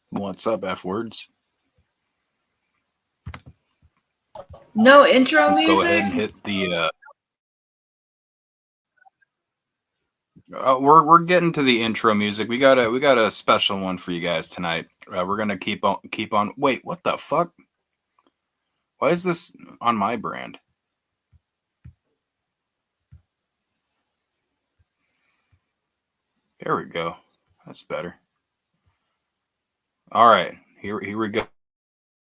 What's up, F words? No intro Let's music? go ahead and hit the. We're getting to the intro music. We got a special one for you guys tonight. We're gonna keep on. Wait, what the fuck? Why is this on my brand? There we go. That's better. All right, here we go.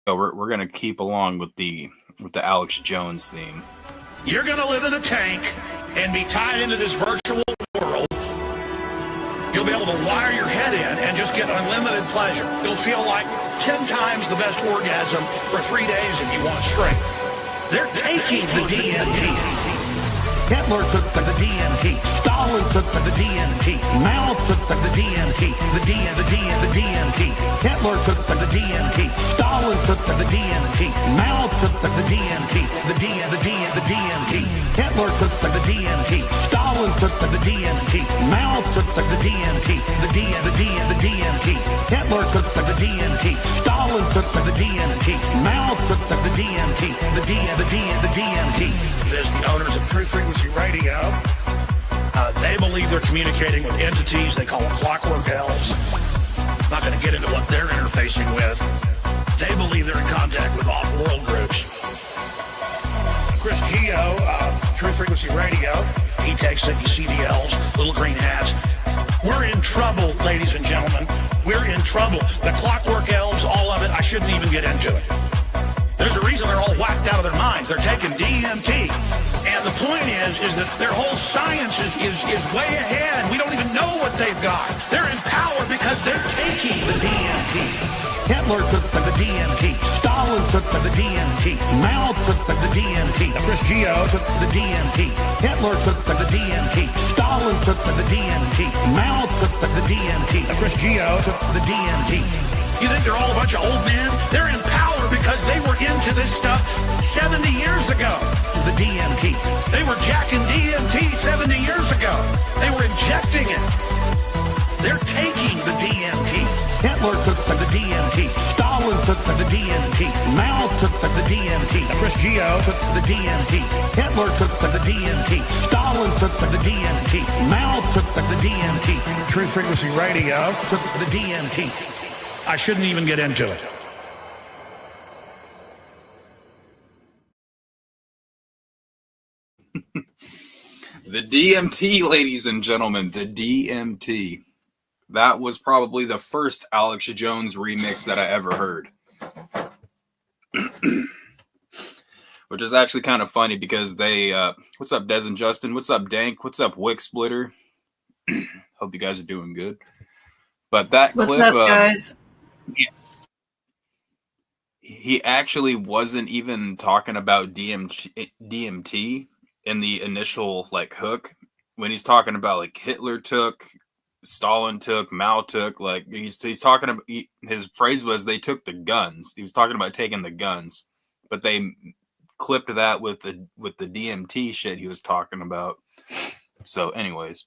We're gonna keep along with the Alex Jones theme. You're gonna live in a tank and be tied into this virtual world. You'll be able to wire your head in and just get unlimited pleasure. It'll feel like 10 times the best orgasm for 3 days if you want straight. They're taking the DMT. Hitler took the DMT. Stalin took the DMT. Mao took the DMT. The DMT. Hitler took the DMT. Stalin took the DMT. Mao took the DMT. The DMT. Hitler took the DMT. Stalin took the DMT. Mao took the DMT. The DMT. Hitler took the DMT. Stalin took the DMT. Mao took the DMT. The DMT. There's the owners of Truth Frequency Radio. They believe they're communicating with entities. They call them clockwork elves. Not going to get into what they're interfacing with. They believe they're in contact with off-world groups. Chris Geo, Truth Frequency Radio, he takes it. You see the elves, little green hats. We're in trouble, ladies and gentlemen. We're in trouble. The clockwork elves, all of it, I shouldn't even get into it. There's a reason they're all whacked out of their minds. They're taking DMT. And the point is that their whole science is way ahead. We don't even know what they've got. They're in power because they're taking the DMT. Hitler took the DMT. Stalin took the DMT. Mao took the DMT. Chris Geo took the DMT. Hitler took the DMT. Stalin took the DMT. Mao took the DMT. Chris Geo took the DMT. You think they're all a bunch of old men? They're in power because they were into this stuff 70 years ago. The DMT. They were jacking DMT 70 years ago. They were injecting it. They're taking the DMT. Hitler took the DMT. Stalin took the DMT. Mao took the DMT. Chris Geo took the DMT. Hitler took the DMT. Stalin took the DMT. Mao took the DMT. Truth Frequency Radio took the DMT. I shouldn't even get into it. The DMT, ladies and gentlemen, the DMT. That was probably the first Alex Jones remix that I ever heard. Which is actually kind of funny because they, what's up, Des and Justin? What's up, Dank? What's up, Wick Splitter? Hope you guys are doing good. But that What's clip, up, guys? He actually wasn't even talking about DMT in the initial like hook. When he's talking about like Hitler took, Stalin took, Mao took, like he's talking about, his phrase was they took the guns. He was talking about taking the guns, but they clipped that with the DMT shit he was talking about. So anyways.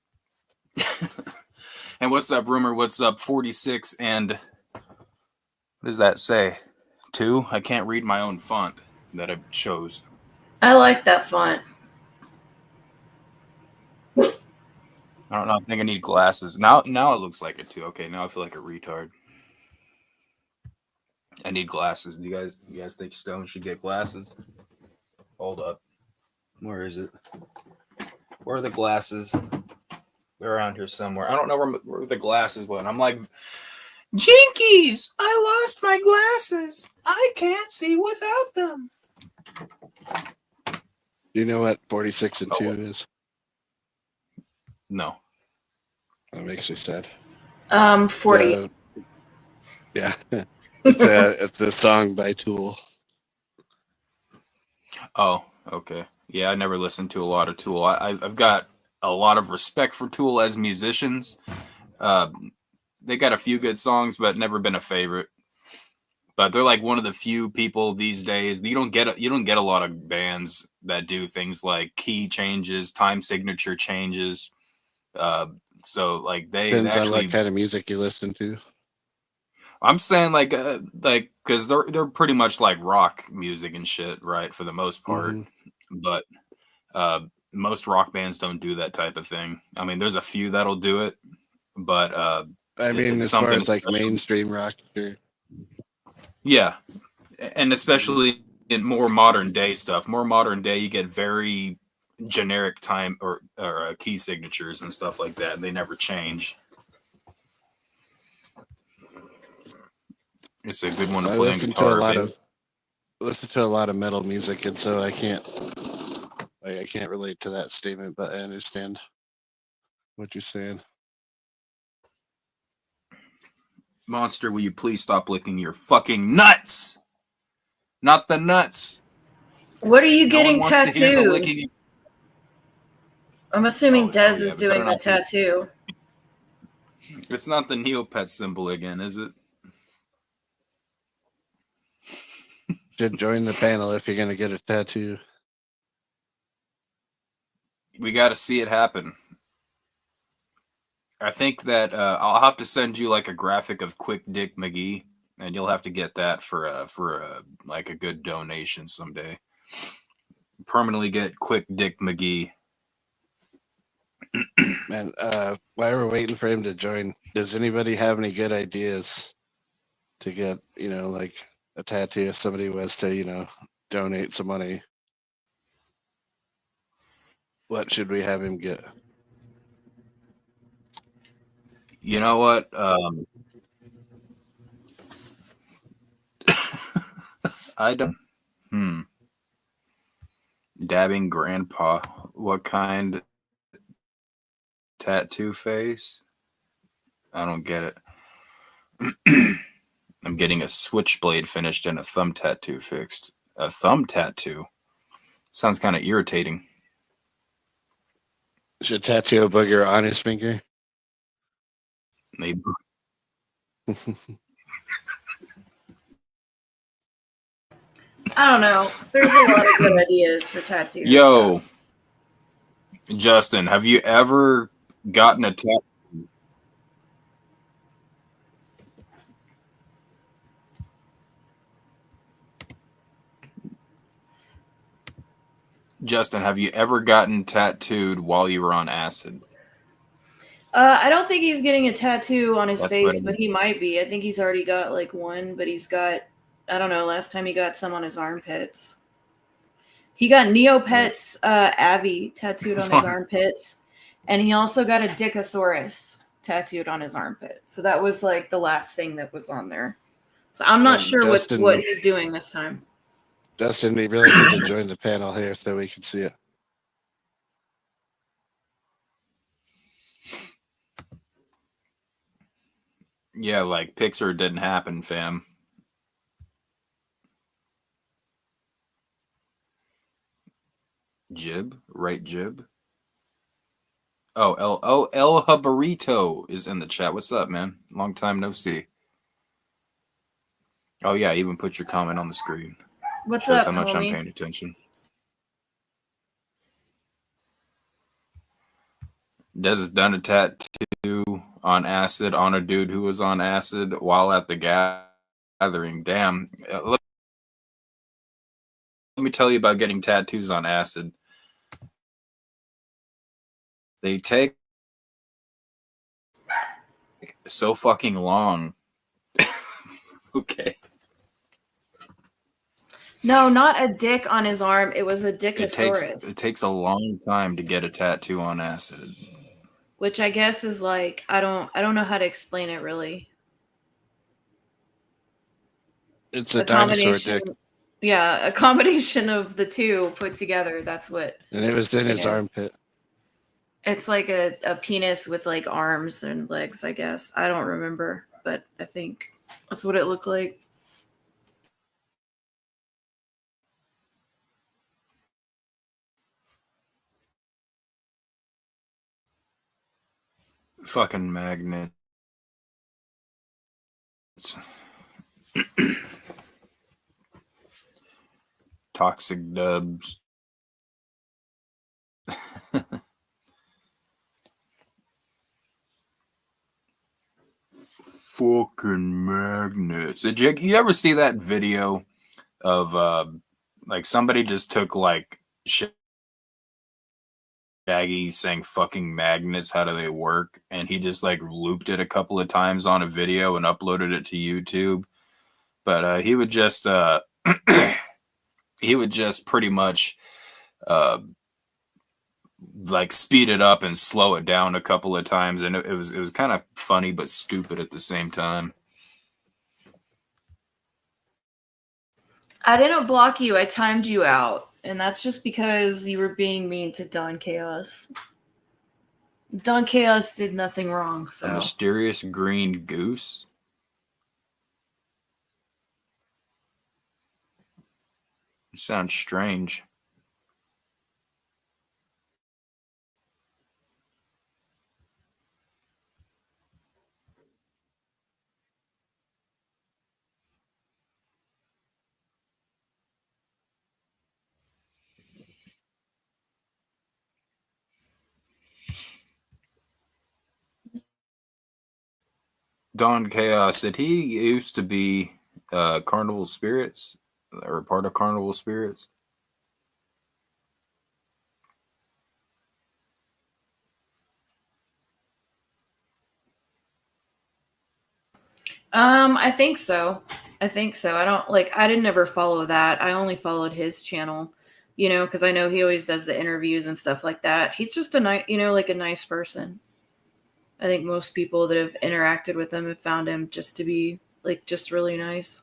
And what's up, Rumor? What's up, 46? And what does that say? 2? I can't read my own font that it shows. I like that font. I don't know. I think I need glasses. Now it looks like it too. Okay, now I feel like a retard. I need glasses. Do you guys think Stone should get glasses? Hold up. Where is it? Where are the glasses? They're around here somewhere. I don't know where the glasses went. I'm like, Jinkies! I lost my glasses. I can't see without them. Do you know what 46 and 2 is? No. That makes me sad. 40. Yeah. It's a song by Tool. Oh, okay. Yeah, I never listened to a lot of Tool. I've got a lot of respect for Tool as musicians. They got a few good songs, but never been a favorite. But they're like one of the few people these days. You don't get a lot of bands that do things like key changes, time signature changes, So like they Depends on actually, what kind of music you listen to. I'm saying like because they're pretty much like rock music and shit, right? For the most part, but most rock bands don't do that type of thing. I mean, there's a few that'll do it, but I mean, it's as far something as like special. mainstream rock, sure. Yeah, and especially in more modern day stuff. More modern day, you get very generic time or key signatures and stuff like that. And they never change. It's a good one to I play on listen to guitar. a lot of metal music, and so I can't relate to that statement, but I understand what you're saying. Monster, will you please stop licking your fucking nuts? Not the nuts. What are you No getting one wants to hear the tattooed? licking. I'm assuming Oh, Des hell is yeah, we doing better the not be- tattoo. It's not the Neopet symbol again, is it? Should join the panel if you're gonna get a tattoo. We got to see it happen. I think that I'll have to send you like a graphic of Quick Dick McGee, and you'll have to get that for like a good donation someday. Permanently get Quick Dick McGee. Man, while we're waiting for him to join, does anybody have any good ideas to get, like a tattoo if somebody was to, donate some money? What should we have him get? You know what? I don't. Dabbing grandpa. What kind? Tattoo face? I don't get it. I'm getting a switchblade finished and a thumb tattoo fixed. A thumb tattoo? Sounds kind of irritating. Should tattoo a booger on his finger? Maybe. I don't know. There's a lot of good ideas for tattoos. Yo, Justin, have you ever gotten a tattoo? Justin, have you ever gotten tattooed while you were on acid? I don't think he's getting a tattoo on his That's face, better. but he might be. I think he's already got like one, but he's got, I don't know, last time he got some on his armpits. He got Neopet's Avi tattooed on his armpits, and he also got a Dickosaurus tattooed on his armpit. So that was like the last thing that was on there. So I'm not sure what he's doing this time. Justin, we really need to join the panel here so we can see it. Yeah, like Pixar didn't happen, fam. Jib, right? Jib. Oh, El Habarito is in the chat. What's up, man? Long time no see. Oh yeah, even put your comment on the screen. What's Shows up, how much homie? I'm paying attention. Des has done a tattoo on acid on a dude who was on acid while at the gathering. Damn. Let me tell you about getting tattoos on acid. They take so fucking long. Okay. No, not a dick on his arm. It was a Dickosaurus. It takes a long time to get a tattoo on acid. Which I guess is like, I don't know how to explain it really. It's a dinosaur dick. Yeah, a combination of the two put together. That's what. And it was in his armpit. It's like a penis with like arms and legs, I guess. I don't remember, but I think that's what it looked like. Fucking magnets. Toxic dubs. fucking magnets. Did you ever see that video of like somebody just took like Shaggy saying fucking magnets, how do they work? And he just like looped it a couple of times on a video and uploaded it to YouTube. But he would just pretty much like speed it up and slow it down a couple of times, and it was kind of funny but stupid at the same time. I didn't block you. I timed you out, and that's just because you were being mean to Don Chaos. Don Chaos did nothing wrong. A So mysterious green goose. It sounds strange. Don Chaos, did he used to be Carnival Spirits or part of Carnival Spirits? I think so. I didn't ever follow that. I only followed his channel, because I know he always does the interviews and stuff like that. He's just a nice, like a nice person. I think most people that have interacted with him have found him just to be like just really nice.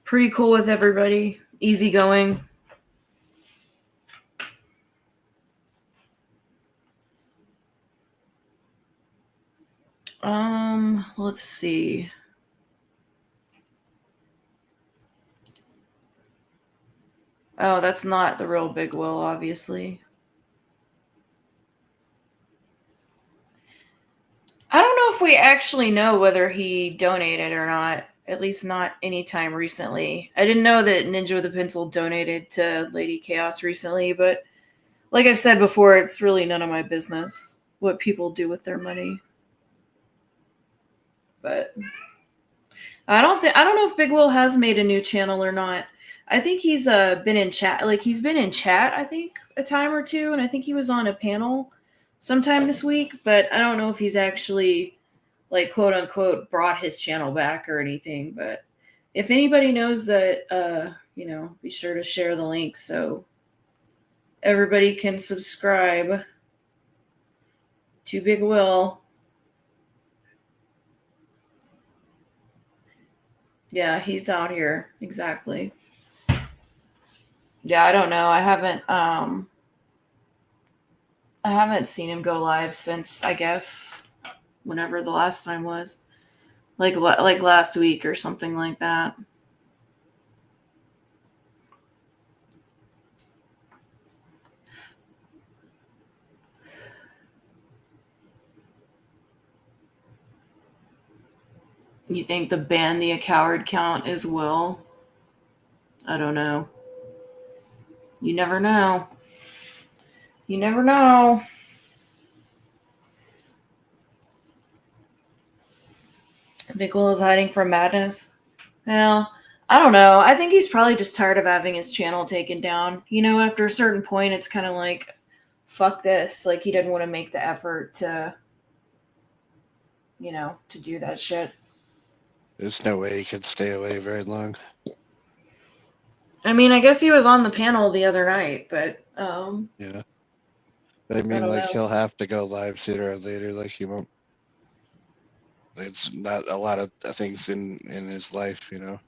Pretty cool with everybody. Easygoing. Let's see. Oh, that's not the real Big Will, obviously. I don't know if we actually know whether he donated or not, at least not anytime recently. I didn't know that Ninja with a Pencil donated to Lady Chaos recently, but like I've said before, it's really none of my business what people do with their money. But I don't know if Big Will has made a new channel or not. I think he's been in chat. Like he's been in chat, I think, a time or two, and I think he was on a panel sometime this week, but I don't know if he's actually like quote unquote brought his channel back or anything. But if anybody knows that, be sure to share the link so everybody can subscribe to Big Will. Yeah, he's out here. Exactly. Yeah, I don't know. I haven't seen him go live since, I guess, whenever the last time was. Like last week or something like that. You think the ban the a coward count is Will? I don't know. You never know. You never know. Big Will is hiding from madness. Well, I don't know. I think he's probably just tired of having his channel taken down. After a certain point, it's kind of like, fuck this. Like, he didn't want to make the effort to, to do that shit. There's no way he could stay away very long. I mean, I guess he was on the panel the other night, but yeah. I mean, like he'll have to go live sooner or later. Like he won't. It's not a lot of things in his life, Well,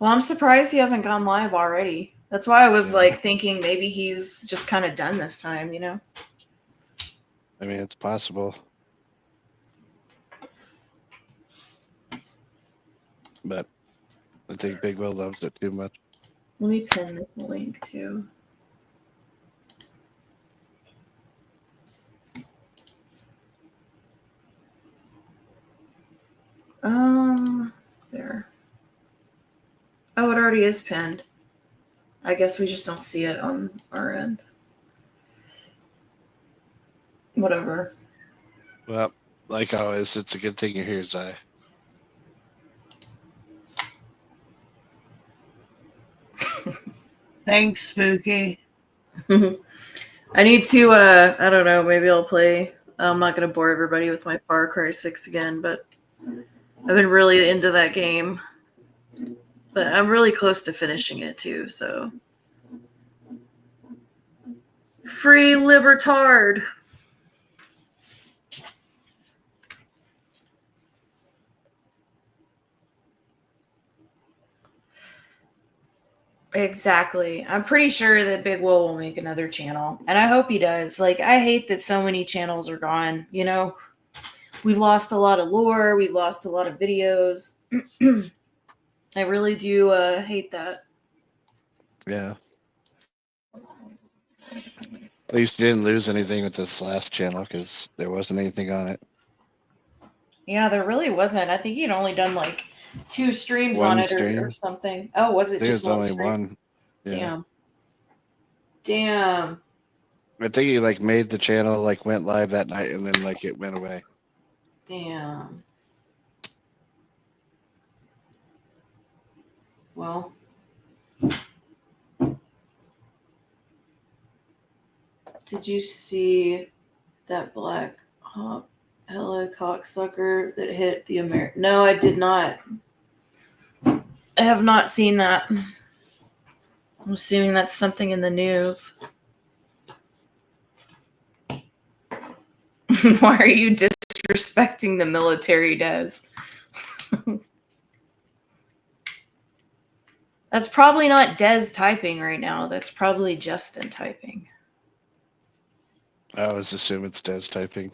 I'm surprised he hasn't gone live already. That's why I was like thinking maybe he's just kind of done this time, I mean, it's possible. But I think Big Will loves it too much. Let me pin this link too. There. Oh, it already is pinned. I guess we just don't see it on our end. Whatever. Well, like always, it's a good thing you're here, Zai. Thanks, Spooky. I need to, I don't know, maybe I'll play. I'm not going to bore everybody with my Far Cry 6 again, but I've been really into that game. But I'm really close to finishing it too, so. Free Libertard! Exactly. I'm pretty sure that Big Will make another channel, and I hope he does. Like, I hate that so many channels are gone, you know? We've lost a lot of lore, we've lost a lot of videos. I really do hate that. Yeah. At least you didn't lose anything with this last channel because there wasn't anything on it. Yeah, there really wasn't. I think he'd only done like 2 streams One on it stream. or something. Oh, was I it think just it's one only stream? one. Yeah. Damn. Damn. I think he like made the channel, like went live that night, and then like it went away. Damn. Well. Did you see that Black Hawk hella cocksucker that hit the American? No, I did not. I have not seen that. I'm assuming that's something in the news. Why are you disrespecting the military, Des? That's probably not Des typing right now. That's probably Justin typing. I always assume it's Des typing.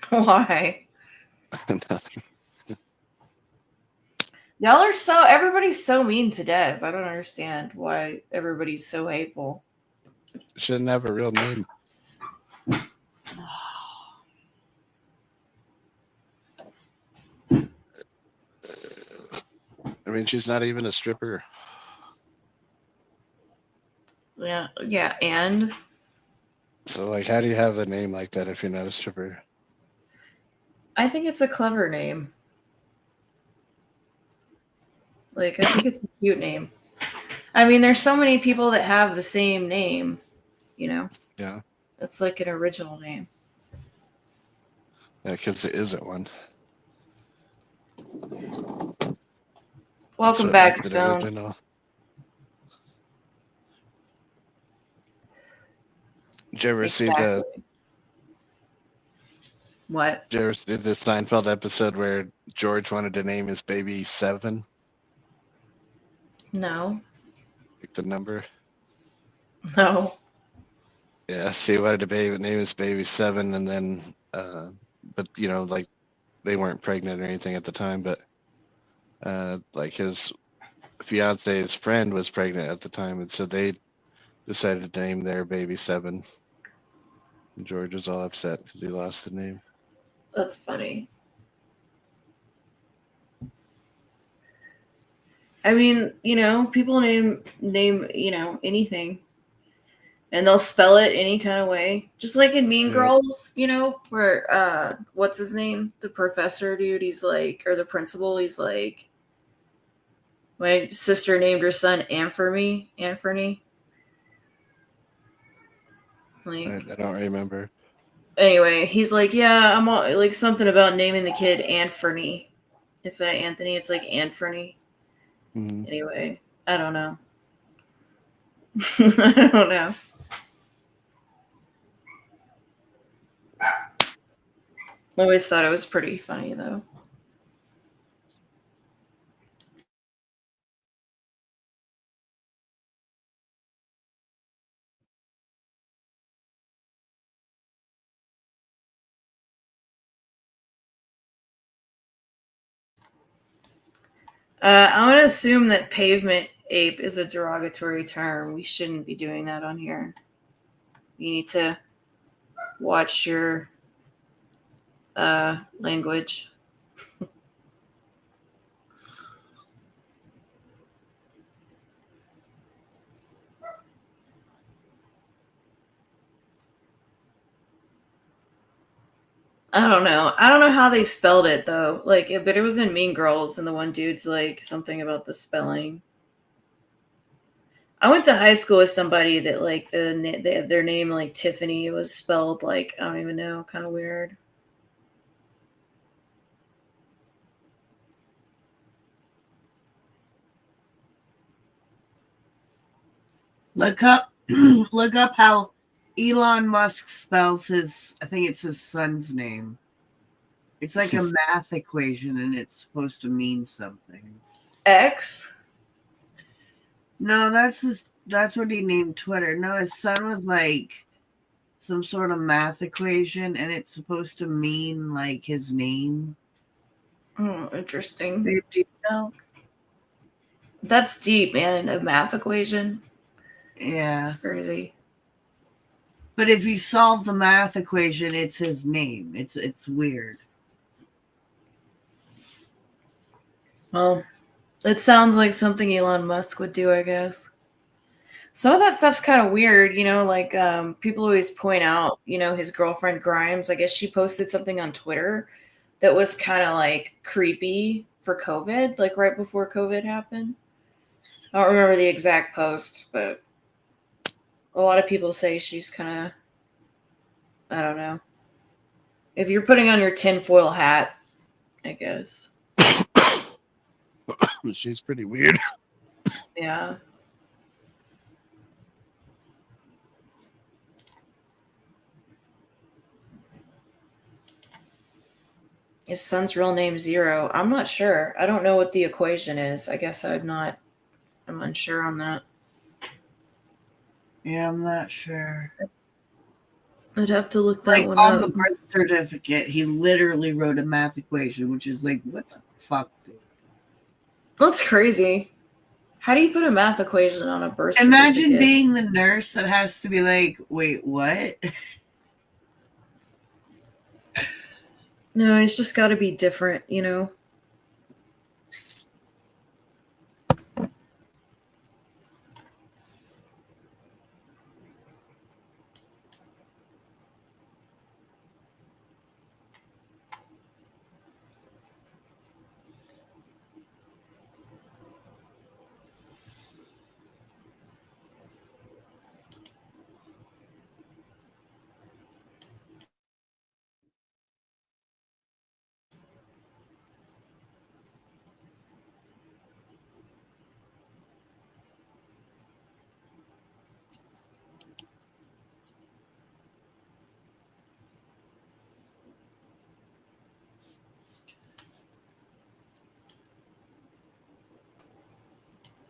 Why? Y'all are everybody's so mean to Des. I don't understand why everybody's so hateful. Shouldn't have a real name. I mean, she's not even a stripper. Yeah, and So, like, how do you have a name like that if you're not a stripper? I think it's a clever name. Like, I think it's a cute name. I mean, there's so many people that have the same name, you know? Yeah. It's like an original name. Yeah, because it isn't one. Welcome So it back, makes it Stone. original. Did you ever see the? What? Did you ever see the Seinfeld episode where George wanted to name his baby Seven, No. like the number? No. Yeah, he wanted to name his baby Seven, and then, but you know, like they weren't pregnant or anything at the time, but like his fiance's friend was pregnant at the time, and so they decided to name their baby Seven. And George was all upset because he lost the name. That's funny. I mean, you know, people name, you know, anything. And they'll spell it any kind of way. Just like in Mean Girls, you know, where what's his name? The professor dude, he's like, or the principal, he's like, my sister named her son Anthony. Like, I don't remember. Anyway, he's like, yeah, I'm all, like something about naming the kid Anthony. It's not Anthony, it's like Anthony. Mm-hmm. Anyway, I don't know. I don't know. I always thought it was pretty funny, though. I'm going to assume that pavement ape is a derogatory term. We shouldn't be doing that on here. You need to watch your language. I don't know. I don't know how they spelled it though. Like, but it was in Mean Girls, and the one dude's like something about the spelling. I went to high school with somebody that like their name like Tiffany was spelled like I don't even know, kind of weird. Look up how Elon Musk spells his, I think it's his son's name. It's like a math equation and it's supposed to mean something. X? No, that's what he named Twitter. No, his son was like some sort of math equation and it's supposed to mean like his name. Oh, interesting. Do you know? That's deep, man. A math equation. Yeah. That's crazy. But if you solve the math equation, it's his name. It's weird. Well, it sounds like something Elon Musk would do, I guess. Some of that stuff's kind of weird, you know, like people always point out, you know, his girlfriend Grimes, I guess she posted something on Twitter that was kind of like creepy for COVID, like right before COVID happened. I don't remember the exact post, but a lot of people say she's kind of, I don't know. If you're putting on your tinfoil hat, I guess. She's pretty weird. Yeah. His son's real name Zero. I'm not sure. I don't know what the equation is. I guess I'm unsure on that. Yeah, I'm not sure. I'd have to look that Like one on up. the birth certificate, he literally wrote a math equation, which is like, what the fuck, dude? That's crazy. How do you put a math equation on a birth Imagine certificate? being the nurse that has to be like, wait, what? No, it's just got to be different, you know?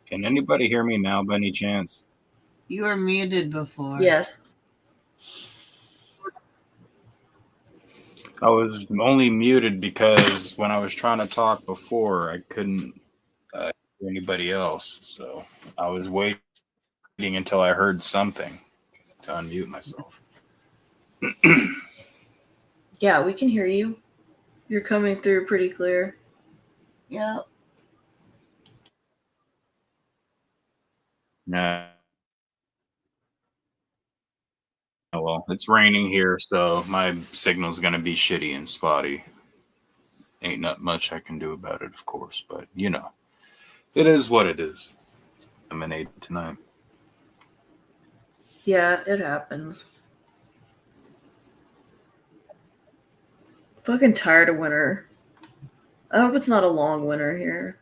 Can anybody hear me now by any chance? You were muted before. Yes. I was only muted because when I was trying to talk before, I couldn't hear anybody else. So I was waiting until I heard something to unmute myself. Yeah, we can hear you. You're coming through pretty clear. Yeah. No. Oh, well, it's raining here, so my signal's going to be shitty and spotty. Ain't not much I can do about it, of course, but you know, it is what it is. I'm an 8 tonight. Yeah, it happens. Fucking tired of winter. I hope it's not a long winter here.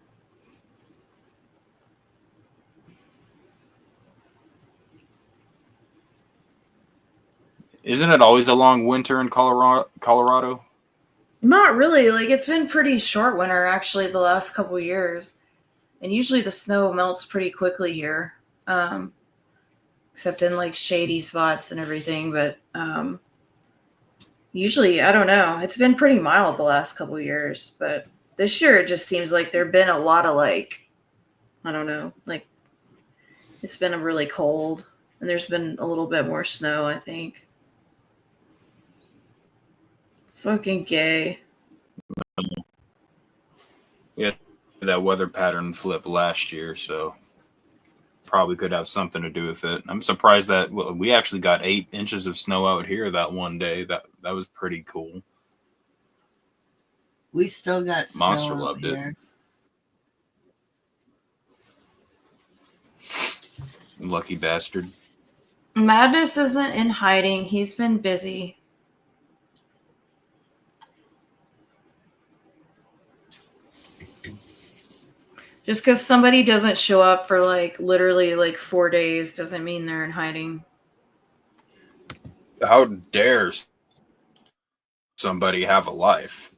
Isn't it always a long winter in Colorado? Not really. Like, it's been pretty short winter, actually, the last couple of years. And usually the snow melts pretty quickly here. Except in, like, shady spots and everything. But usually, I don't know. It's been pretty mild the last couple of years. But this year, it just seems like there have been a lot of, like, I don't know. Like, it's been really cold. And there's been a little bit more snow, I think. Fucking gay. Yeah, that weather pattern flip last year, so probably could have something to do with it. I'm surprised that we actually got 8 inches of snow out here that one day. That was pretty cool. We still got Monster snow out loved it. here. Lucky bastard. Madness isn't in hiding. He's been busy. Just because somebody doesn't show up for like literally like 4 days doesn't mean they're in hiding. How dare somebody have a life?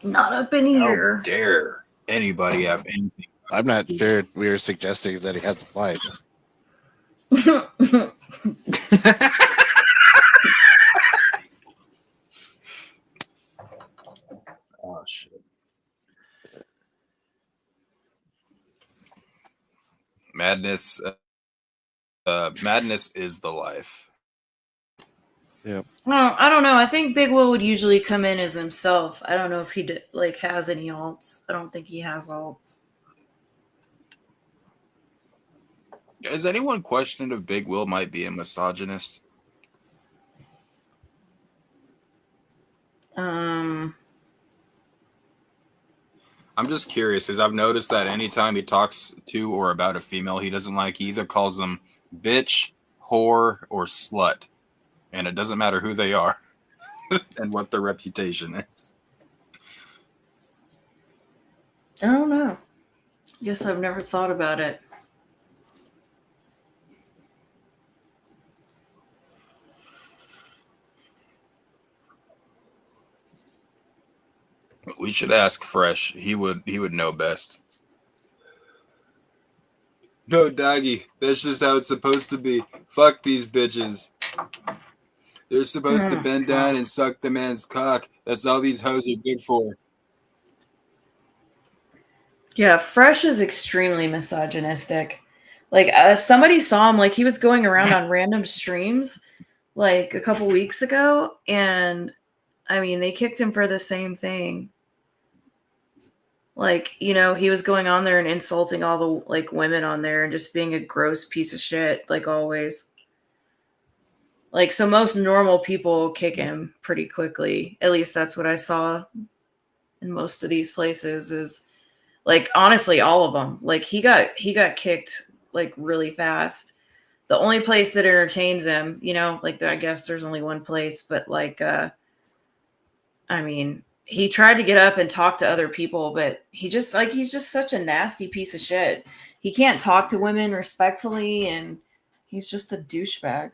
Not up in How here. dare anybody have anything? I'm not sure we were suggesting that he has a life. Oh shit. Madness. Madness is the life. Well, I don't know. I think Big Will would usually come in as himself. I don't know if he like has any alts. I don't think he has alts. Has anyone questioned if Big Will might be a misogynist? I'm just curious, because I've noticed that anytime he talks to or about a female he doesn't like, he either calls them bitch, whore, or slut. And it doesn't matter who they are and what their reputation is. I don't know. Guess I've never thought about it. We should ask Fresh. He would know best. No, doggy. That's just how it's supposed to be. Fuck these bitches. They're supposed to bend down and suck the man's cock. That's all these hoes are good for. Yeah, Fresh is extremely misogynistic. Like somebody saw him, like he was going around on random streams like a couple weeks ago, and I mean they kicked him for the same thing. Like, you know, he was going on there and insulting all the like women on there and just being a gross piece of shit, like always. Like, so most normal people kick him pretty quickly. At least that's what I saw in most of these places is like, honestly, all of them. Like he got kicked like really fast. The only place that entertains him, you know, like I guess there's only one place, but like, I mean, he tried to get up and talk to other people, but he's just such a nasty piece of shit. He can't talk to women respectfully, and he's just a douchebag.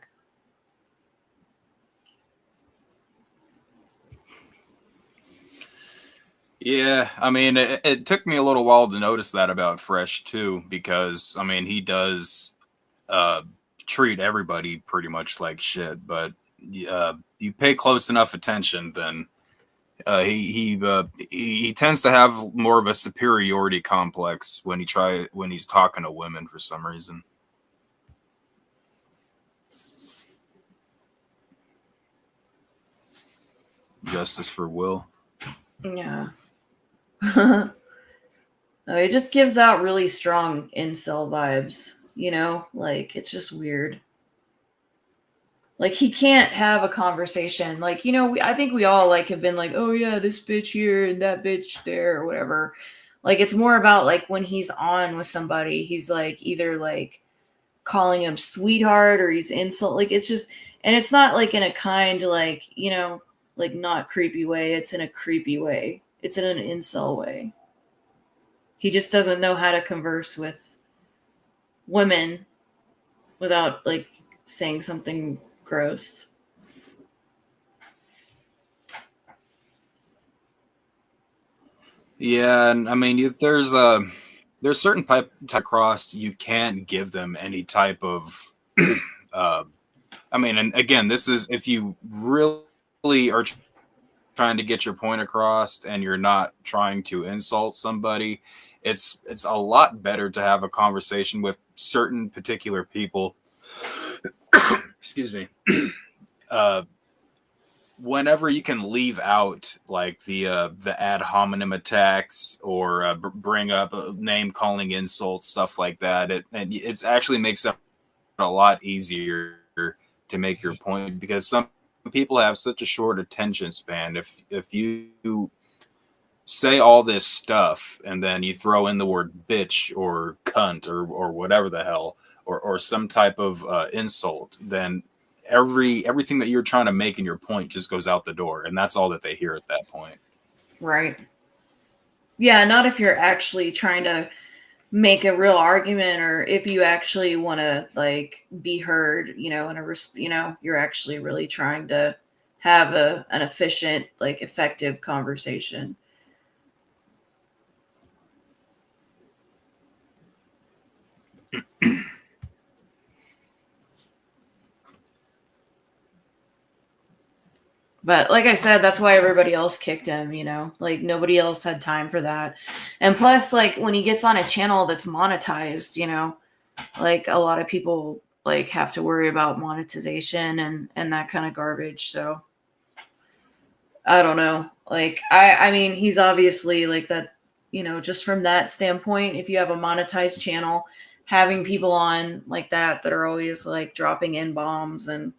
Yeah, I mean, it took me a little while to notice that about Fresh too, because I mean, he does treat everybody pretty much like shit. But you pay close enough attention, then he tends to have more of a superiority complex when he's talking to women for some reason. Justice for Will. Yeah. It just gives out really strong incel vibes, you know? Like, it's just weird. Like, he can't have a conversation. Like, you know, I think we all, like, have been like, oh, yeah, this bitch here and that bitch there or whatever. Like, it's more about, like, when he's on with somebody, he's, like, either, like, calling him sweetheart or he's insult. Like, it's just, and it's not, like, in a kind, like, you know, like, not creepy way. It's in a creepy way. It's in an incel way. He just doesn't know how to converse with women without like saying something gross. Yeah, and I mean, there's certain type cross you can't give them any type of. I mean, and again, this is if you really are trying to get your point across and you're not trying to insult somebody, it's a lot better to have a conversation with certain particular people. Excuse me. Whenever you can leave out like the ad hominem attacks or bring up name calling insults, stuff like that, it actually makes it a lot easier to make your point, because people have such a short attention span. If you say all this stuff and then you throw in the word bitch or cunt or whatever the hell or some type of insult, then everything that you're trying to make in your point just goes out the door, and that's all that they hear at that point. Right. Yeah, not if you're actually trying to make a real argument, or if you actually want to like be heard, you know, you're actually really trying to have an efficient, like effective conversation. But like I said, that's why everybody else kicked him, you know, like nobody else had time for that. And plus, like when he gets on a channel that's monetized, you know, like a lot of people like have to worry about monetization and that kind of garbage. So I don't know. Like, I mean, he's obviously like that, you know, just from that standpoint, if you have a monetized channel, having people on like that are always like dropping in bombs and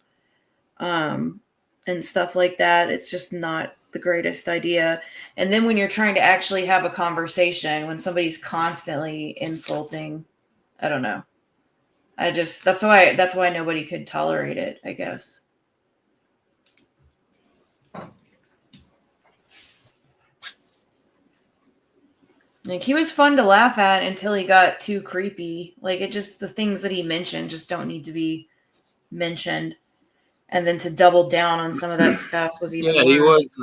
stuff like that, it's just not the greatest idea. And then when you're trying to actually have a conversation, when somebody's constantly insulting, I don't know. That's why nobody could tolerate it, I guess. Like he was fun to laugh at until he got too creepy. Like the things that he mentioned just don't need to be mentioned. And then to double down on some of that stuff was even worse.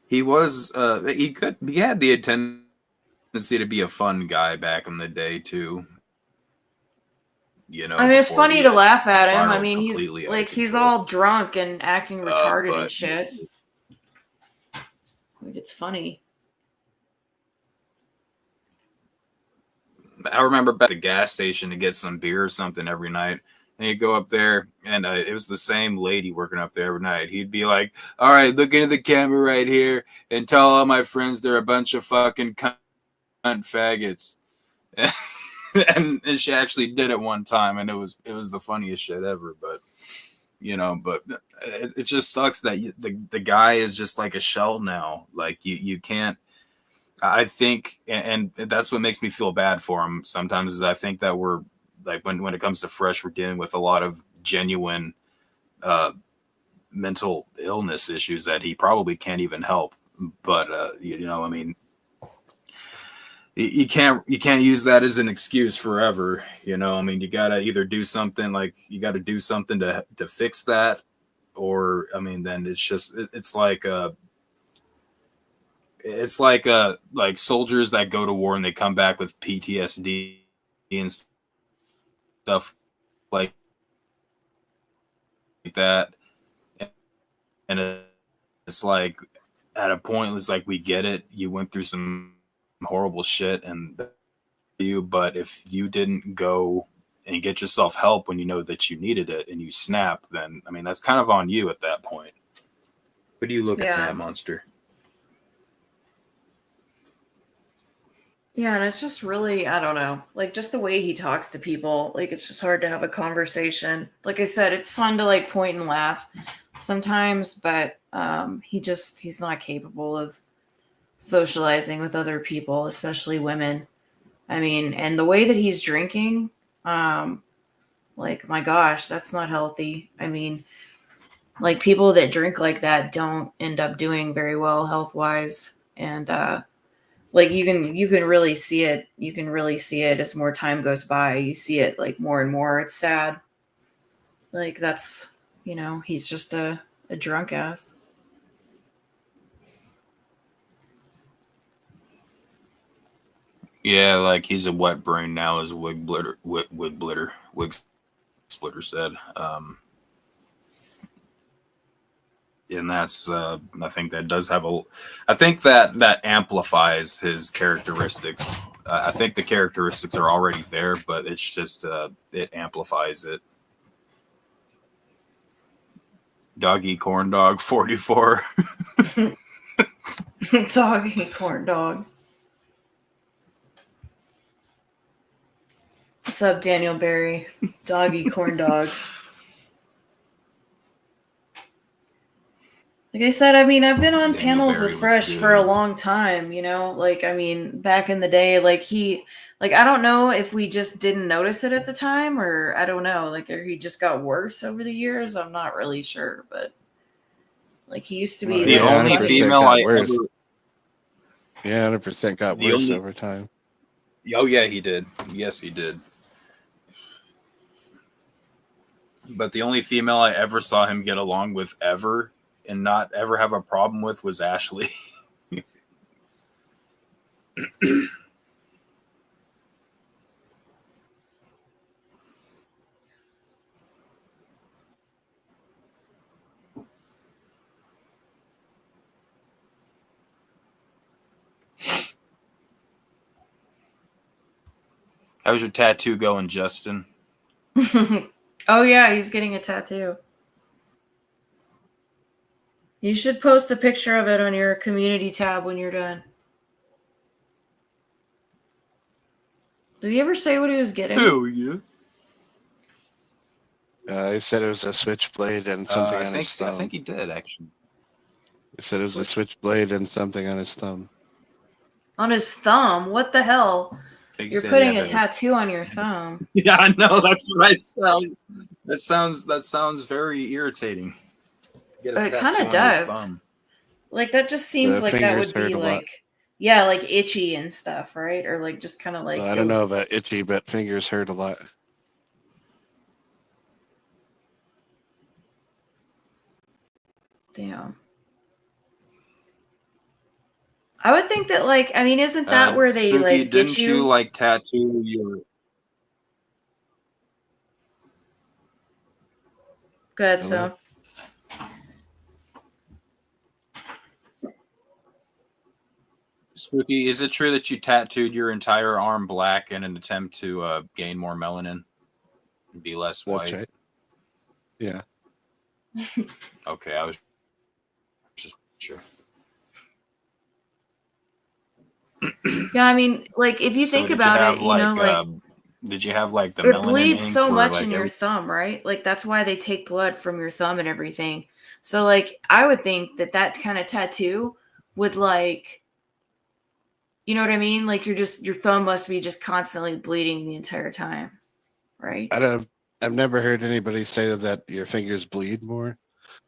He had the tendency to be a fun guy back in the day too. You know, I mean, it's funny to laugh at him. I mean, he's all drunk and acting retarded and shit. Like it's funny. I remember back at the gas station to get some beer or something every night. And he'd go up there, and it was the same lady working up there every night. He'd be like, all right, look into the camera right here and tell all my friends they're a bunch of fucking cunt faggots. and she actually did it one time, and it was the funniest shit ever. But, you know, it just sucks that the guy is just like a shell now. Like, you can't. I think, and that's what makes me feel bad for him sometimes, is I think that we're, like when it comes to Fresh, we're dealing with a lot of genuine mental illness issues that he probably can't even help. But you know, I mean, you can't use that as an excuse forever. You know, I mean, you gotta either do something, like you got to do something to fix that, or I mean, then it's like soldiers that go to war and they come back with PTSD and stuff like that, and it's like at a point it's like, we get it, you went through some horrible shit, but if you didn't go and get yourself help when you know that you needed it and you snap, then I mean that's kind of on you at that point. What do you look at that, Monster? Yeah, and it's just really, I don't know, like just the way he talks to people, like it's just hard to have a conversation. Like I said, it's fun to like point and laugh sometimes, but he's not capable of socializing with other people, especially women. I mean, and the way that he's drinking, like my gosh, that's not healthy. I mean, like people that drink like that don't end up doing very well health-wise, and like you can really see it. You can really see it as more time goes by. You see it like more and more. It's sad. Like that's, you know, he's just a drunk ass. Yeah, like he's a wet brain now, as Wig Splitter said. And that's I think that does have I think that amplifies his characteristics. I think the characteristics are already there, but it's just it amplifies it. Doggy corn dog 44. Doggy corn dog. What's up, Daniel Barry? Doggy corn dog. Like I said, I mean, I've been on Daniel panels Berry with was Fresh for a good. long time, you know? Like, I mean, back in the day, like I don't know if we just didn't notice it at the time or I don't know, like, or he just got worse over the years. I'm not really sure, but like, he used to be Well, The yeah, like only 100% funny. female got I worse. ever, Yeah, 100% got the worse only, over time. oh yeah, he did. Yes, he did. But the only female I ever saw him get along with ever and not ever have a problem with was Ashley. How's your tattoo going, Justin? Oh yeah, he's getting a tattoo. You should post a picture of it on your community tab when you're done. Did he ever say what he was getting? Hell yeah. He said it was a switchblade and something I on his think thumb. he did actually. He said it was a switchblade and something on his thumb. On his thumb? What the hell? I think he You're said he putting had a tattoo on your thumb. Yeah, I know. That's what I sound. That sounds very irritating. Get a It tattoo kind on of your does. thumb. Like that just seems The like that fingers would hurt be a lot. like, yeah, like itchy and stuff, right? Or like just kind of like. Well, I don't know about itchy, but fingers hurt a lot. Damn. I would think that, like, I mean, isn't that where they Spooky, like get didn't you? like tattoo your? Go ahead, Hello? so. Spooky, is it true that you tattooed your entire arm black in an attempt to gain more melanin and be less That's white? right. Yeah. Okay, I was just sure. Yeah, I mean, like if you So think did about you have, it, you know, like did you have like the it melanin bleeds ink so for much like in your every? thumb, right? Like that's why they take blood from your thumb and everything. So like I would think that that kind of tattoo would like, you know what I mean? Like your thumb must be just constantly bleeding the entire time, right? I've never heard anybody say that your fingers bleed more,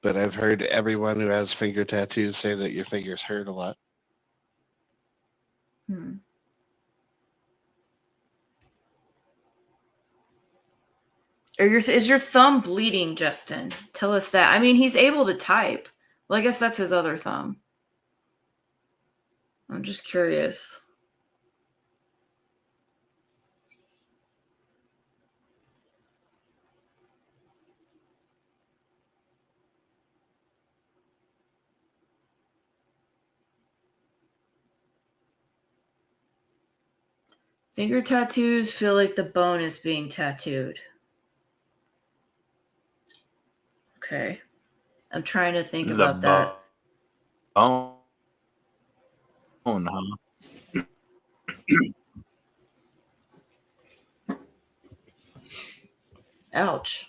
but I've heard everyone who has finger tattoos say that your fingers hurt a lot. Hmm. Or is your thumb bleeding, Justin? Tell us that. I mean, he's able to type. Well, I guess that's his other thumb. I'm just curious. Finger tattoos feel like the bone is being tattooed. Okay. I'm trying to think about that. Bone, huh? Ouch.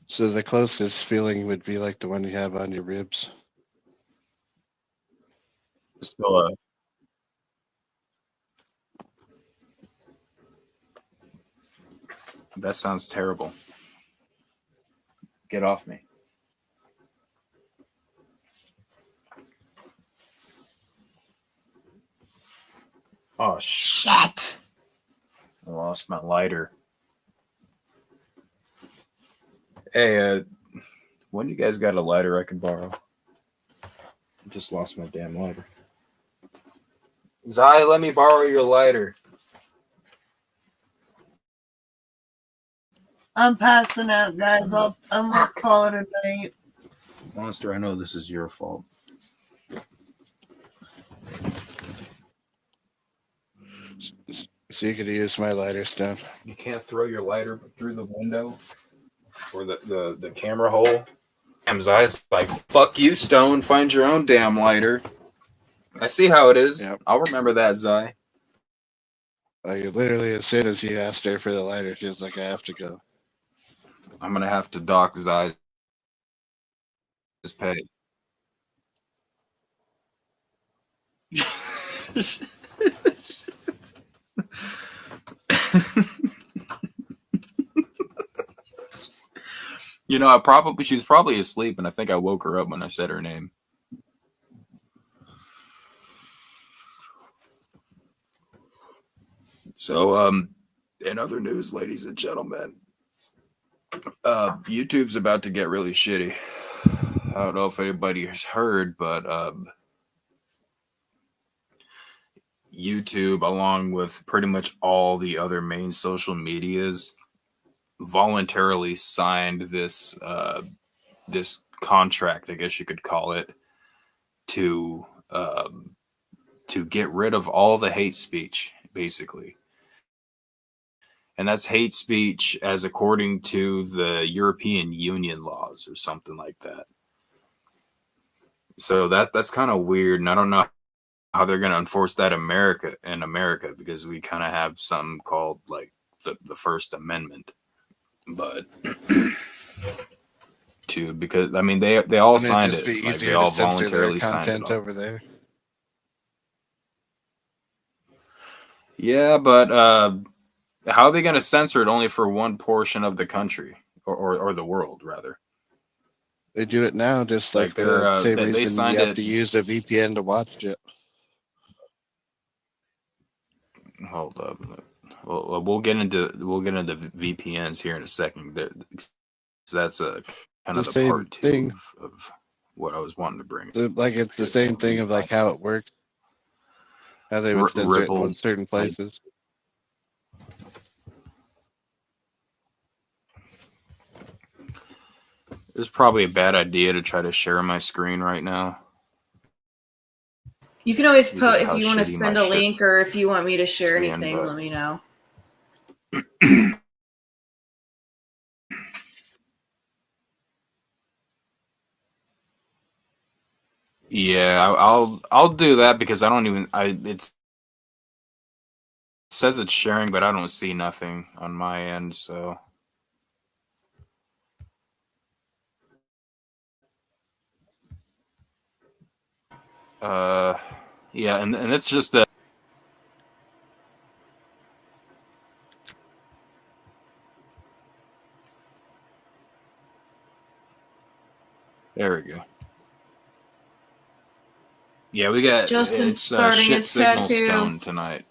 So the closest feeling would be like the one you have on your ribs. So, that sounds terrible. Get off me. Oh, shit. I lost my lighter. Hey, when you guys got a lighter I can borrow? I just lost my damn lighter. Zai, let me borrow your lighter. I'm passing out, guys. I'm gonna call it a night. Monster, I know this is your fault. So you could use my lighter stuff. You can't throw your lighter through the window or the camera hole. And Zai's like, fuck you, Stone. Find your own damn lighter. I see how it is. Yep. I'll remember that, Zai. Like literally as soon as you asked her for the lighter, she was like, I have to go. I'm going to have to dock Zai's pay. You know, she was probably asleep, and I think I woke her up when I said her name. So, in other news, ladies and gentlemen, YouTube's about to get really shitty. I don't know if anybody has heard, but YouTube, along with pretty much all the other main social medias, voluntarily signed this this contract, I guess you could call it, to get rid of all the hate speech, basically. And that's hate speech as according to the European Union laws or something like that. So that's kind of weird, and I don't know how they're going to enforce that in America, because we kind of have something called like the First Amendment. But because I mean they all signed it, like, they all voluntarily signed it over there. Yeah, but how are they going to censor it only for one portion of the country or the world, rather? They do it now, just Like the same they reason signed you have it. to use a VPN to watch it. Hold up. Well, we'll get into VPNs here in a second. That's a kind of the part two of what I was wanting to bring. Like, it's the same thing of like how it works, how they would censor it in certain places. It's probably a bad idea to try to share my screen right now. You can always put, if you want to send a link or if you want me to share anything, let me know. Yeah, I'll do that, because I don't even it says it's sharing, but I don't see nothing on my end, so yeah, and it's just that. There we go. Yeah, we got Justin starting his tattoo stone tonight.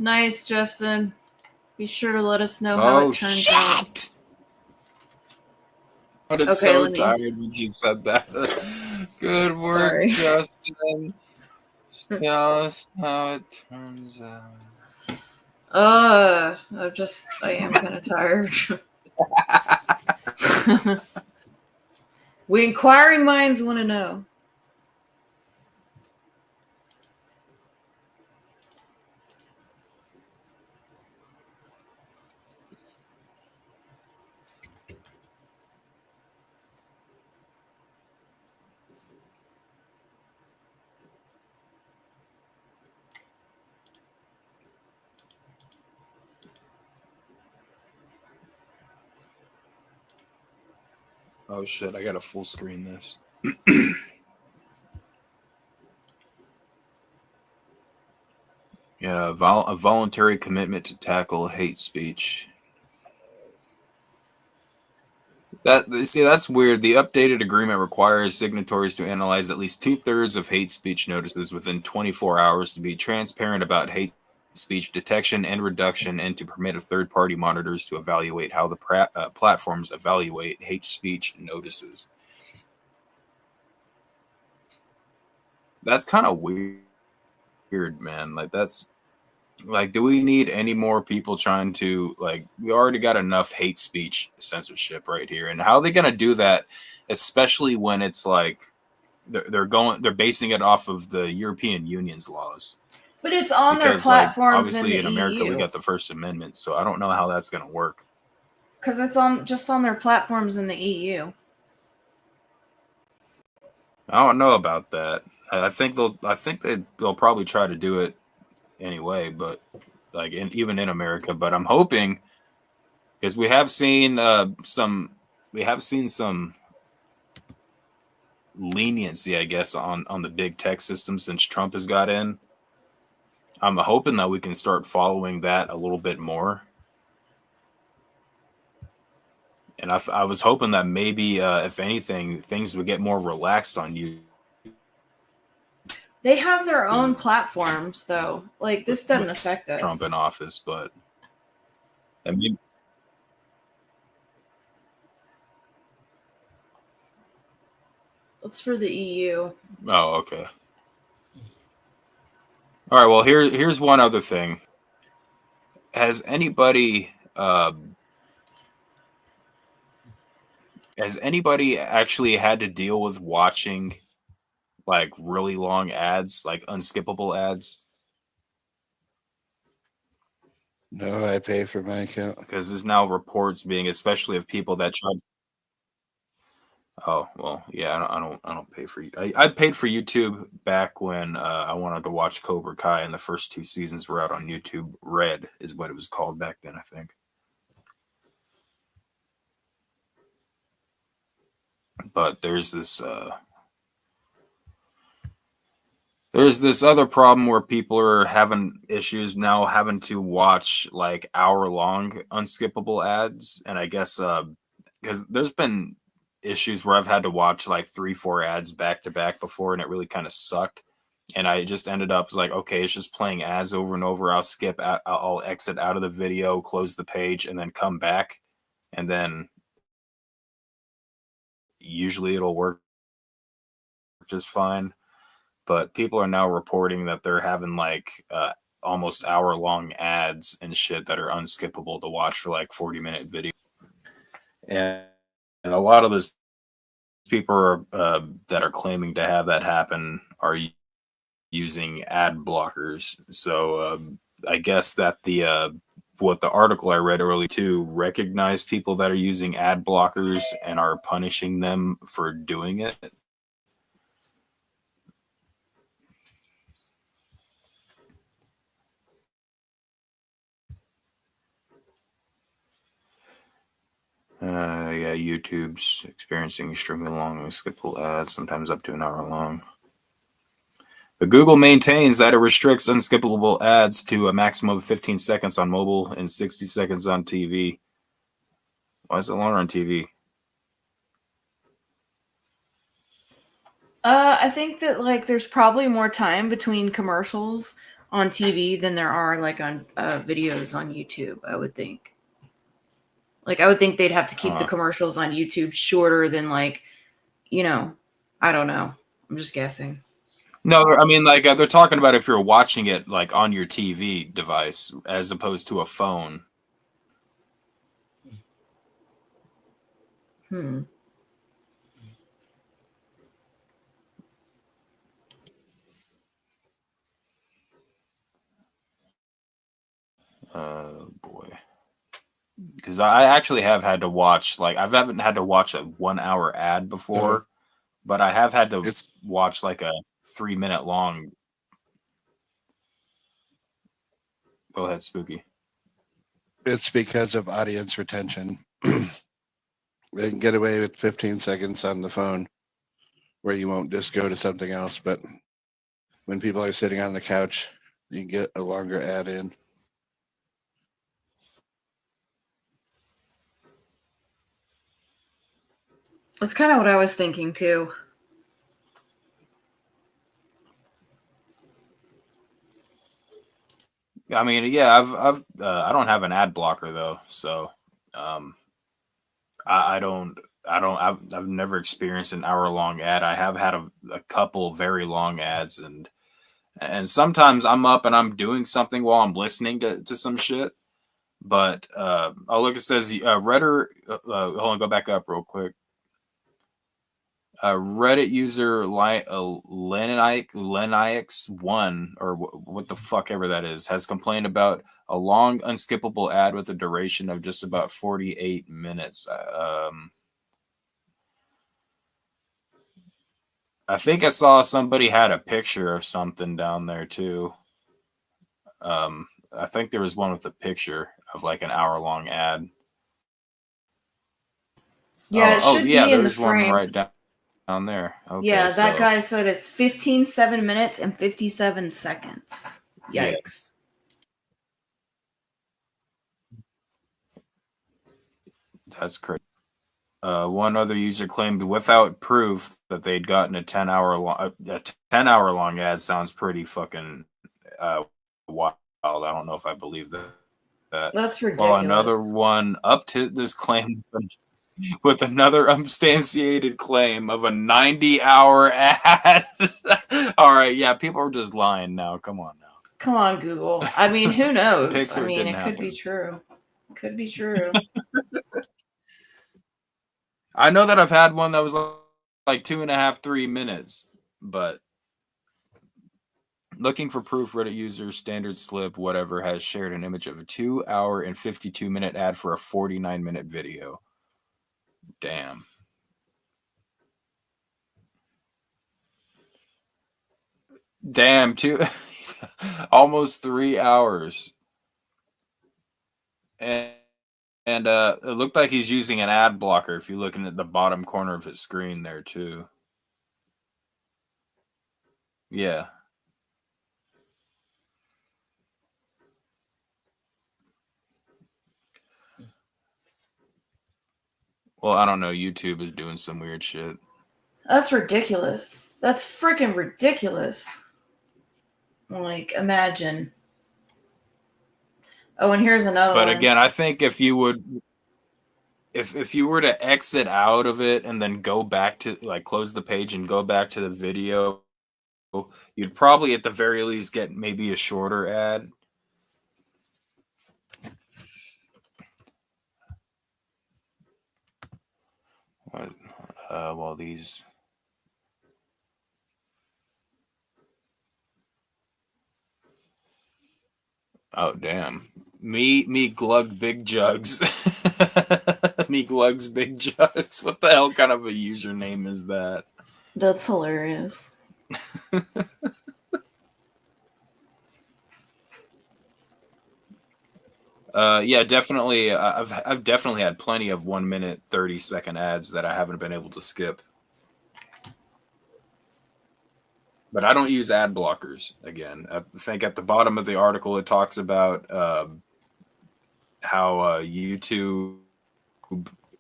Nice, Justin. Be sure to let us know how it turns out. I was so tired when you said that. Good work, Sorry. Justin. Tell us how it turns out. I am kind of tired. We inquiring minds want to know. Oh shit, I gotta full screen this. Yeah, a voluntary commitment to tackle hate speech. That's weird. The updated agreement requires signatories to analyze at least 2/3 of hate speech notices within 24 hours, to be transparent about hate speech detection and reduction, and to permit third-party monitors to evaluate how the platforms evaluate hate speech notices. That's kind of weird, man. Like, that's like, do we need any more people trying to, like, we already got enough hate speech censorship right here, and how are they going to do that, especially when it's like they're basing it off of the European Union's laws? But it's on their platforms, like, obviously in America EU. we got the First Amendment, so I don't know how that's going to work. Because it's just on their platforms in the EU. I don't know about that. I think they'll probably try to do it anyway, but like even in America. But I'm hoping, because we have seen some leniency, I guess, on the big tech system since Trump has got in. I'm hoping that we can start following that a little bit more. And I was hoping that maybe, if anything, things would get more relaxed on you. They have their own platforms, though. Like, this doesn't affect us. Trump in office, but I mean, That's for the EU. oh, okay. All right. Well, here's one other thing. Has anybody actually had to deal with watching like really long ads, like unskippable ads? No, I pay for my account. Because there's now reports being, especially of people that try. Oh well, yeah, I don't pay for. I paid for YouTube back when I wanted to watch Cobra Kai, and the first 2 seasons were out on YouTube Red, is what it was called back then, I think. But there's this other problem where people are having issues now having to watch like hour-long unskippable ads, and I guess because there's been issues where I've had to watch like 3-4 ads back to back before, and it really kind of sucked. And I just ended up like, okay, it's just playing ads over and over. I'll skip out, I'll exit out of the video, close the page, and then come back, and then usually it'll work just fine. But people are now reporting that they're having like almost hour-long ads and shit that are unskippable to watch for like 40-minute video. And a lot of those people that are claiming to have that happen are using ad blockers. So I guess that what the article I read earlier too recognized people that are using ad blockers and are punishing them for doing it. Yeah, YouTube's experiencing extremely long unskippable ads, sometimes up to an hour long. But Google maintains that it restricts unskippable ads to a maximum of 15 seconds on mobile and 60 seconds on TV. Why is it longer on TV? I think that like there's probably more time between commercials on TV than there are like on videos on YouTube, I would think. Like, I would think they'd have to keep the commercials on YouTube shorter than like, I don't know. I'm just guessing. No, I mean, like they're talking about if you're watching it like on your TV device as opposed to a phone. Boy. Because I actually have had to watch, like, I haven't had to watch a 1-hour ad before, but I have had to watch like a 3-minute long. Go ahead, Spooky. It's because of audience retention. They can get away with 15 seconds on the phone where you won't just go to something else. But when people are sitting on the couch, you can get a longer ad in. That's kind of what I was thinking too. I mean, yeah, I don't have an ad blocker though, so I've never experienced an hour-long ad. I have had a couple very long ads, and sometimes I'm up and I'm doing something while I'm listening to some shit. But look, it says Reddit. Hold on, go back up real quick. Reddit user Lenix1, or what the fuck ever that is, has complained about a long unskippable ad with a duration of just about 48 minutes. I think I saw somebody had a picture of something down there too. I think there was one with a picture of like an hour-long ad. Yeah, it should be in the there's one frame. right down down there. Okay, Yeah, that so, guy said it's 7 minutes and 57 seconds. Yeah. Yikes. That's crazy. One other user claimed without proof that they'd gotten a 10-hour long ad. Sounds pretty fucking wild. I don't know if I believe that. That's ridiculous. Well, another one up to this claim with another unsubstantiated claim of a 90-hour ad. All right, yeah, people are just lying now. Come on now. Come on, Google. I mean, who knows? Pixar I mean, didn't it could happen. be true. Could be true. I know that I've had one that was like 2.5, 3 minutes, but looking for proof, Reddit user standard slip whatever has shared an image of a 2-hour and 52-minute ad for a 49-minute video. Damn. Damn, almost 3 hours. And it looked like he's using an ad blocker if you're looking at the bottom corner of his screen there too. Yeah. Well, I don't know. YouTube is doing some weird shit. That's ridiculous. That's freaking ridiculous. Like, imagine. Oh, and here's another But one. again, I think if you would, if you were to exit out of it and then go back to like close the page and go back to the video, you'd probably at the very least get maybe a shorter ad. What? Well, these. Oh damn! Me glug big jugs. Me glugs big jugs. What the hell kind of a username is that? That's hilarious. Yeah, definitely. I've definitely had plenty of 1 minute 30-second ads that I haven't been able to skip. But I don't use ad blockers. Again, I think at the bottom of the article it talks about how YouTube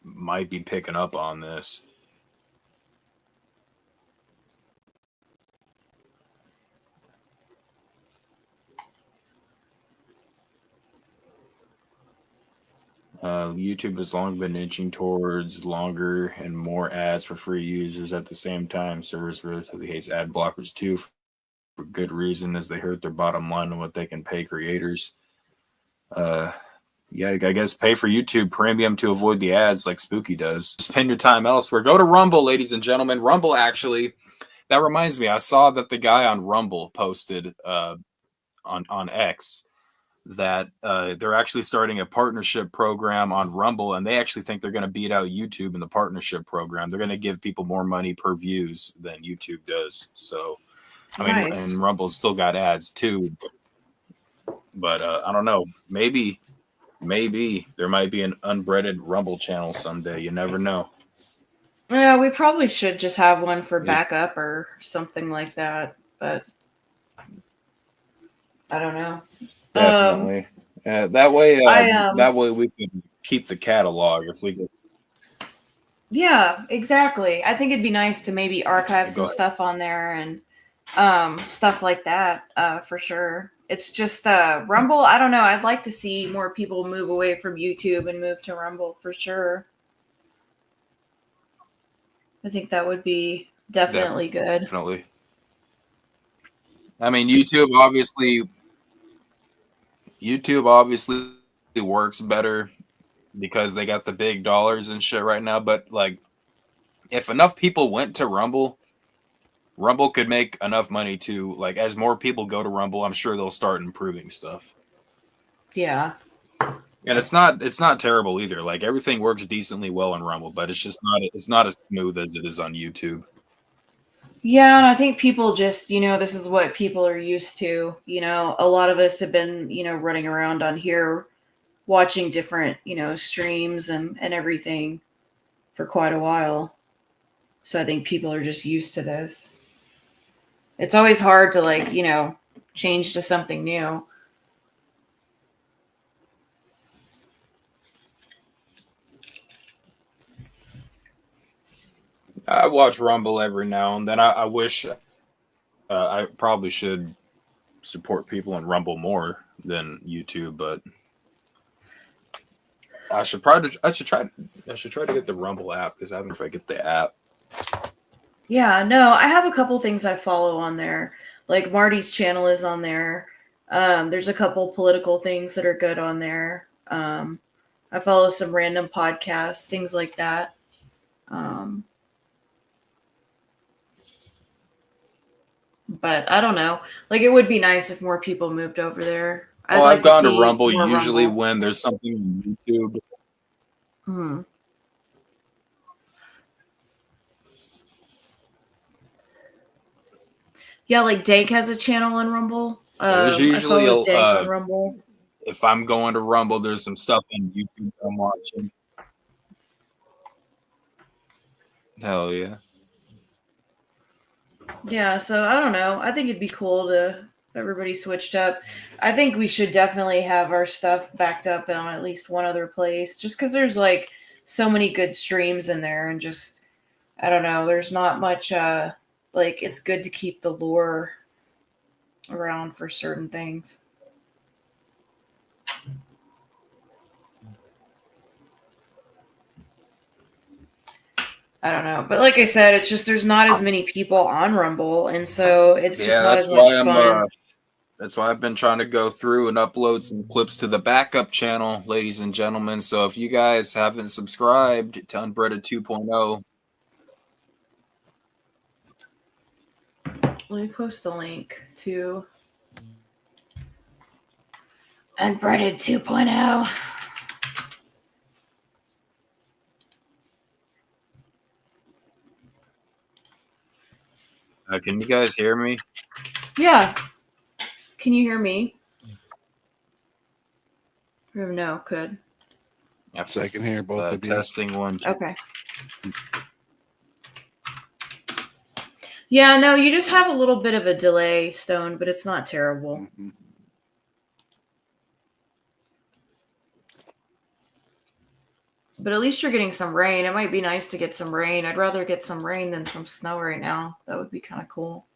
might be picking up on this. YouTube has long been inching towards longer and more ads for free users. At the same time, servers relatively hates ad blockers too, for good reason, as they hurt their bottom line on what they can pay creators. Yeah, I guess pay for YouTube Premium to avoid the ads like Spooky does. Spend your time elsewhere. Go to Rumble, ladies and gentlemen. Rumble, actually, that reminds me. I saw that the guy on Rumble posted on X that they're actually starting a partnership program on Rumble, and they actually think they're going to beat out YouTube in the partnership program. They're going to give people more money per views than YouTube does. So, I mean, Nice. and Rumble's still got ads too. But I don't know. Maybe there might be an unbreaded Rumble channel someday. You never know. Yeah, we probably should just have one for Yes. backup or something like that. But I don't know. Definitely. That way, I, that way we can keep the catalog if we could. Yeah, exactly. I think it'd be nice to maybe archive Go some ahead. stuff on there and stuff like that for sure. It's just Rumble. I don't know. I'd like to see more people move away from YouTube and move to Rumble for sure. I think that would be definitely good. Definitely. I mean, YouTube obviously works better because they got the big dollars and shit right now. But like, if enough people went to Rumble could make enough money to, like, as more people go to Rumble, I'm sure they'll start improving stuff. Yeah. And it's not terrible either. Like, everything works decently well in Rumble, but it's not as smooth as it is on YouTube. Yeah, and I think people just, this is what people are used to. A lot of us have been, running around on here watching different, streams and everything for quite a while. So I think people are just used to this. It's always hard to, like, you know, change to something new. I watch Rumble every now and then. I wish I probably should support people on Rumble more than YouTube, but I should try to get the Rumble app because I haven't forget the app. Yeah, no, I have a couple things I follow on there. Like Marty's channel is on there. There's a couple political things that are good on there. I follow some random podcasts, things like that. But I don't know. Like, it would be nice if more people moved over there. Well, I've gone to see Rumble more usually Rumble. when there's something on YouTube. Hmm. Yeah, like Dank has a channel on Rumble. There's I usually follow Dank on Rumble. if I'm going to Rumble, there's some stuff on YouTube that I'm watching. Hell yeah. Yeah, so I don't know. I think it'd be cool to if everybody switched up. I think we should definitely have our stuff backed up on at least one other place, just because there's like so many good streams in there, and just I don't know. There's not much. Like, it's good to keep the lore around for certain things. I don't know, but like I said, it's just there's not as many people on Rumble, and so it's just not as much fun. That's why I've been trying to go through and upload some clips to the backup channel, ladies and gentlemen. So if you guys haven't subscribed to Unbreaded 2.0, let me post a link to Unbreaded 2.0. can you guys hear me? Yeah. Can you hear me? No, good. So I can hear both of you. Testing 1, 2. Okay. Yeah, no, you just have a little bit of a delay, Stone, but it's not terrible. Mhm. But at least you're getting some rain. It might be nice to get some rain. I'd rather get some rain than some snow right now. That would be kind of cool.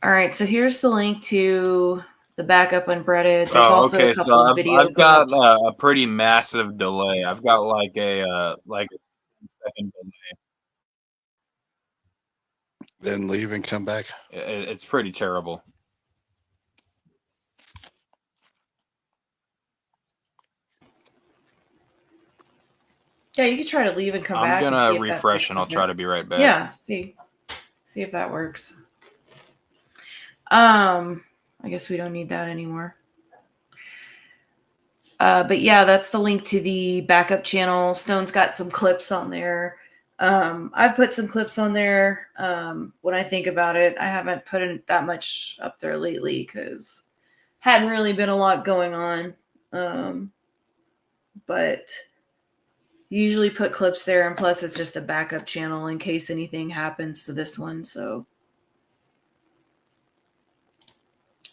All right, so here's the link to the backup Unbreaded. There's also a couple so of video I've got clips. a pretty massive delay. I've got like a 10-second delay. Then leave and come back. It's pretty terrible. Yeah, you can try to leave and come back. I'm and see gonna if that refresh and I'll fixes try it. to be right back. Yeah, see if that works. I guess we don't need that anymore. But yeah, that's the link to the backup channel. Stone's got some clips on there. I've put some clips on there. When I think about it, I haven't put in that much up there lately because hadn't really been a lot going on. But usually put clips there, and plus it's just a backup channel in case anything happens to this one. So,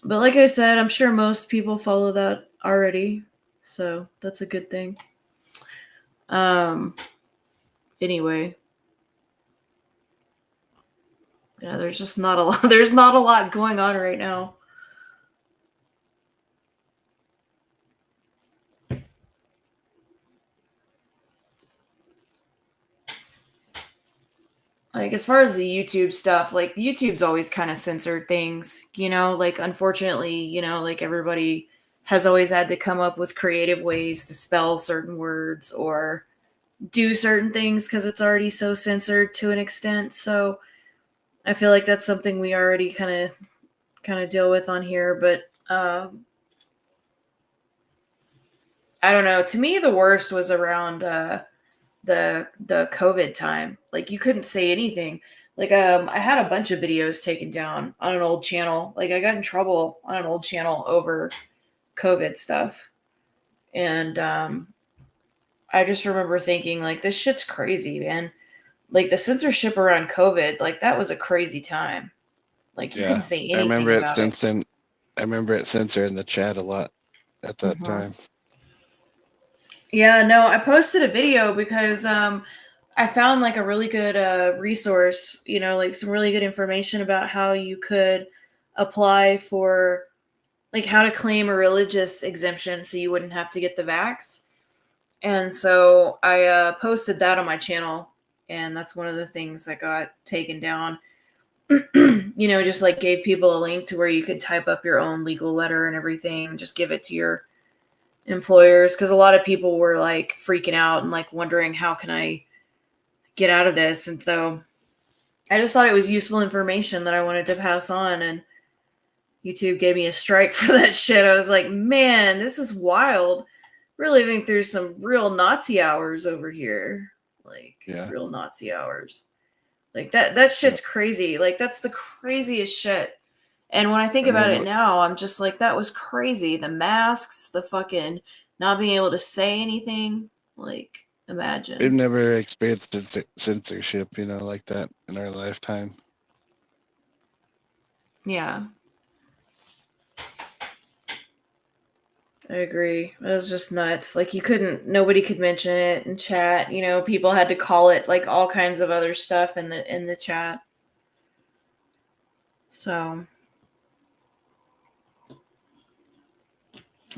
but like I said, I'm sure most people follow that already, so that's a good thing. Anyway, yeah, there's just not a lot. There's not a lot going on right now. Like, as far as the YouTube stuff, like, YouTube's always kind of censored things, you know, like, unfortunately, you know, like, everybody has always had to come up with creative ways to spell certain words or do certain things because it's already so censored to an extent. So I feel like that's something we already kind of deal with on here. But I don't know. To me, the worst was around the COVID time. Like, you couldn't say anything. Like, I had a bunch of videos taken down on an old channel. Like, I got in trouble on an old channel over COVID stuff. And I I just remember thinking, like, this shit's crazy, man. Like, the censorship around COVID, like, that was a crazy time. Like, you couldn't say I anything remember it about it. I remember it censoring the chat a lot at that time. Yeah, no, I posted a video because I found like a really good resource, you know, like some really good information about how you could apply for like how to claim a religious exemption so you wouldn't have to get the vax. And so I posted that on my channel, and that's one of the things that got taken down. You know, just like gave people a link to where you could type up your own legal letter and everything, just give it to your employers, because a lot of people were like freaking out and like wondering how can I get out of this. And so I just thought it was useful information that I wanted to pass on, and YouTube gave me a strike for that shit. I was like, man, this is wild. We're living through some real Nazi hours over here. Like real Nazi hours. Like that shit's crazy. Like that's the craziest shit. And when I think about it now, I'm just like, that was crazy. The masks, the fucking not being able to say anything. Like, imagine. We've never experienced censorship, you know, like that in our lifetime. Yeah. I agree. It was just nuts. Like nobody could mention it in chat. You know, people had to call it like all kinds of other stuff in the chat. So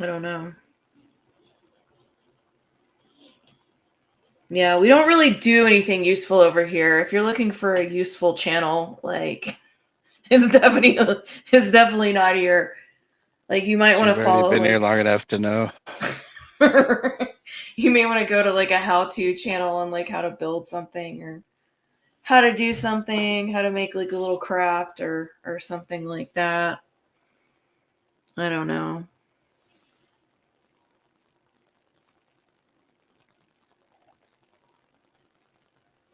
I don't know. Yeah, we don't really do anything useful over here. If you're looking for a useful channel, like it's definitely not here. Like you might want to follow. Been here long enough to know. You may want to go to like a how-to channel on like how to build something or how to do something, how to make like a little craft or something like that. I don't know.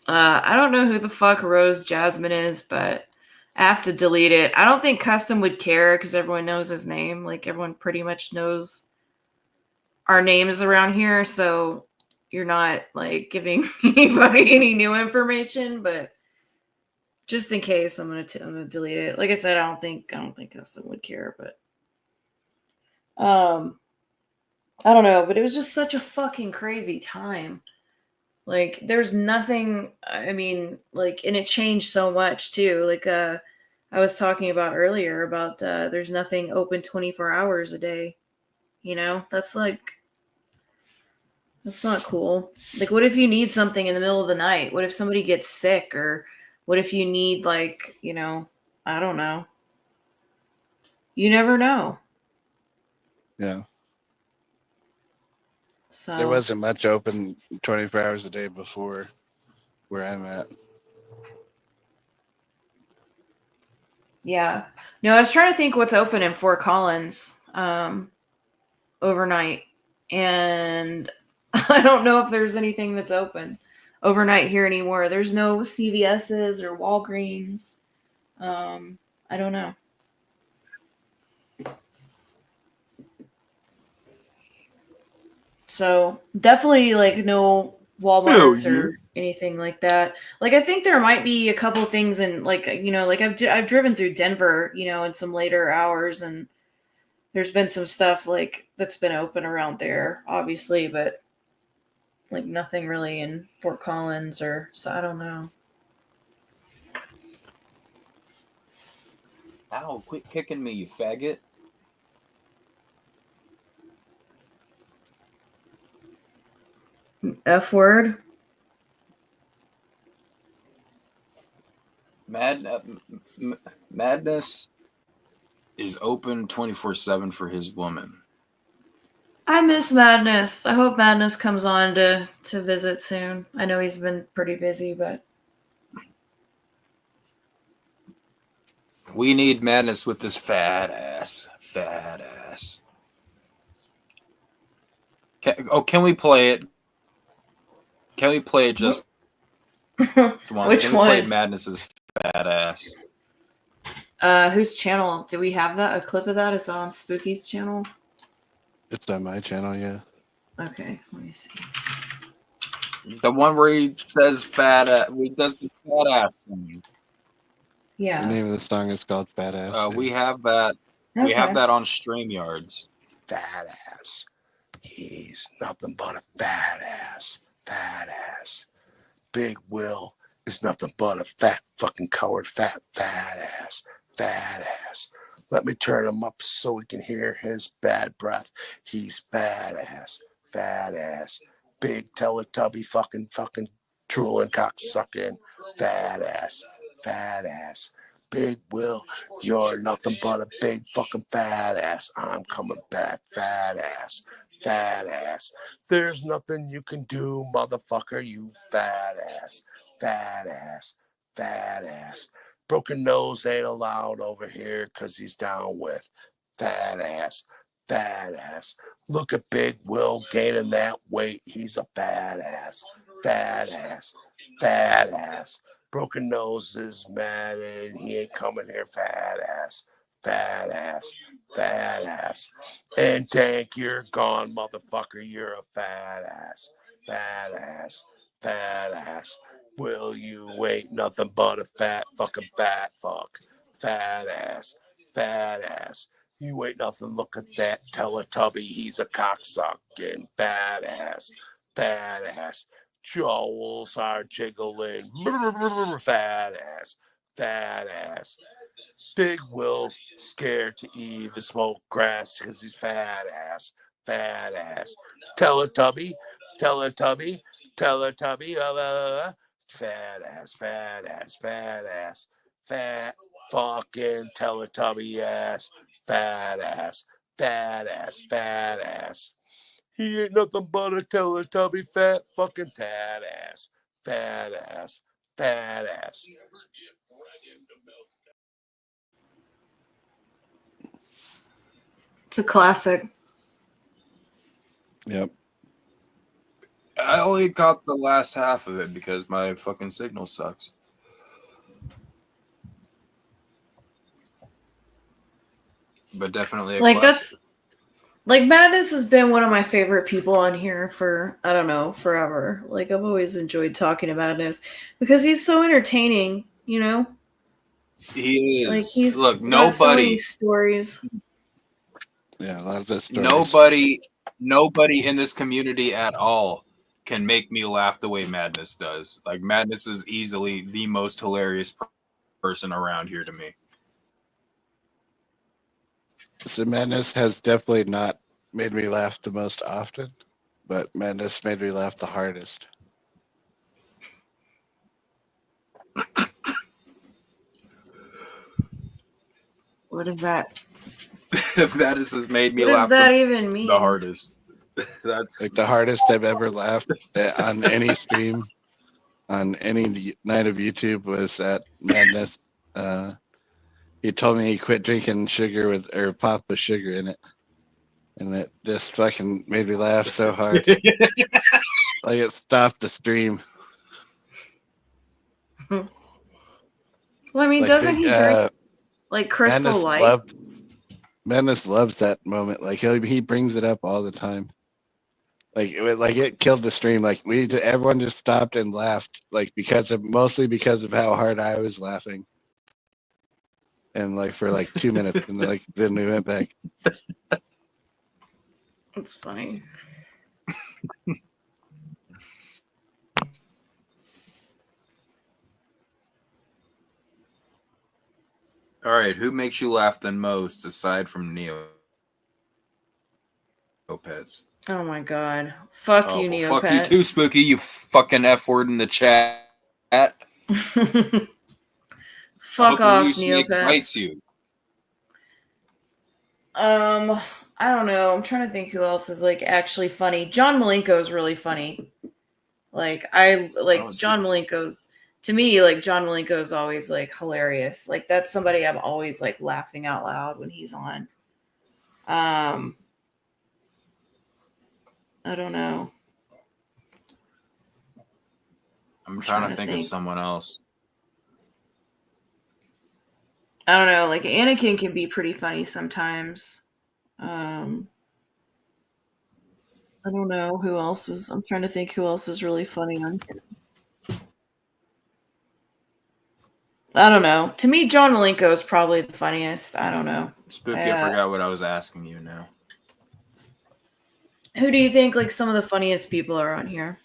I don't know who the fuck Rose Jasmine is, but I have to delete it. I don't think Custom would care because everyone knows his name. Like everyone pretty much knows our names around here, so you're not like giving anybody any new information. But just in case, I'm gonna delete it. Like I said, I don't think Custom would care, but I don't know. But it was just such a fucking crazy time. Like there's nothing, I mean, like, and it changed so much too. Like I was talking about earlier about there's nothing open 24 hours a day. You know, that's not cool. Like what if you need something in the middle of the night? What if somebody gets sick? Or what if you need like, you know, I don't know. You never know. Yeah. So there wasn't much open 24 hours a day before where I'm at. Yeah. No, I was trying to think what's open in Fort Collins overnight. And I don't know if there's anything that's open overnight here anymore. There's no CVS's or Walgreens. I don't know. So definitely like no Walmarts or anything like that. Like I think there might be a couple things in like, you know, like I've driven through Denver, you know, in some later hours, and there's been some stuff like that's been open around there, obviously, but like nothing really in Fort Collins or so I don't know. Ow, quit kicking me, you faggot. F word. Madness is open 24/7 for his woman. I miss Madness. I hope Madness comes on to visit soon. I know he's been pretty busy, but we need Madness with this fat ass. Can we play it? Can we play it just once? Which Can we play Madness's fat ass? Whose channel? Do we have that? A clip of that? Is that on Spooky's channel? It's on my channel, yeah. Okay, let me see. The one where he says fat. He does the fat ass thing. The Yeah. name of the song is called Fat Ass. We have that. We have Okay. that on StreamYards. Fat ass. He's nothing but a fat ass. Fat ass. Big Will is nothing but a fat fucking coward. Fat ass. Fat ass. Let me turn him up so we can hear his bad breath. He's badass. Fat ass. Big Teletubby fucking drooling cocksucking. Fat ass. Fat ass. Big Will, you're nothing but a big fucking fat ass. I'm coming back. Fat ass. Fat ass. There's nothing you can do, motherfucker, you fat ass. Fat ass. Fat ass. Broken nose ain't allowed over here because he's down with fat ass. Fat ass. Look at Big Will gaining that weight. He's a badass. Fat ass. Fat ass. Broken nose is mad and he ain't coming here. Fat ass. Fat ass. Fat ass. And Tank, you're gone, motherfucker. You're a fat ass. Fat ass. Fat ass. Will you wait nothing but a fat fucking fat fuck. Fat ass. Fat ass. You ain't nothing. Look at that Teletubby. He's a cocksucking badass. Badass. Jowls are jiggling. Fat ass. Fat ass. Big Will's scared to even smoke grass because he's fat ass. Fat ass. Teletubby. Teletubby. Teletubby. Fat ass. Fat ass. Fat ass. Fat fucking Teletubby ass. Fat ass. Fat ass. Fat ass. He ain't nothing but a Teletubby fat fucking tad ass. Fat ass. Fat ass. It's a classic. Yep. I only caught the last half of it because my fucking signal sucks. But definitely a Like classic. that's like Madness has been one of my favorite people on here for I don't know, forever. Like I've always enjoyed talking to Madness because he's so entertaining, you know? He is. Like he's Look, got so many nobody stories. Yeah, a lot of the stories. nobody in this community at all can make me laugh the way Madness does. Like Madness is easily the most hilarious person around here to me. So Madness has definitely not made me laugh the most often, but Madness made me laugh the hardest. What is that? Madness has made me What does laugh that even mean? the hardest. That's Like the hardest I've ever laughed on any stream, on any night of YouTube was at Madness. He told me he quit drinking sugar or pop with sugar in it. And it just fucking made me laugh so hard. Like it stopped the stream. Well, I mean, Like doesn't he drink like Crystal Madness Light? Madness loves that moment. Like he brings it up all the time. Like it killed the stream. Like everyone just stopped and laughed. Like mostly because of how hard I was laughing. And like for like 2 minutes, and then we went back. It's funny. all right. Who makes you laugh the most aside from Neopets? Oh my god. Fuck you, Neopets. Fuck you too, Spooky. You fucking F word in the chat. Fuck off, Snake Neopets. bites you. I don't know. I'm trying to think who else is like actually funny. John Malenko is really funny. Like John Malenko's to me, like John Malenko is always like hilarious. Like that's somebody I'm always like laughing out loud when he's on. I don't know. I'm trying to think of someone else. I don't know. Like Anakin can be pretty funny sometimes. I don't know who else is. I'm trying to think who else is really funny on here. I don't know. To me, John Malenko is probably the funniest. I don't know. Spooky, I forgot what I was asking you now. Who do you think like some of the funniest people are on here?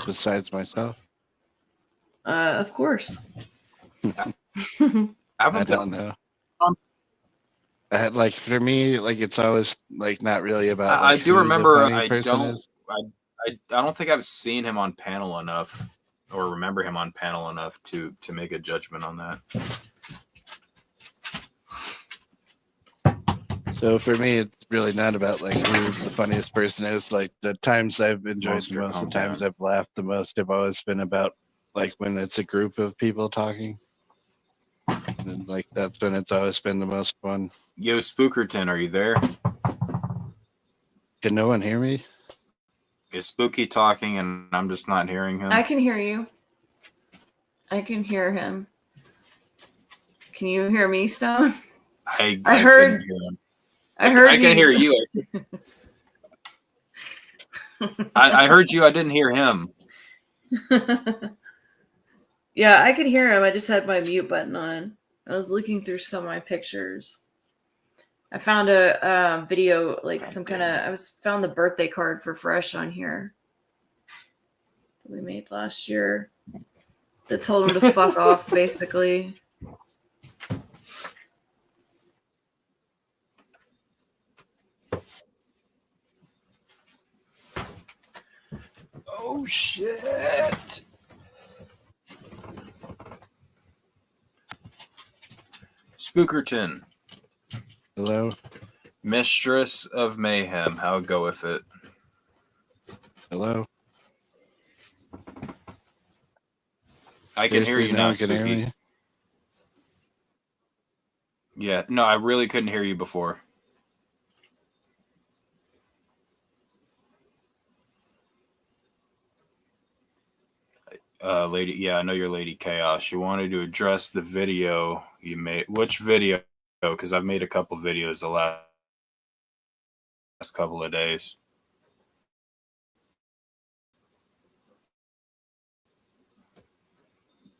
Besides myself, Of course. I don't know. Like for me, like it's always like not really about. I Like, do who the remember. funny I person don't. is. I don't think I've seen him on panel enough, or remember him on panel enough to make a judgment on that. So for me, it's really not about like who the funniest person is. Like the times I've enjoyed Monster, the most, the calm times down. I've laughed the most, have always been about like when it's a group of people talking. And like that's when it's always been the most fun. Yo, Spookerton, are you there? Can no one hear me? Is Spooky talking and I'm just not hearing him? I can hear you. I can hear him. Can you hear me, Stone? I heard- couldn't hear him. I heard I can hear you. I heard you. I didn't hear him. Yeah, I could hear him. I just had my mute button on. I was looking through some of my pictures. I found a video, like some kind of. Found the birthday card for Fresh on here that we made last year. That told him to fuck off, basically. Oh shit! Spookerton, Hello? Mistress of Mayhem. How goeth it? Hello? I can hear Seriously, you no now, one can hear Spooky. me? Yeah, no, I really couldn't hear you before. Lady, yeah, I know you're Lady Chaos. You wanted to address the video you made. Which video? Because I've made a couple videos the last couple of days.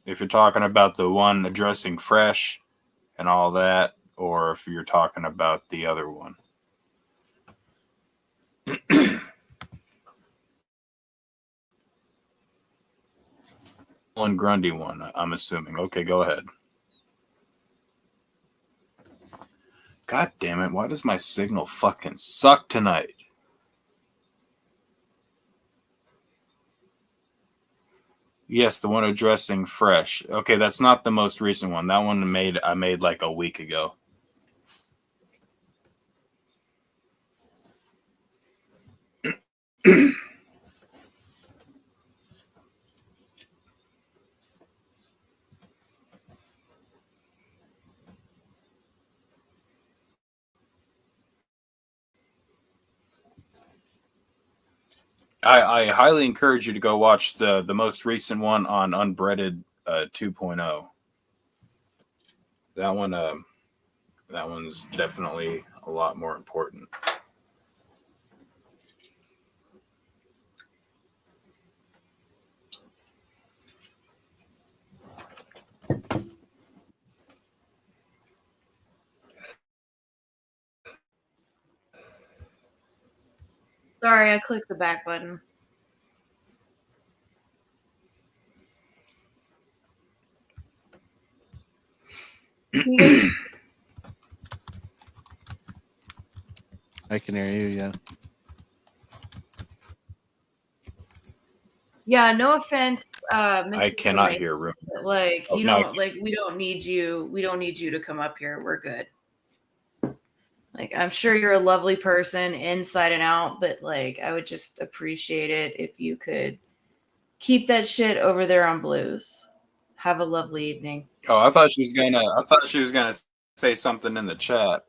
If you're talking about the one addressing Fresh and all that, or if you're talking about the other one. One Grundy one, I'm assuming. Okay, go ahead. God damn it, why does my signal fucking suck tonight? Yes, the one addressing Fresh. Okay, that's not the most recent one. That one I made like a week ago. I highly encourage you to go watch the most recent one on Unbreaded 2.0. That one's definitely a lot more important. Sorry, I clicked the back button. You guys- I can hear you, yeah. Yeah, no offense. I cannot hear room. Like Oh, you no. don't like. We don't need you. We don't need you to come up here. We're good. Like I'm sure you're a lovely person inside and out, but like I would just appreciate it if you could keep that shit over there on Blues. Have a lovely evening. Oh, I thought she was gonna say something in the chat.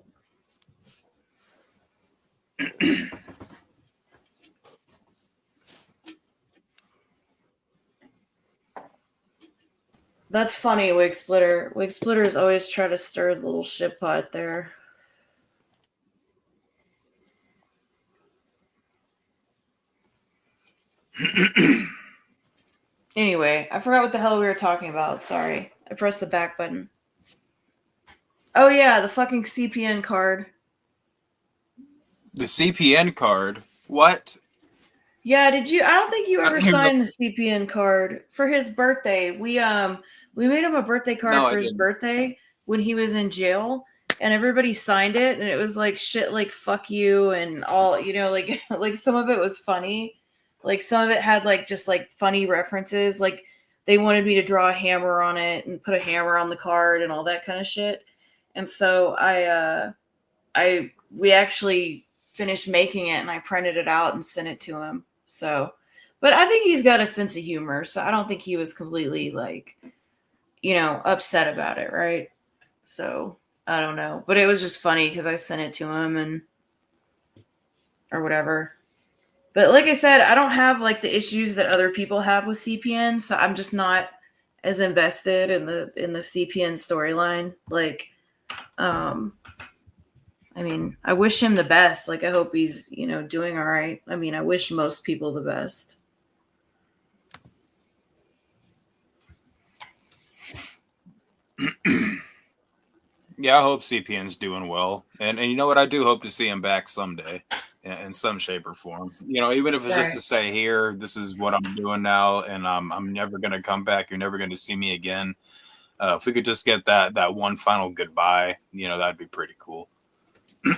That's funny, Wig Splitter. Wig Splitters always try to stir the little shit pot there. Anyway, I forgot what the hell we were talking about. Sorry. I pressed the back button. Oh, yeah, the fucking CPN card. The CPN card? What? Yeah, did you? I don't think you I ever don't even signed the CPN card for his birthday. We made him a birthday card No, for I his didn't. birthday when he was in jail, and everybody signed it, and it was like shit like fuck you and all, you know, like like some of it was funny. Like some of it had like just like funny references, like they wanted me to draw a hammer on it and put a hammer on the card and all that kind of shit. And so we actually finished making it and I printed it out and sent it to him. So, but I think he's got a sense of humor, so I don't think he was completely like, you know, upset about it, right? So, I don't know, but it was just funny because I sent it to him and or whatever. But like I said, I don't have like the issues that other people have with CPN, so I'm just not as invested in the CPN storyline. Like, I mean, I wish him the best. Like, I hope he's, you know, doing all right. I mean, I wish most people the best. Yeah, I hope CPN's doing well. And you know what? I do hope to see him back someday in some shape or form. You know, even if it's just to say, here, this is what I'm doing now, and I'm never going to come back. You're never going to see me again. If we could just get that one final goodbye, you know, that'd be pretty cool.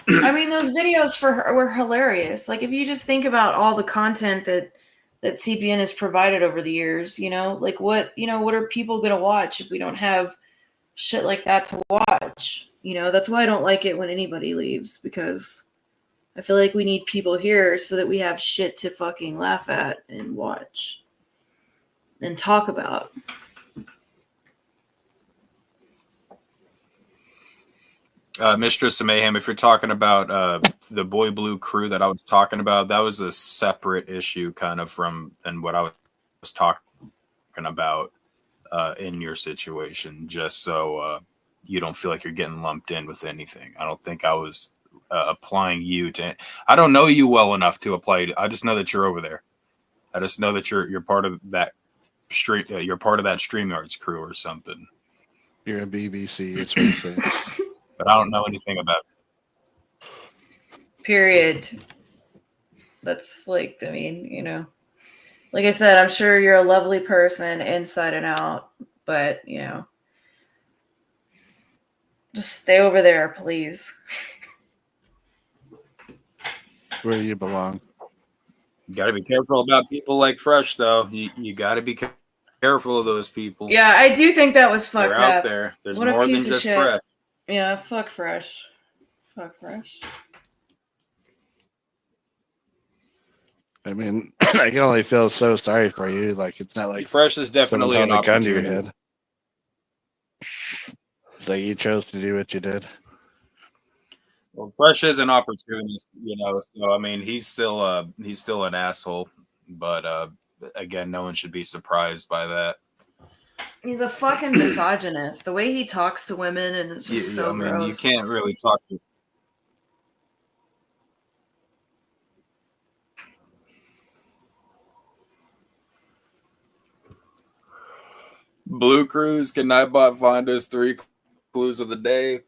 I mean, those videos for her were hilarious. Like, if you just think about all the content that CPN has provided over the years, you know, like what are people going to watch if we don't have shit like that to watch? You know, that's why I don't like it when anybody leaves, because I feel like we need people here so that we have shit to fucking laugh at and watch and talk about. Mistress of Mayhem, if you're talking about the Boy Blue crew that I was talking about, that was a separate issue kind of from and what I was talking about in your situation, just so you don't feel like you're getting lumped in with anything. I don't think I was applying you to. I don't know you well enough to apply. I just know that you're over there. I just know that you're part of that street. You're part of that StreamYards crew or something. You're a BBC. That's what you say. But I don't know anything about it. Period. That's like, I mean, you know, like I said, I'm sure you're a lovely person inside and out, but, you know, just stay over there, please. Where you belong. You got to be careful about people like Fresh, though. You got to be careful of those people. Yeah, I do think that was fucked They're out up. there. There's What a more than piece of just shit. Fresh. Yeah, fuck Fresh. Fuck Fresh. I mean, I can only feel so sorry for you. Like, it's not like Fresh is definitely an someone held a gun to your opportunity. head. It's like you chose to do what you did. Well, Fresh is an opportunist, you know. So I mean, he's still an asshole, but again, no one should be surprised by that. He's a fucking misogynist. The way he talks to women and it's just so gross. You can't really talk to. Blue Cruise, can Nightbot find us 3 clues of the day?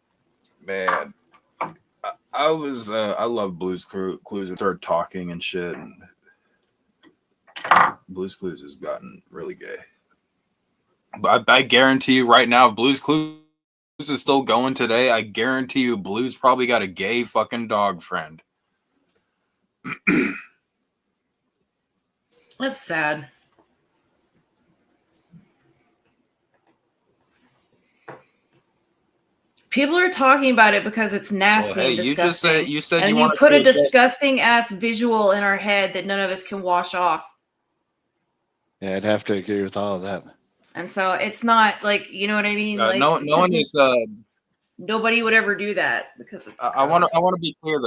Man, I love Blues Clues. Start talking and shit. And Blues Clues has gotten really gay. But I guarantee you right now, if Blues Clues is still going today, I guarantee you Blues probably got a gay fucking dog friend. That's sad. People are talking about it because it's nasty and disgusting. You said and you put a disgusting ass visual in our head that none of us can wash off. Yeah, I'd have to agree with all of that. And so it's not like, you know what I mean? Like, no one is. Nobody would ever do that because it's. I want to be clear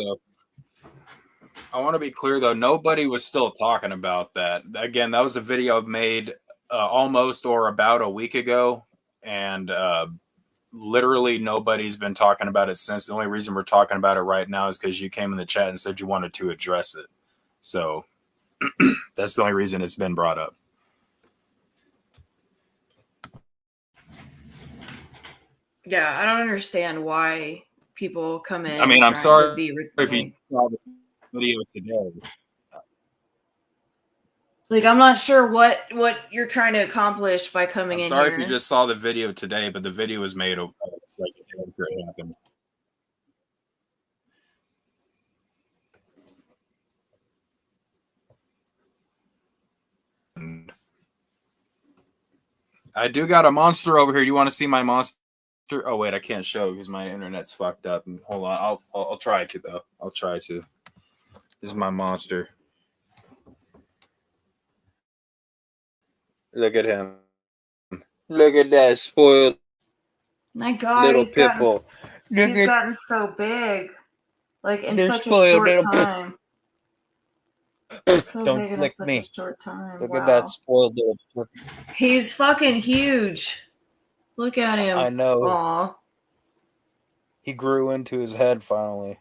though. Nobody was still talking about that. Again, that was a video made almost or about a week ago, and literally nobody's been talking about it since. The only reason we're talking about it right now is because you came in the chat and said you wanted to address it. So That's the only reason it's been brought up. Yeah, I don't understand why people come in. I mean, I'm trying sorry to be if you saw the video today. like, I'm not sure what you're trying to accomplish by coming I'm in sorry here. if you just saw the video today, but the video was made like after it happened. And I do got a monster over here. You want to see my monster? Oh wait, I can't show because my internet's fucked up. Hold on, I'll try to though. I'll try to. This is my monster. Look at him. Look at that spoiled My God, little he's gotten, pitbull. he's gotten so big, like in They're such a spoiled short little time. So Don't big in lick such me. a short time. Look Wow. at that spoiled little. He's fucking huge. Look at him. I know. Aw. He grew into his head finally.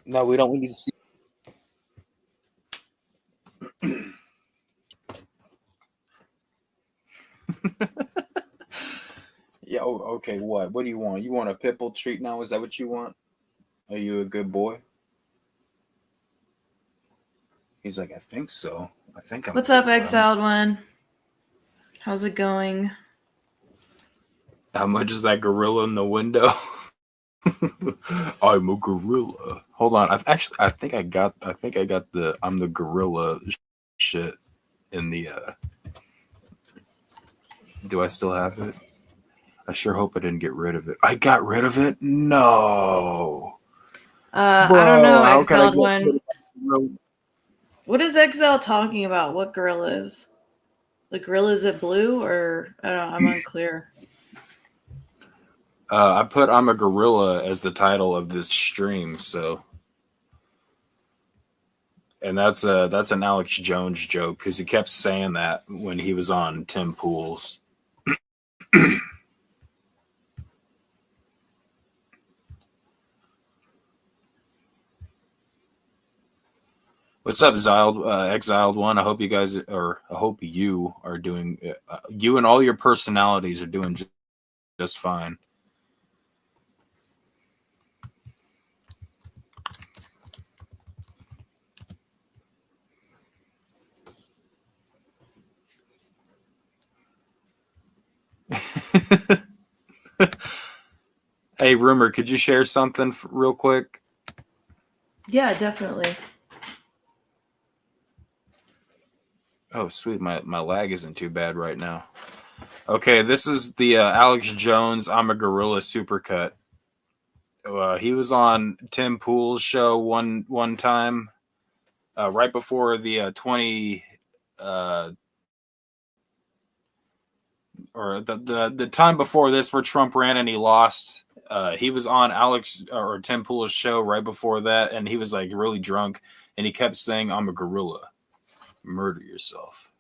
No, we don't need to see. Yeah. Okay. What? What do you want? You want a pitbull treat now? Is that what you want? Are you a good boy? He's like, I think so. I think I'm. What's a up, good boy." Exiled One? How's it going? How much is that gorilla in the window? I'm a gorilla. Hold on. I think I got the I'm the gorilla shit in the do I still have it? I sure hope I didn't get rid of it. I got rid of it? No. I don't know, how can I Exiled get One. rid of the gorilla? What is Exile talking about? What gorillas? The gorilla, is it blue or I'm unclear. I put I'm a gorilla as the title of this stream, so and that's an Alex Jones joke because he kept saying that when he was on Tim Pool's. What's up, Exiled One? I hope you guys I hope you are doing. You and all your personalities are doing just fine. Hey, Rumor, could you share something real quick? Yeah, definitely. Oh, sweet. My lag isn't too bad right now. Okay, this is the Alex Jones I'm a Gorilla supercut. He was on Tim Pool's show one time, right before the 20 or the time before this where Trump ran and he lost. He was on Alex or Tim Pool's show right before that, and he was like really drunk, and he kept saying, "I'm a gorilla. Murder yourself."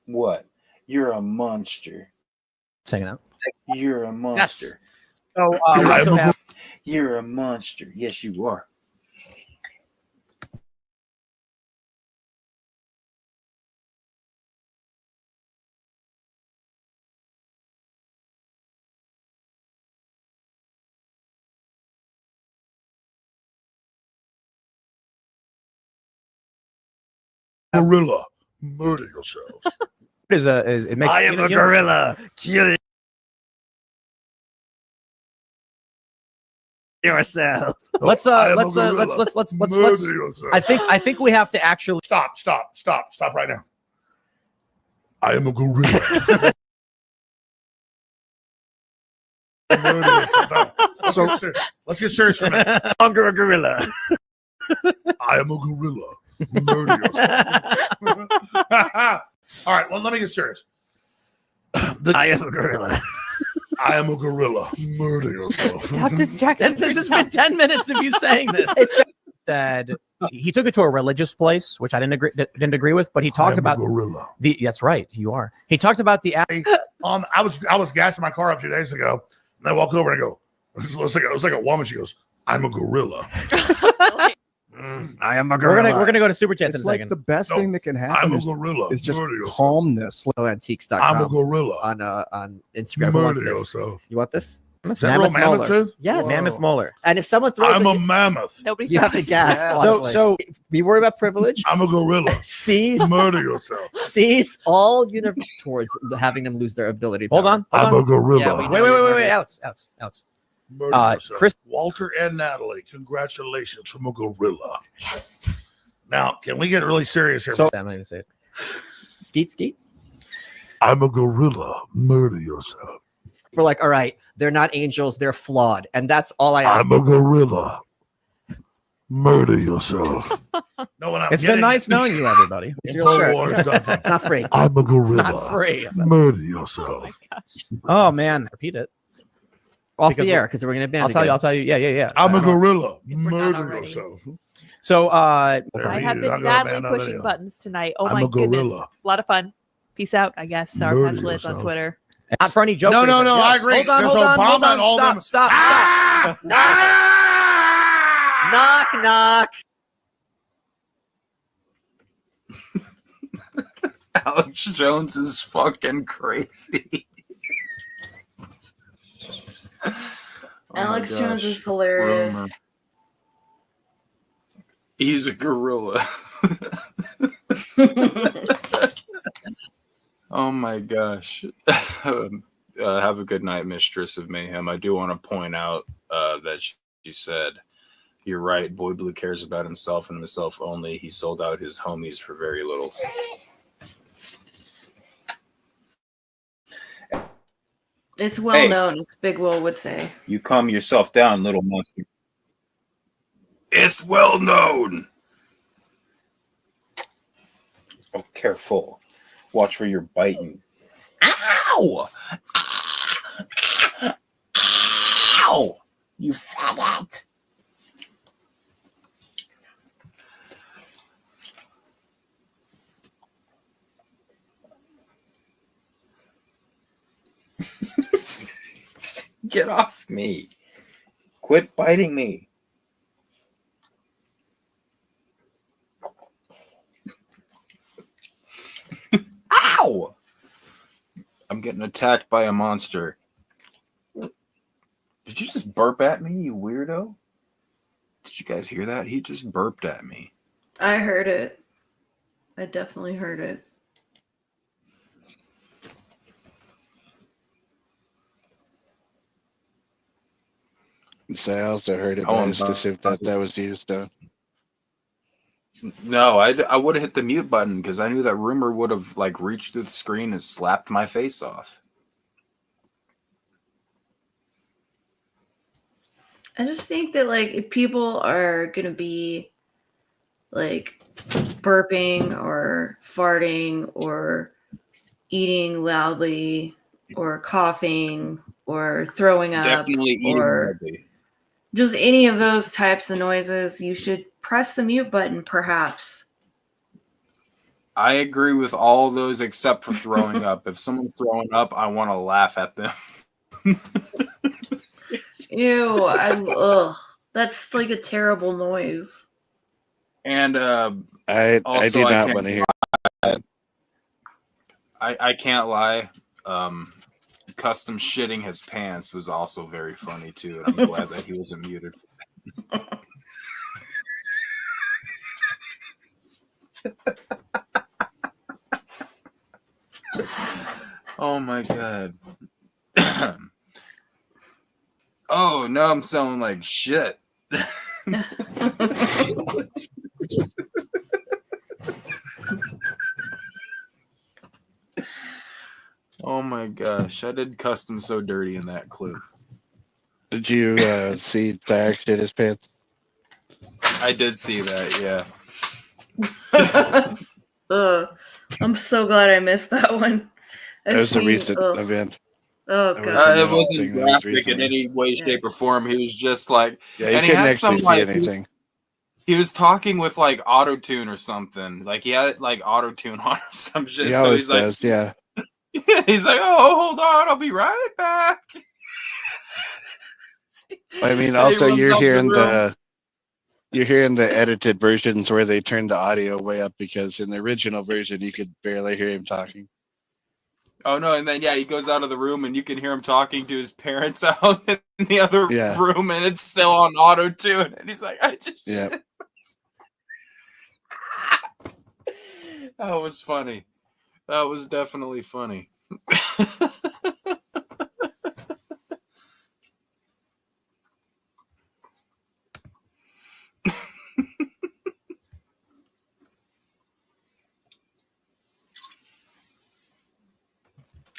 What? You're a monster. Singing out. You're a monster. So, what's up, You're a monster. Yes, you are. Gorilla, murder yourselves. it makes I am a gorilla. Kill yourself. Let's Murder yourself. I think we have to actually Stop right now. I am a gorilla. Murder yourself. No, let's get serious for a minute. Longer a gorilla. I am a gorilla. Murder yourself. All right, well, let me get serious. I am a gorilla. I am a gorilla. Murder yourself. stop distracting. This has been 10 minutes of you saying this. That he took it to a religious place, which I didn't agree with, but he talked about gorilla. that's right, you are. He talked about the I was gassing my car up 2 days ago, and I walk over and I go, it was like a woman. She goes, "I'm a gorilla. I am a We're gorilla. gonna go to super chats It's in a like second. the best No, thing that can I'm happen a gorilla. is just Murder yourself. calmness. Antiques.com I'm a gorilla. on Instagram. Who wants Murder this? yourself." You want this? Is that real mammoth molar. too? Yes. Mammoth molar. And if someone throws I'm it, a mammoth. Nobody. you have to gas. Yeah. So be worried about privilege. I'm a gorilla. Seize Murder yourself. all unit towards having them lose their ability. Hold on. I'm a gorilla. Yeah, we know. Wait. Alex. Murder yourself. Chris- Walter and Natalie, congratulations from a gorilla. Yes. Now, can we get really serious here? So I'm not gonna say it. Skeet. I'm a gorilla. Murder yourself. We're like, all right, they're not angels, they're flawed, and that's all I ask. I'm a gorilla. Murder yourself. No, what I'm It's getting- been nice knowing you, everybody. It's in your Clone shirt. Wars stuff. It's not free. I'm a It's gorilla. not free. Murder Oh yourself. my gosh. Oh man, repeat it. Off Because the air because we're gonna ban. I'll tell you. Yeah. I'm a gorilla. If we're not Murder already. yourself. So I There have you been go. I got a badly band out pushing there. buttons tonight. Oh I'm my a goodness. gorilla. A lot of fun. Peace out, I guess. Our Murder Patch on yourself. Twitter. not for any jokes. No, or anything. I agree. Hold on, There's hold on, Obama hold on. and all them. Stop. Ah! Knock knock. Alex Jones is fucking crazy. Oh my Alex Jones gosh. is hilarious. Rumor. He's a gorilla. Oh my gosh. Have a good night, Mistress of Mayhem. I do want to point out that she said, "You're right. Boy Blue cares about himself and himself only. He sold out his homies for very little." It's well known, as Big Will would say. You calm yourself down, little monster. It's well known. Oh, careful. Watch where you're biting. Ow! Ow! You faggot! Get off me. Quit biting me. Ow! I'm getting attacked by a monster. Did you just burp at me, you weirdo? Did you guys hear that? He just burped at me. I heard it. I definitely heard it. So I also heard it, Oh, but I I'm just sorry. assumed that was used done. No, I would have hit the mute button because I knew that rumor would have like reached through the screen and slapped my face off. I just think that like if people are gonna be like burping or farting or eating loudly or coughing or throwing up Definitely eating or loudly. just any of those types of noises, you should press the mute button perhaps. I agree with all those except for throwing up. If someone's throwing up, I want to laugh at them. Ew, ugh. That's like a terrible noise. And I also, do I not can't want to hear. I can't lie. Custom shitting his pants was also very funny too, and I'm glad that he wasn't muted. Oh my god. Oh, now I'm sounding like shit. Oh my gosh, I did custom so dirty in that clip. Did you see Zach shit his pants? I did see that, yeah. I'm so glad I missed that one. That was a recent event. Oh That god. It wasn't thing that was graphic in recently. any way, shape, or form. He was just like, Yeah, you and he couldn't had actually some see like anything. he was talking with like auto tune or something. Like he had like auto tune on or some shit. He So always he's like, does, yeah. He's like, oh, hold on, I'll be right back. I mean, And he also runs you're out hearing room. the edited versions where they turned the audio way up because in the original version you could barely hear him talking. Oh no, and then he goes out of the room and you can hear him talking to his parents out in the other Yeah. room and it's still on auto tune. And he's like, Yeah. That was funny. That was definitely funny.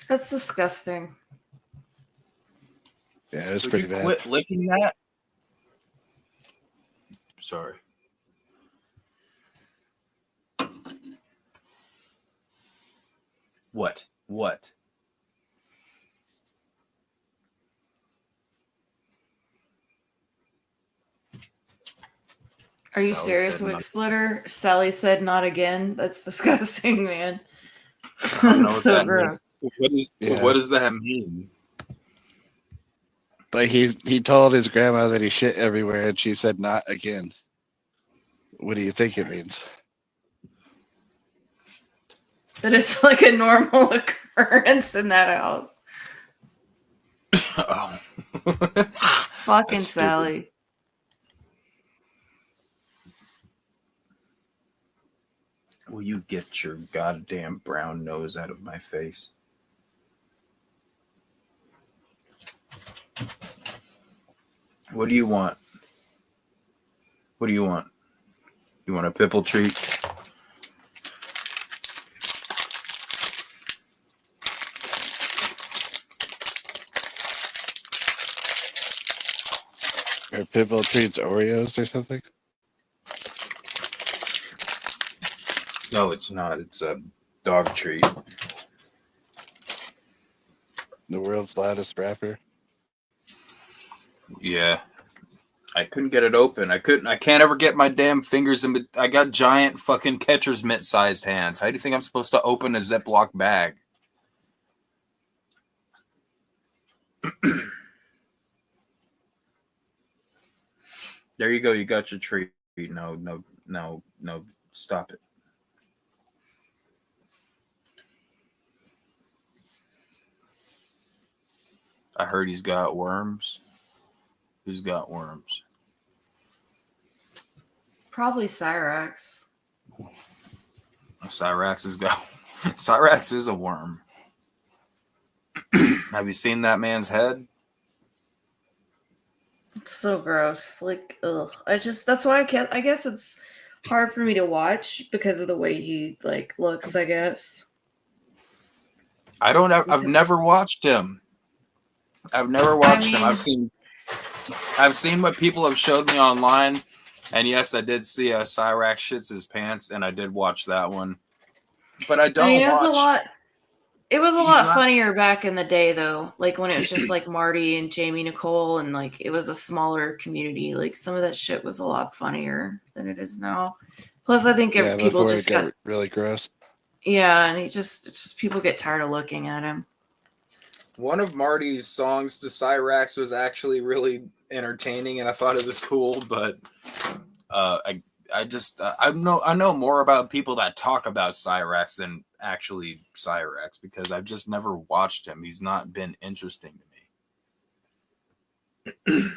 That's disgusting. Yeah, it was Would pretty you bad. quit licking that? Sorry. What? What? Are you Sally serious, said Wig not- Splitter? Sally said not again. That's disgusting, man. I don't know That's what so that gross. means. Yeah. What does that mean? Like he told his grandma that he shit everywhere, and she said not again. What do you think it means? That it's like a normal occurrence in that house. Oh. Fucking That's stupid. Sally. Will you get your goddamn brown nose out of my face? What do you want? What do you want? You want a pimple treat? Or Pitbull treats Oreos or something? No, it's not. It's a dog treat. The world's loudest rapper. Yeah. I couldn't get it open. I can't ever get my damn fingers in. I got giant fucking catcher's mitt sized hands. How do you think I'm supposed to open a Ziploc bag? There you go. You got your treat. No. Stop it. I heard he's got worms. Who's got worms? Probably Cyrax. Cyrax has got. Cyrax is a worm. Have you seen that man's head? It's so gross. Like, ugh. That's why I guess it's hard for me to watch because of the way he like looks, I guess. I've never watched him. I've never watched him. I've seen what people have showed me online, and yes, I did see Cyrax shits his pants, and I did watch that one. But I don't. It was a lot. It was a lot not- funnier back in the day, though. Like when it was just like Marty and Jamie Nicole, and like it was a smaller community. Like some of that shit was a lot funnier than it is now. Plus, I think people before just it got really gross. yeah, and he just people get tired of looking at him. One of Marty's songs to Cyrax was actually really entertaining, and I thought it was cool. But I know more about people that talk about Cyrax than actually Cyrax because I've just never watched him. He's not been interesting to me.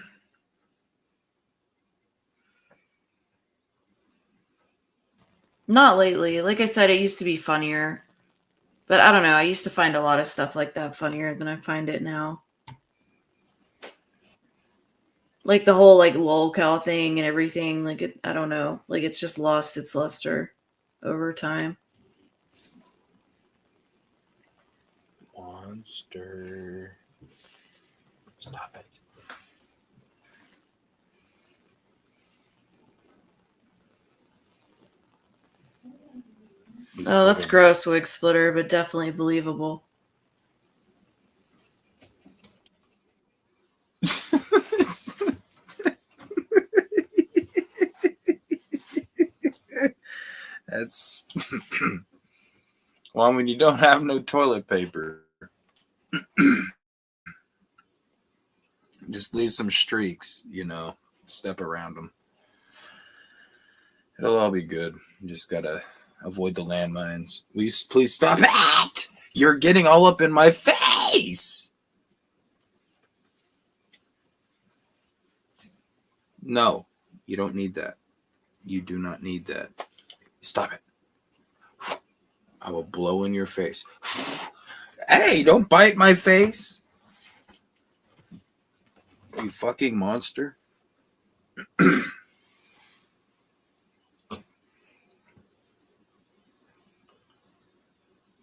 Not lately. Like I said, it used to be funnier. But I don't know. I used to find a lot of stuff like that funnier than I find it now. Like the whole like lolcow thing and everything. Like I don't know. Like it's just lost its luster over time. Monster. Stop it. Oh, that's gross, Wig Splitter, but definitely believable. That's Well, when you don't have no toilet paper, just leave some streaks, step around them. It'll all be good. You just gotta avoid the landmines. Will you please stop it? You're getting all up in my face. No, you don't need that. You do not need that. Stop it. I will blow in your face. Hey, don't bite my face. You fucking monster.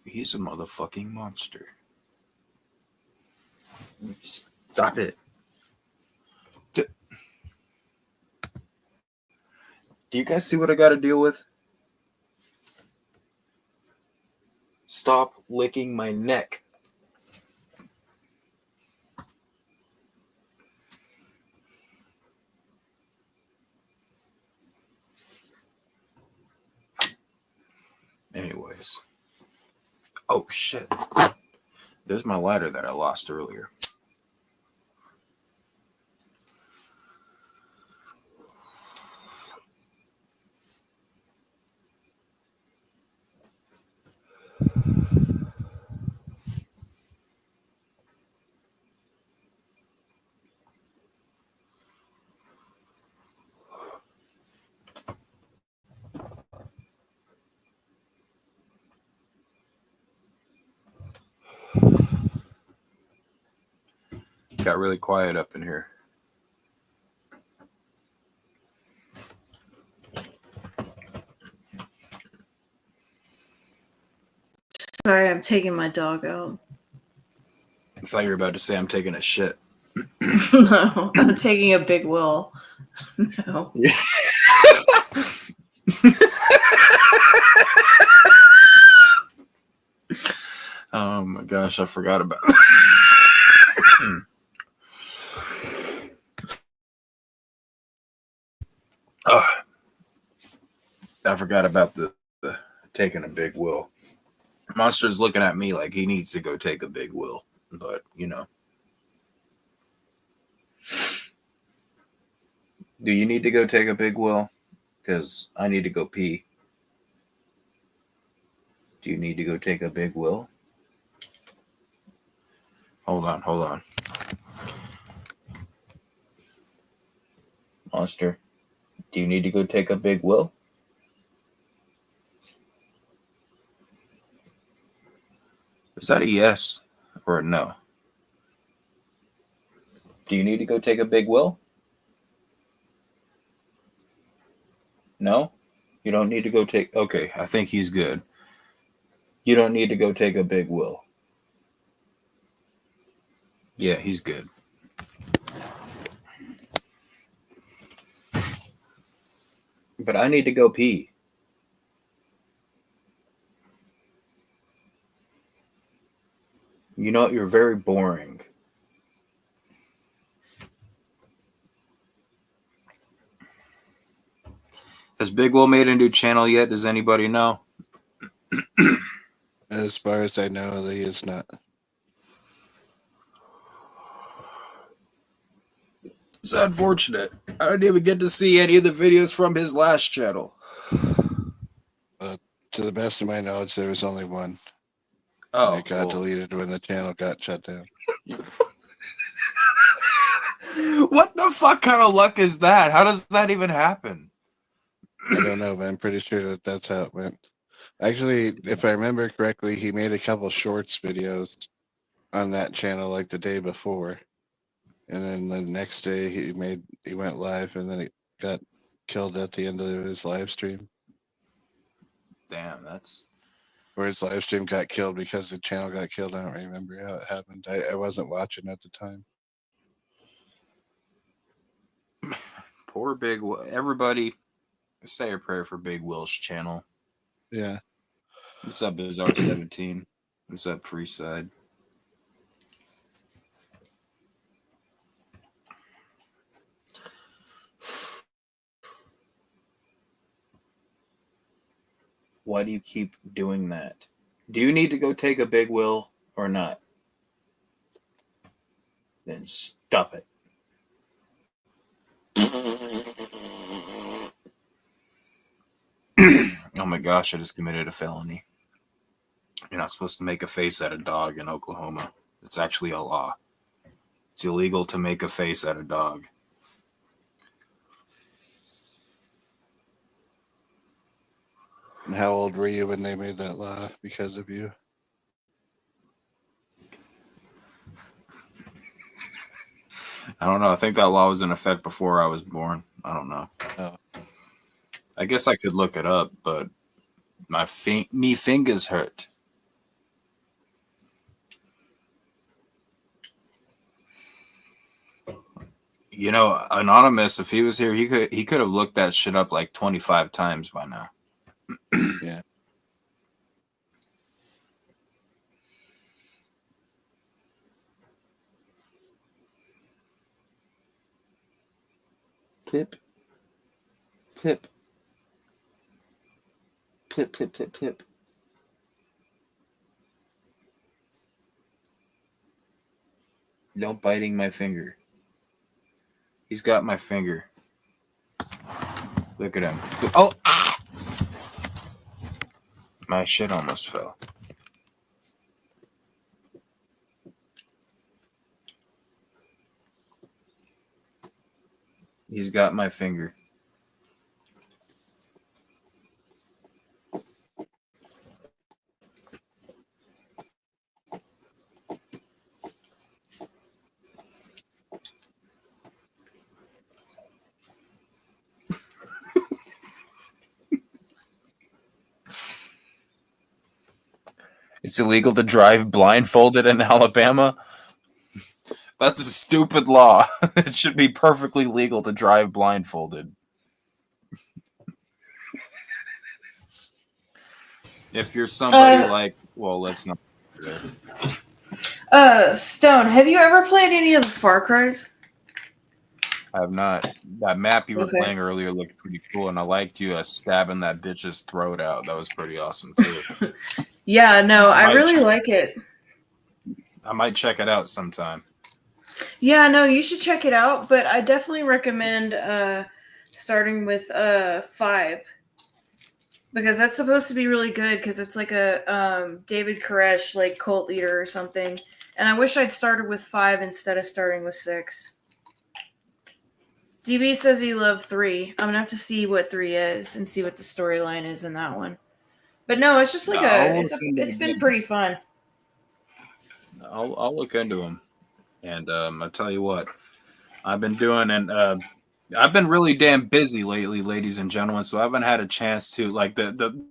He's a motherfucking monster. Stop it. Do you guys see what I got to deal with? Stop licking my neck. Anyways. Oh, shit. There's my lighter that I lost earlier. Got really quiet up in here. Sorry, I'm taking my dog out. I thought you were about to say I'm taking a shit. No, I'm taking a big Will. No. Oh my gosh, I forgot about I forgot about the taking a big Will. Monster's looking at me like he needs to go take a big Will, but do you need to go take a big Will? Because I need to go pee. Do you need to go take a big Will? Hold on. Monster, do you need to go take a big Will? Is that a yes or a no? Do you need to go take a big Will? No? You don't need to go take... Okay, I think he's good. You don't need to go take a big Will. Yeah, he's good. But I need to go pee. You know what? You're very boring. Has Big Will made a new channel yet? Does anybody know? As far as I know, he is not. It's unfortunate. I didn't even get to see any of the videos from his last channel. To the best of my knowledge, there was only one. Oh, it got deleted when the channel got shut down. What the fuck kind of luck is that? How does that even happen? I don't know, but I'm pretty sure that's how it went. Actually, if I remember correctly, he made a couple shorts videos on that channel like the day before. And then the next day he went live, and then it got killed at the end of his live stream. Damn, that's... Or his live stream got killed because the channel got killed. I don't remember how it happened. I wasn't watching at the time. Poor Big Will. Everybody say a prayer for Big Will's channel. Yeah. What's up, Bizarre 17? What's up, Freeside? Why do you keep doing that? Do you need to go take a big will or not? Then stuff it. Oh my gosh, I just committed a felony. You're not supposed to make a face at a dog in Oklahoma. It's actually a law. It's illegal to make a face at a dog. And how old were you when they made that law because of you? I don't know. I think that law was in effect before I was born. I don't know. Oh. I guess I could look it up, but my me fingers hurt. You know, Anonymous, if he was here, he could have looked that shit up like 25 times by now. Yeah. Plip. Plip. Plip, plip, plip, plip. No biting my finger. He's got my finger. Look at him. Oh! Ah! My shit almost fell. He's got my finger. It's illegal to drive blindfolded in Alabama. That's a stupid law. It should be perfectly legal to drive blindfolded. If you're somebody well, let's not. Stone, have you ever played any of the Far Cry's? I have not. That map you were Okay. playing earlier looked pretty cool, and I liked you stabbing that bitch's throat out. That was pretty awesome too. Yeah, no, I Might really check- like it. I might check it out sometime. Yeah, no, you should check it out, but I definitely recommend starting with 5. Because that's supposed to be really good because it's like a David Koresh like cult leader or something. And I wish I'd started with 5 instead of starting with 6. DB says he loved 3. I'm gonna have to see what 3 is and see what the storyline is in that one. But no, it's just like it's been pretty fun. I'll look into them, and I'll tell you what I've been doing, and I've been really damn busy lately, ladies and gentlemen. So I haven't had a chance to like the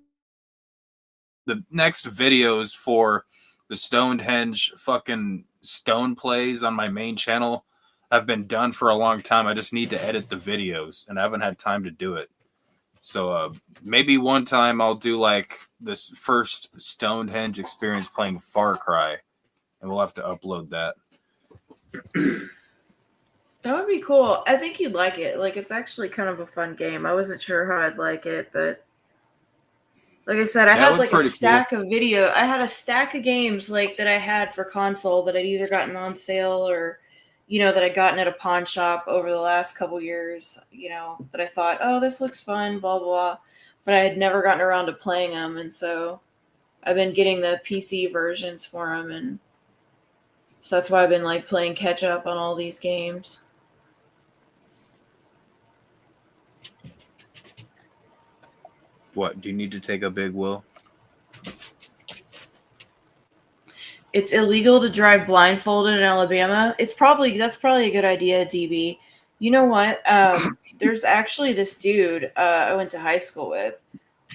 next videos for the Stonehenge fucking stone plays on my main channel have been done for a long time. I just need to edit the videos, and I haven't had time to do it. So maybe one time I'll do like this first Stonehenge experience playing Far Cry, and we'll have to upload that. That would be cool. I think you'd like it. Like, it's actually kind of a fun game. I wasn't sure how I'd like it, but like I said, I Yeah, it had looked like a pretty stack of video. I had a stack of games like that I had for console that I'd either gotten on sale or, you know, that I'd gotten at a pawn shop over the last couple years, you know, that I thought, oh, this looks fun, blah, blah. But I had never gotten around to playing them. And so I've been getting the PC versions for them. And so that's why I've been like playing catch up on all these games. What, do you need to take a big will? It's illegal to drive blindfolded in Alabama. That's probably a good idea, DB. You know what? There's actually this dude I went to high school with,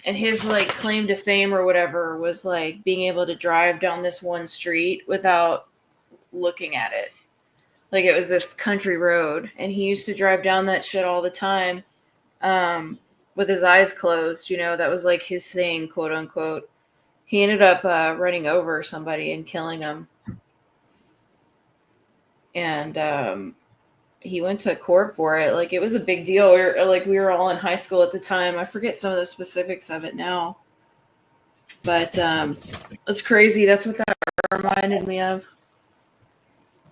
and his like claim to fame or whatever was like being able to drive down this one street without looking at it. Like it was this country road, and he used to drive down that shit all the time, with his eyes closed. You know, that was like his thing, quote unquote. He ended up running over somebody and killing him. And he went to court for it. Like, it was a big deal. We were all in high school at the time. I forget some of the specifics of it now. But it's crazy. That's what that reminded me of.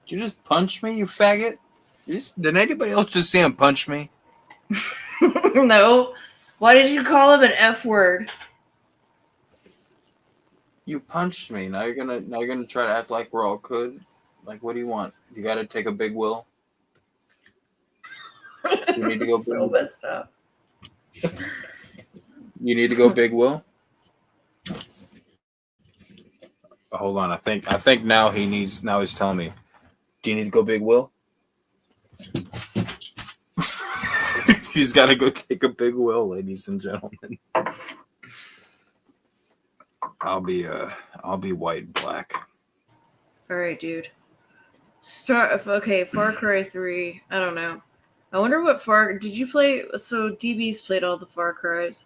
Did you just punch me, you faggot? Did anybody else just see him punch me? No. Why did you call him an F word? You punched me. Now you're gonna try to act like we're all good. Like, what do you want? You got to take a big will. You need to go. So messed up. You need to go big will. Hold on. I think now he's telling me. Do you need to go big will? He's got to go take a big will, ladies and gentlemen. I'll be white and black. All right, dude. Okay, Far Cry 3. I don't know. I wonder what did you play? So DB's played all the Far Cries.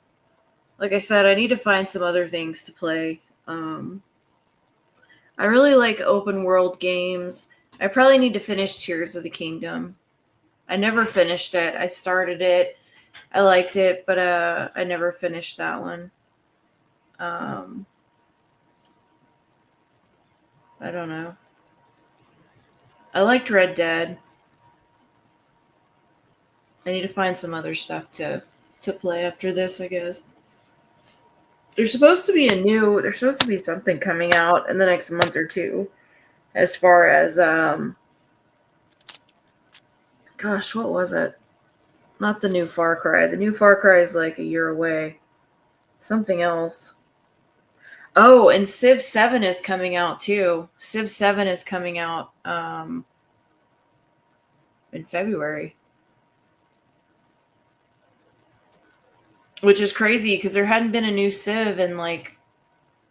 Like I said, I need to find some other things to play. I really like open world games. I probably need to finish Tears of the Kingdom. I never finished it. I started it. I liked it, but I never finished that one. I don't know. I liked Red Dead. I need to find some other stuff to play after this, I guess. There's supposed to be something coming out in the next month or two as far as gosh, what was it? Not the new Far Cry. The new Far Cry is like a year away. Something else. Oh, and Civ 7 is coming out too. Civ 7 is coming out in February. Which is crazy because there hadn't been a new Civ in like,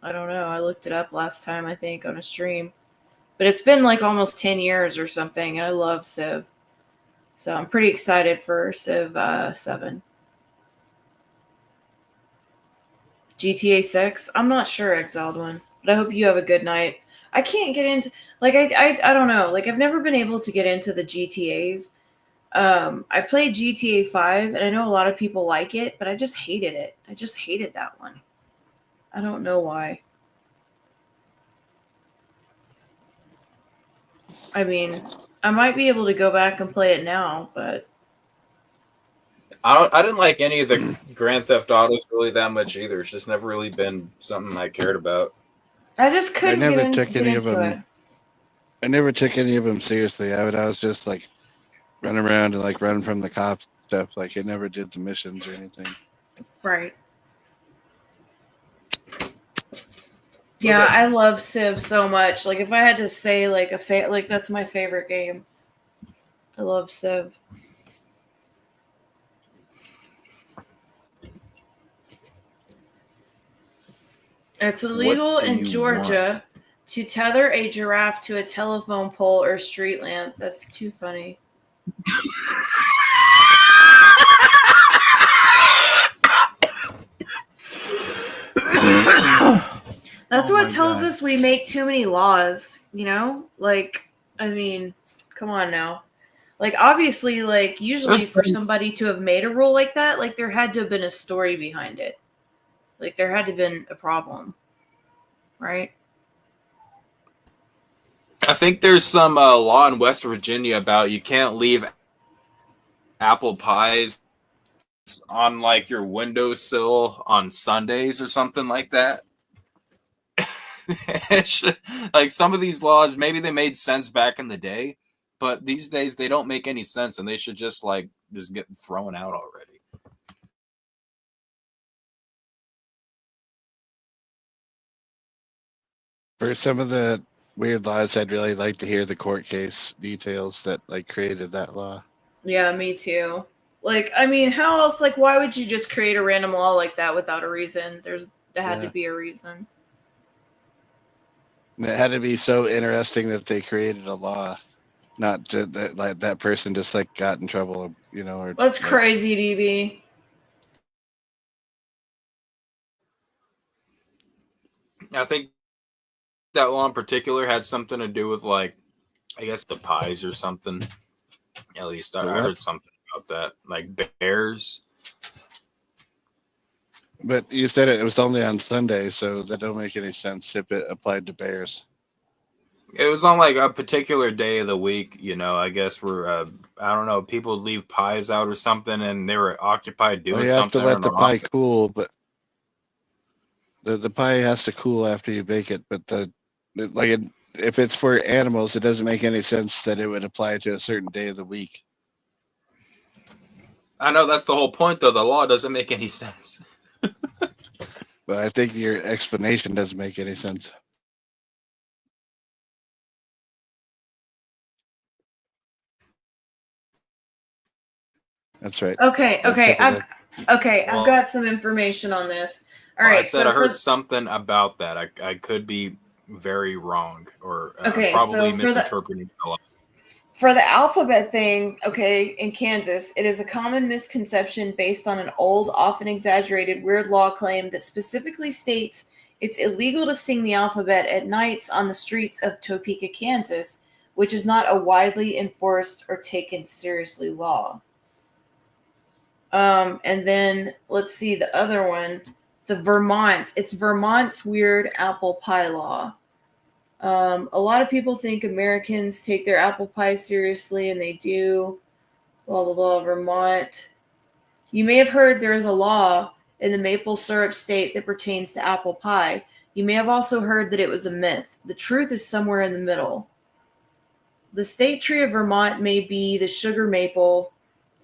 I don't know. I looked it up last time, I think, on a stream. But it's been like almost 10 years or something, and I love Civ. So I'm pretty excited for Civ 7. GTA 6? I'm not sure, Exiled One. But I hope you have a good night. I can't get into... Like, I don't know. Like, I've never been able to get into the GTAs. I played GTA 5, and I know a lot of people like it, but I just hated it. I just hated that one. I don't know why. I mean, I might be able to go back and play it now, but I didn't like any of the Grand Theft Autos really that much either. It's just never really been something I cared about. I just couldn't I never get took any of into them. it. I never took any of them seriously. I was just like running around and like running from the cops and stuff. Like it never did the missions or anything. Right. Yeah, I love Civ so much. Like, if I had to say like like that's my favorite game. I love Civ. It's illegal in Georgia to tether a giraffe to a telephone pole or street lamp. That's too funny. That's what tells us we make too many laws, you know? Like, I mean, come on now. Like, obviously, like, usually for somebody to have made a rule like that, like, there had to have been a story behind it. Like, there had to have been a problem. Right? I think there's some law in West Virginia about you can't leave apple pies on, like, your windowsill on Sundays or something like that. Like, some of these laws, maybe they made sense back in the day, but these days they don't make any sense, and they should just get thrown out already. For some of the weird laws, I'd really like to hear the court case details that like created that law. Yeah, me too. Like, I mean, how else? Like, why would you just create a random law like that without a reason? There had to be a reason. And it had to be so interesting that they created a law, not just that like that person just like got in trouble, you know. Or that's crazy, DB. I think that law in particular had something to do with, like, I guess the pies or something. At least I heard something about that. Like bears. But you said it was only on Sunday, so that don't make any sense if it applied to bears. It was on like a particular day of the week, you know. I guess we're I don't know, people leave pies out or something, and they were occupied doing Well, you have something. to I let don't the know. pie cool, but the pie has to cool after you bake it. But if it's for animals, it doesn't make any sense that it would apply to a certain day of the week. I know that's the whole point, though. The law doesn't make any sense. But I think your explanation doesn't make any sense. That's right. Okay, okay, Well, I've got some information on this. All right, I said so I heard for, something about that. I could be very wrong or Okay, probably so for the- misinterpreting the law. For the alphabet thing, okay, in Kansas, it is a common misconception based on an old, often exaggerated, weird law claim that specifically states it's illegal to sing the alphabet at nights on the streets of Topeka, Kansas, which is not a widely enforced or taken seriously law. And then let's see the other one, the Vermont. It's Vermont's weird apple pie law. A lot of people think Americans take their apple pie seriously, and they do. Blah, blah, blah, Vermont. You may have heard there is a law in the maple syrup state that pertains to apple pie. You may have also heard that it was a myth. The truth is somewhere in the middle. The state tree of Vermont may be the sugar maple,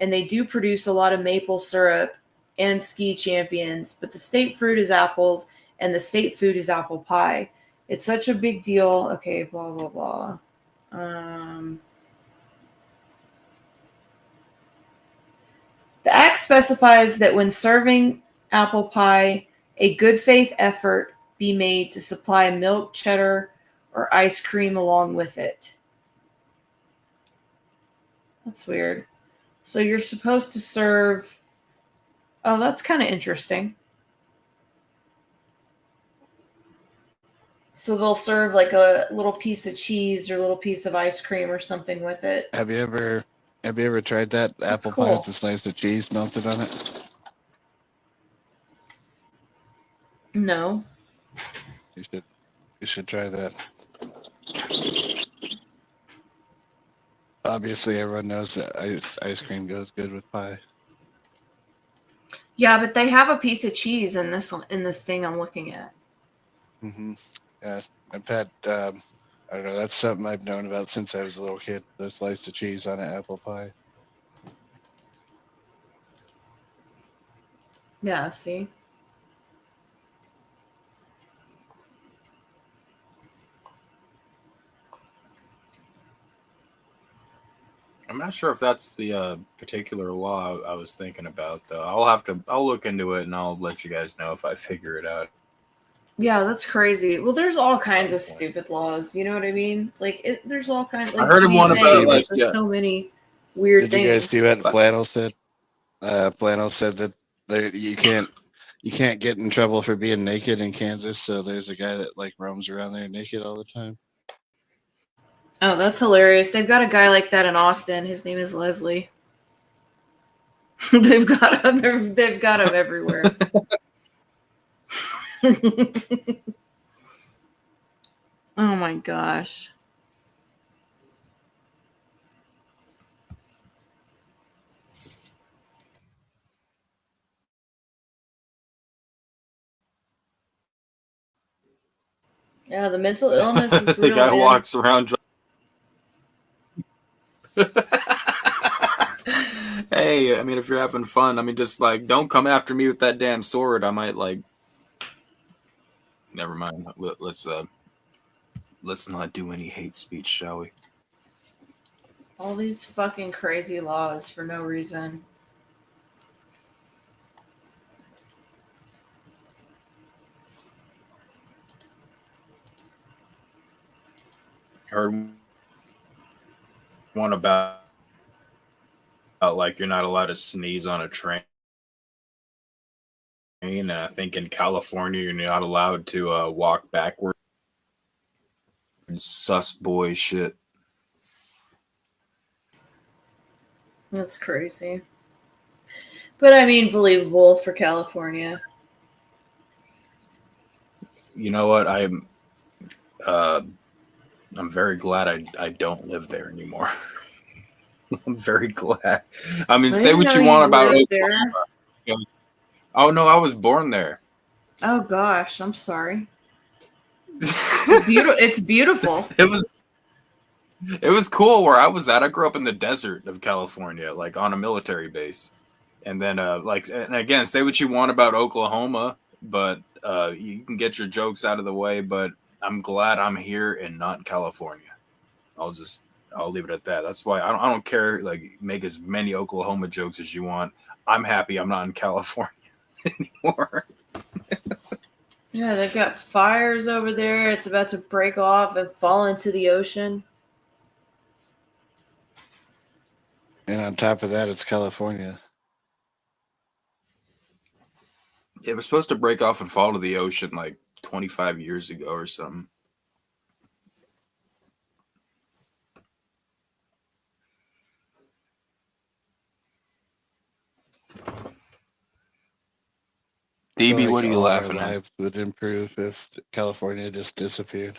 and they do produce a lot of maple syrup and ski champions, but the state fruit is apples, and the state food is apple pie. It's such a big deal. Okay, blah, blah, blah. The act specifies that when serving apple pie, a good faith effort be made to supply milk, cheddar, or ice cream along with it. That's weird. So you're supposed to serve... Oh, that's kind of interesting. So they'll serve like a little piece of cheese or a little piece of ice cream or something with it. have you ever tried that That's apple pie cool. with a slice of cheese melted on it? No. You should try that. Obviously, everyone knows that ice cream goes good with pie. Yeah, but they have a piece of cheese in this thing I'm looking at. Mm-hmm. Yeah, I've had. I don't know. That's something I've known about since I was a little kid. The slice of cheese on an apple pie. Yeah, see? I'm not sure if that's the particular law I was thinking about, though. I'll look into it and I'll let you guys know if I figure it out. Yeah, that's crazy. Well, there's all kinds of stupid laws. You know what I mean? Like, there's all kinds. Like, I heard of one about, like, there's yeah. so many weird Did things. you guys see what Flannel said? Flannel said that you can't get in trouble for being naked in Kansas. So there's a guy that like roams around there naked all the time. Oh, that's hilarious. They've got a guy like that in Austin. His name is Leslie. They've got him everywhere. Oh my gosh. Yeah, the mental illness is The real. guy man. walks around. Hey, I mean, if you're having fun, I mean, just like don't come after me with that damn sword. I might like. Never mind. Let's not do any hate speech, shall we? All these fucking crazy laws for no reason. Heard one about like you're not allowed to sneeze on a train, and I think in California you're not allowed to walk backward. Sus boy shit. That's crazy. But I mean, believable for California. you know what? Uh, I'm very glad I don't live there anymore. I'm very glad. I mean, I say didn't what know you want about lived Oklahoma. there. Oh no, I was born there. Oh gosh, I'm sorry. It's beautiful. It was cool where I was at. I grew up in the desert of California, like on a military base. And then and again, say what you want about Oklahoma, but you can get your jokes out of the way, but I'm glad I'm here and not in California. I'll leave it at that. That's why I don't care, like, make as many Oklahoma jokes as you want. I'm happy I'm not in California anymore. Yeah, they've got fires over there. It's about to break off and fall into the ocean. And on top of that, it's California. It was supposed to break off and fall to the ocean like 25 years ago or something. I feel DB, like what are you all laughing our at? lives would improve if California just disappeared.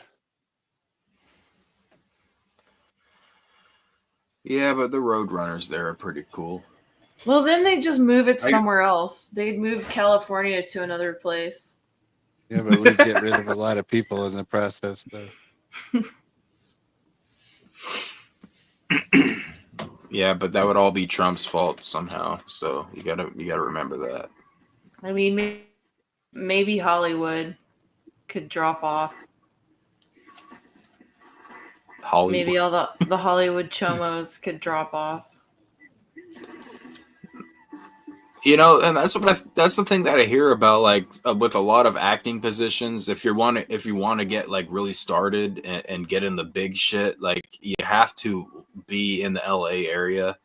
Yeah, but the Roadrunners there are pretty cool. Well, then they just move it somewhere else. They'd move California to another place. Yeah, but we'd get rid of a lot of people in the process, though. Yeah, but that would all be Trump's fault somehow. So you gotta remember that. I mean, maybe Hollywood could drop off. Hollywood. Maybe all the Hollywood chomos could drop off. You know, and that's the thing that I hear about, like, with a lot of acting positions. If you want to get like really started and get in the big shit, like, you have to be in the LA area,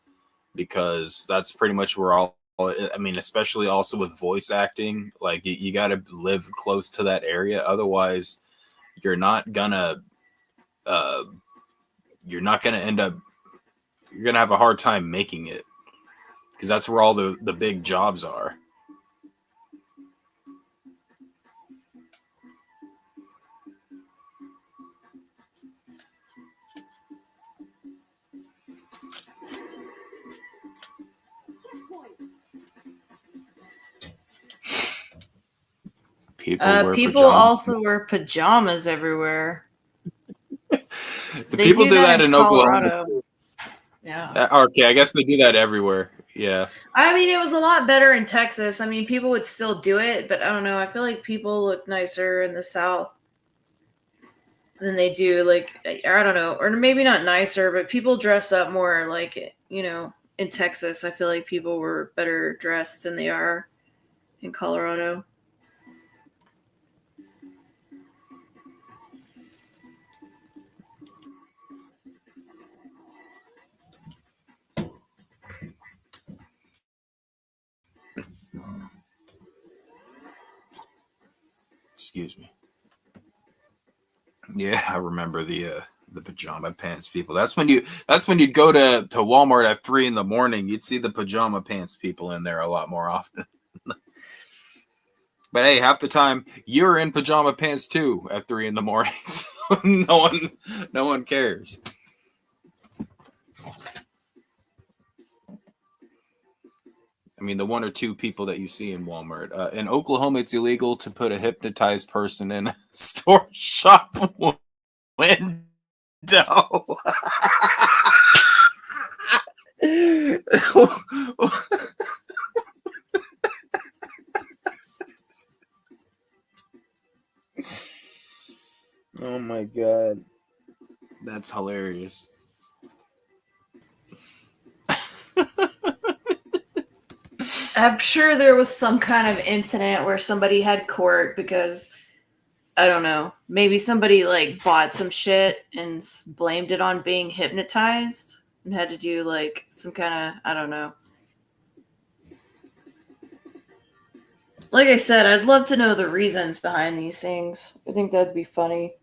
because that's pretty much where all. I mean, especially also with voice acting, like you got to live close to that area. Otherwise, you're not gonna end up. You're gonna have a hard time making it, because that's where all the big jobs are. People also wear pajamas everywhere. People do that in Colorado. Oklahoma. Yeah. Okay, I guess they do that everywhere. Yeah. I mean, it was a lot better in Texas. I mean, people would still do it, but I don't know. I feel like people look nicer in the South than they do, like, I don't know, or maybe not nicer, but people dress up more, like, you know, in Texas. I feel like people were better dressed than they are in Colorado. Excuse me. Yeah, I remember the pajama pants people. That's when you'd go to Walmart at 3 a.m. You'd see the pajama pants people in there a lot more often. But hey, half the time you're in pajama pants too at 3 a.m. So no one cares. I mean, the one or two people that you see in Walmart. In Oklahoma, it's illegal to put a hypnotized person in a store shop window. Oh my god. That's hilarious. I'm sure there was some kind of incident where somebody had court because, I don't know, maybe somebody like bought some shit and blamed it on being hypnotized and had to do like some kind of, I don't know. Like I said, I'd love to know the reasons behind these things. I think that'd be funny.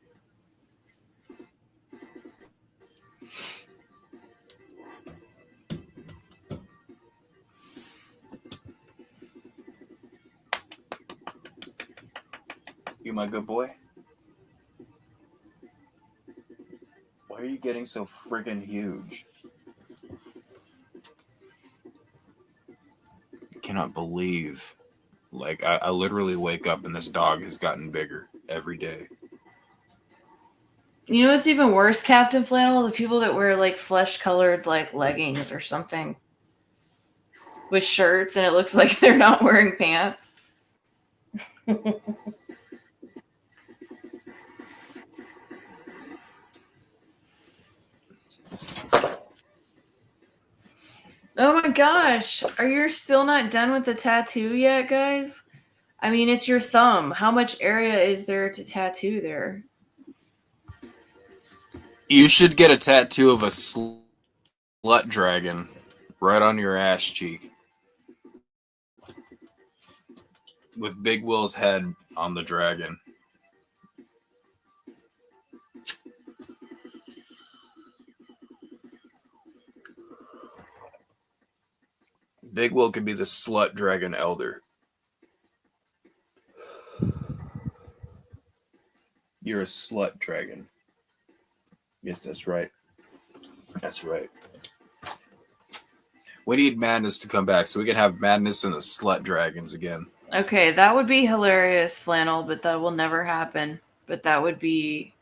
you, my good boy? Why are you getting so friggin' huge? I cannot believe. Like, I literally wake up and this dog has gotten bigger every day. You know what's even worse, Captain Flannel? The people that wear like flesh-colored like leggings or something with shirts, and it looks like they're not wearing pants. Oh my gosh. Are you still not done with the tattoo yet, guys? I mean, it's your thumb. How much area is there to tattoo there? You should get a tattoo of a slut dragon right on your ass cheek. With Big Will's head on the dragon. Big Will could be the slut dragon elder. You're a slut dragon. Yes, that's right. That's right. We need Madness to come back so we can have Madness and the slut dragons again. Okay, that would be hilarious, Flannel, but that will never happen. But that would be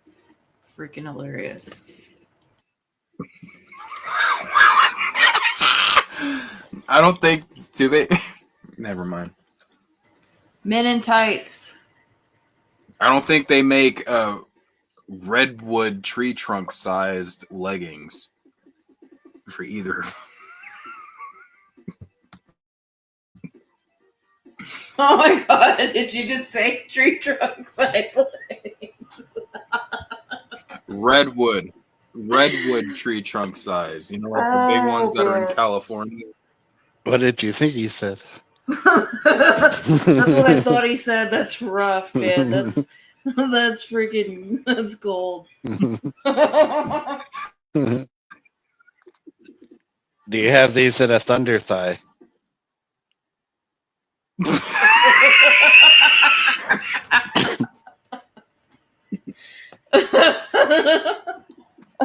freaking hilarious. I don't think... Do they... Never mind. Men in tights. I don't think they make redwood tree trunk sized leggings for either. Oh my god, did you just say tree trunk size leggings? Redwood tree trunk size. You know, like the big ones that are in California. What did you think he said? That's what I thought he said. That's rough, man. That's freaking, that's gold. Do you have these in a thunder thigh?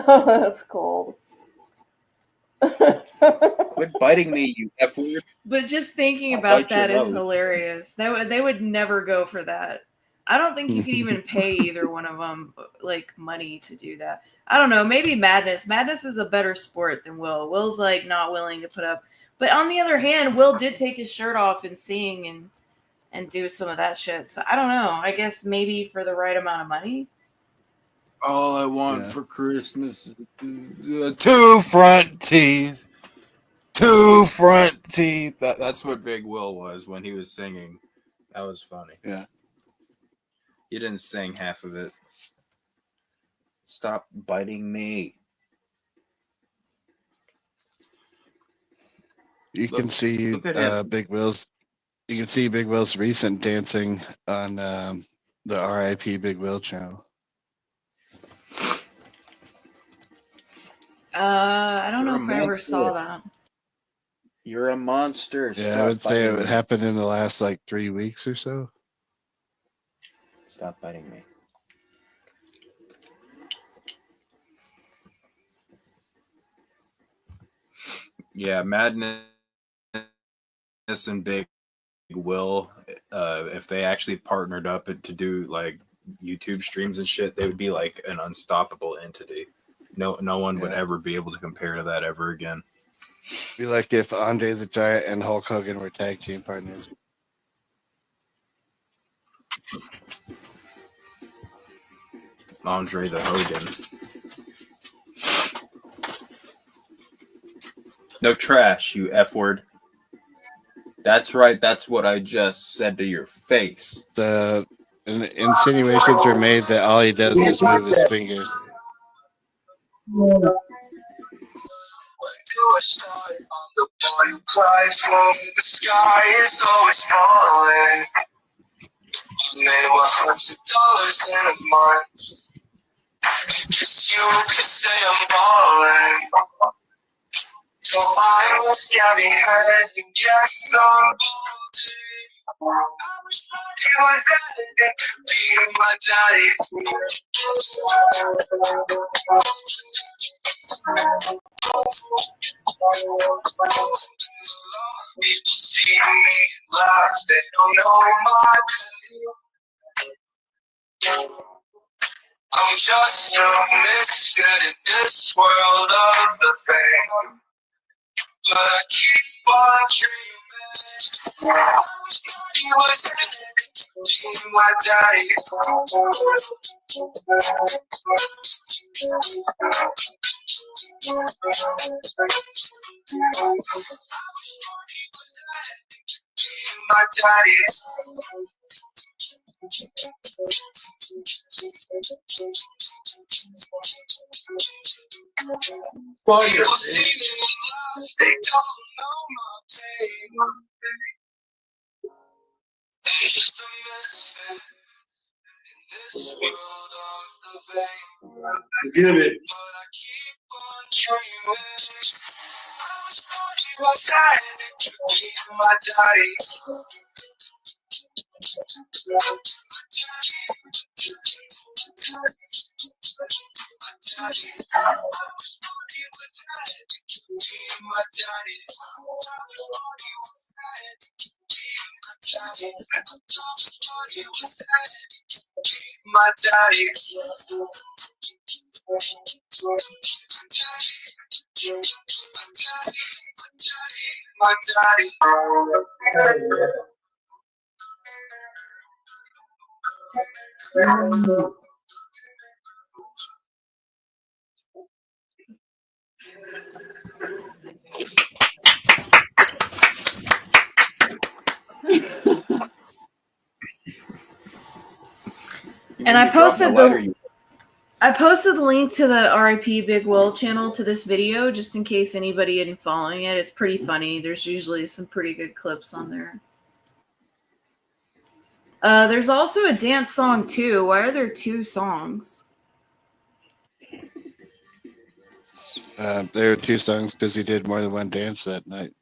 Oh, that's cold. Quit biting me, you F word. But just thinking I'll about bite your that is nose. hilarious. They would never go for that. I don't think you could even pay either one of them like money to do that. I don't know. Maybe Madness. Madness is a better sport than Will. Will's like not willing to put up. But on the other hand, Will did take his shirt off and sing and do some of that shit. So I don't know. I guess maybe for the right amount of money. All I want for Christmas is 2 front teeth. 2 front teeth. That's what Big Will was when he was singing. That was funny. Yeah. You didn't sing half of it. Stop biting me. You can see look at him. Big Will's. You can see Big Will's recent dancing on the RIP Big Will channel. I don't know You're if a I ever monster. saw that. You're a monster. Yeah, Stop I would say biting it me. happened in the last like 3 weeks or so. Stop biting me. Yeah, Madness and Big Will, if they actually partnered up to do like YouTube streams and shit, they would be like an unstoppable entity. No one would ever be able to compare to that ever again. Be like if Andre the Giant and Hulk Hogan were tag team partners. Andre the Hogan. No trash, you F word. That's right. That's what I just said to your face. The insinuations were made that all he does is move his fingers. The sky is always falling. You made $100 in a month. Cause you could say I'm balling. So I was getting hurt and guess I'm He was addicted to being my daddy. People see me laugh, they don't know my pain. I'm just a misfit in this world of the fame, but I keep on dreaming. He was addicted to being my daddy. My daddy. People see me laugh, they don't know my pain. They're just a misfit in this world of the vain. Get it. But I keep on dreaming. I was thought he was addicted to being my daddy. My daddy. My daddy. And I posted the link to the RIP Big Will channel to this video just in case anybody isn't following it. It's pretty funny. There's usually some pretty good clips on there. There's also a dance song too. Why are there two songs? There are two songs because he did more than one dance that night.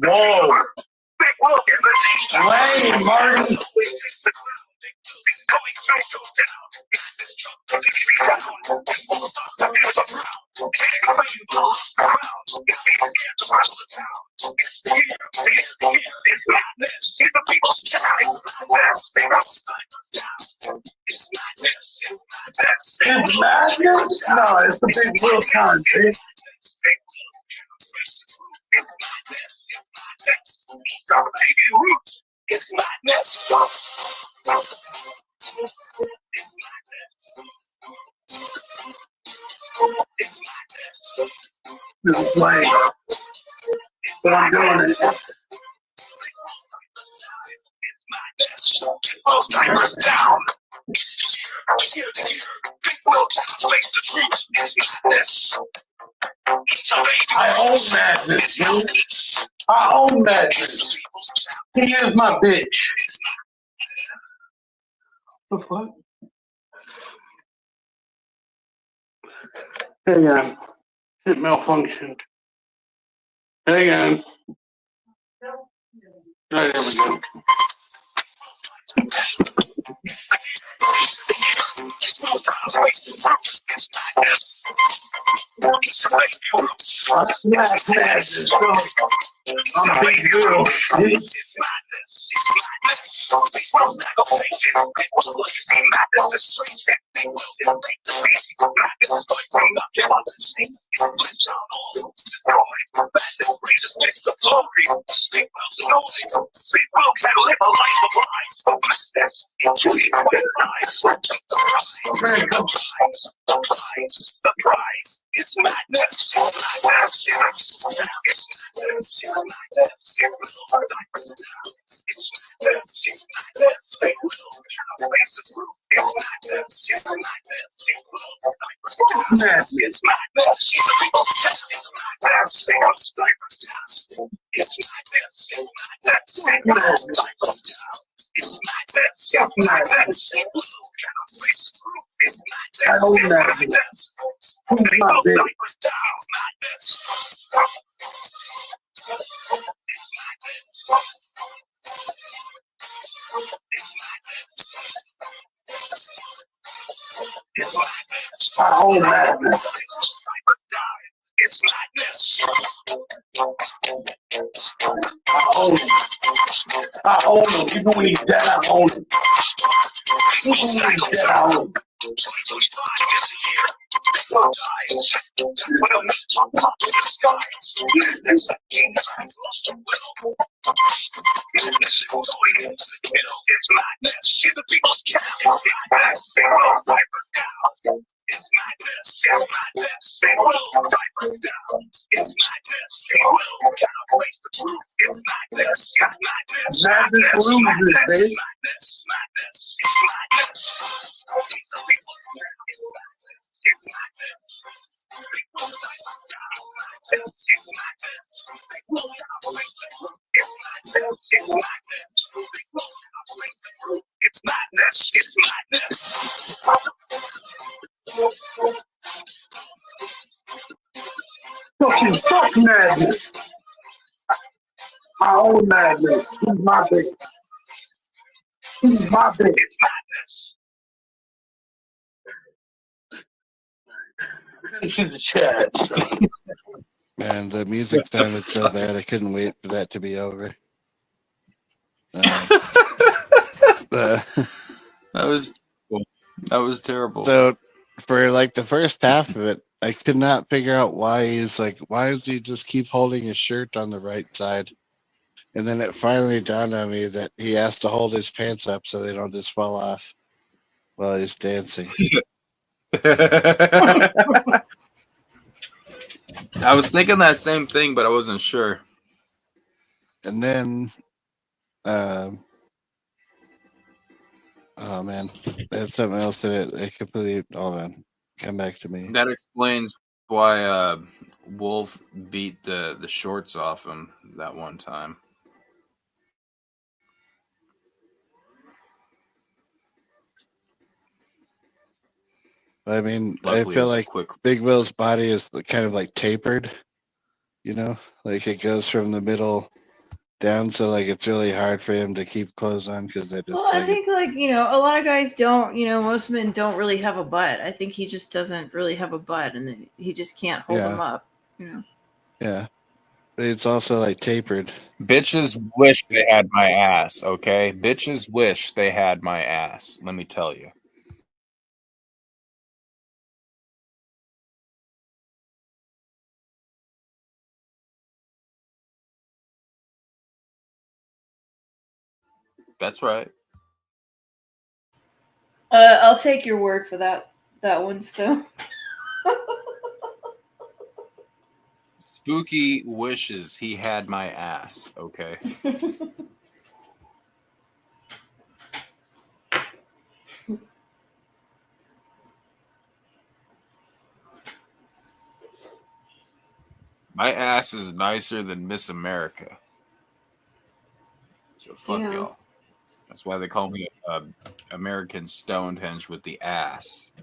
Whoa! Lane, Martin. It's madness? No, it's the Big Will country. It's madness. This is playing, but I'm doing it. Most timers down. Big Will face the truth. It's madness. I own madness, dude. I own madness. He is my bitch. The fuck? Hang on. It malfunctioned. Hang on. Right, there we go. I'm a big girl. The prize is madness. Madness. Oh, madness. It's madness. I own him. I own him. Even when he's dead, I own him. Even when he's dead, I own him. 2025 is the year. This one dies. Well, with the skies. There's the king has lost a will. It's madness. In the people's camp. Madness. They will fight us down. It's madness. It's madness. They will fight us down. It's madness. They will counterface the truth. It's madness. It's madness. Madness loses, baby. Madness. Madness. It's madness. It's the people's camp. It's madness. It's madness. People fight us down. Madness. It's madness. They will counterface the truth. It's madness. It's madness. They will counterface the truth. It's madness. It's madness. Fuck madness. I own madness. He's my baby. He's my baby. It's madness. Finish in the chat. Man, the music sounded so bad. I couldn't wait for that to be over. That was terrible. So for like the first half of it, I could not figure out why why does he just keep holding his shirt on the right side? And then it finally dawned on me that he has to hold his pants up so they don't just fall off while he's dancing. I was thinking that same thing, but I wasn't sure. And then, oh man, there's something else in it. It completely, hold on, come back to me. That explains why Wolf beat the shorts off him that one time. I mean, Luckily, I feel it's like quick. Big Will's body is kind of like tapered, you know, like it goes from the middle down, so like it's really hard for him to keep clothes on because they just. Well, I think a lot of guys don't. Most men don't really have a butt. I think he just doesn't really have a butt, and then he just can't hold them up. Yeah, it's also like tapered. Bitches wish they had my ass. Okay, bitches wish they had my ass. Let me tell you. That's right. I'll take your word for that one, Sto. Spooky wishes he had my ass. Okay. My ass is nicer than Miss America. So fuck y'all. That's why they call me American Stonehenge with the ass.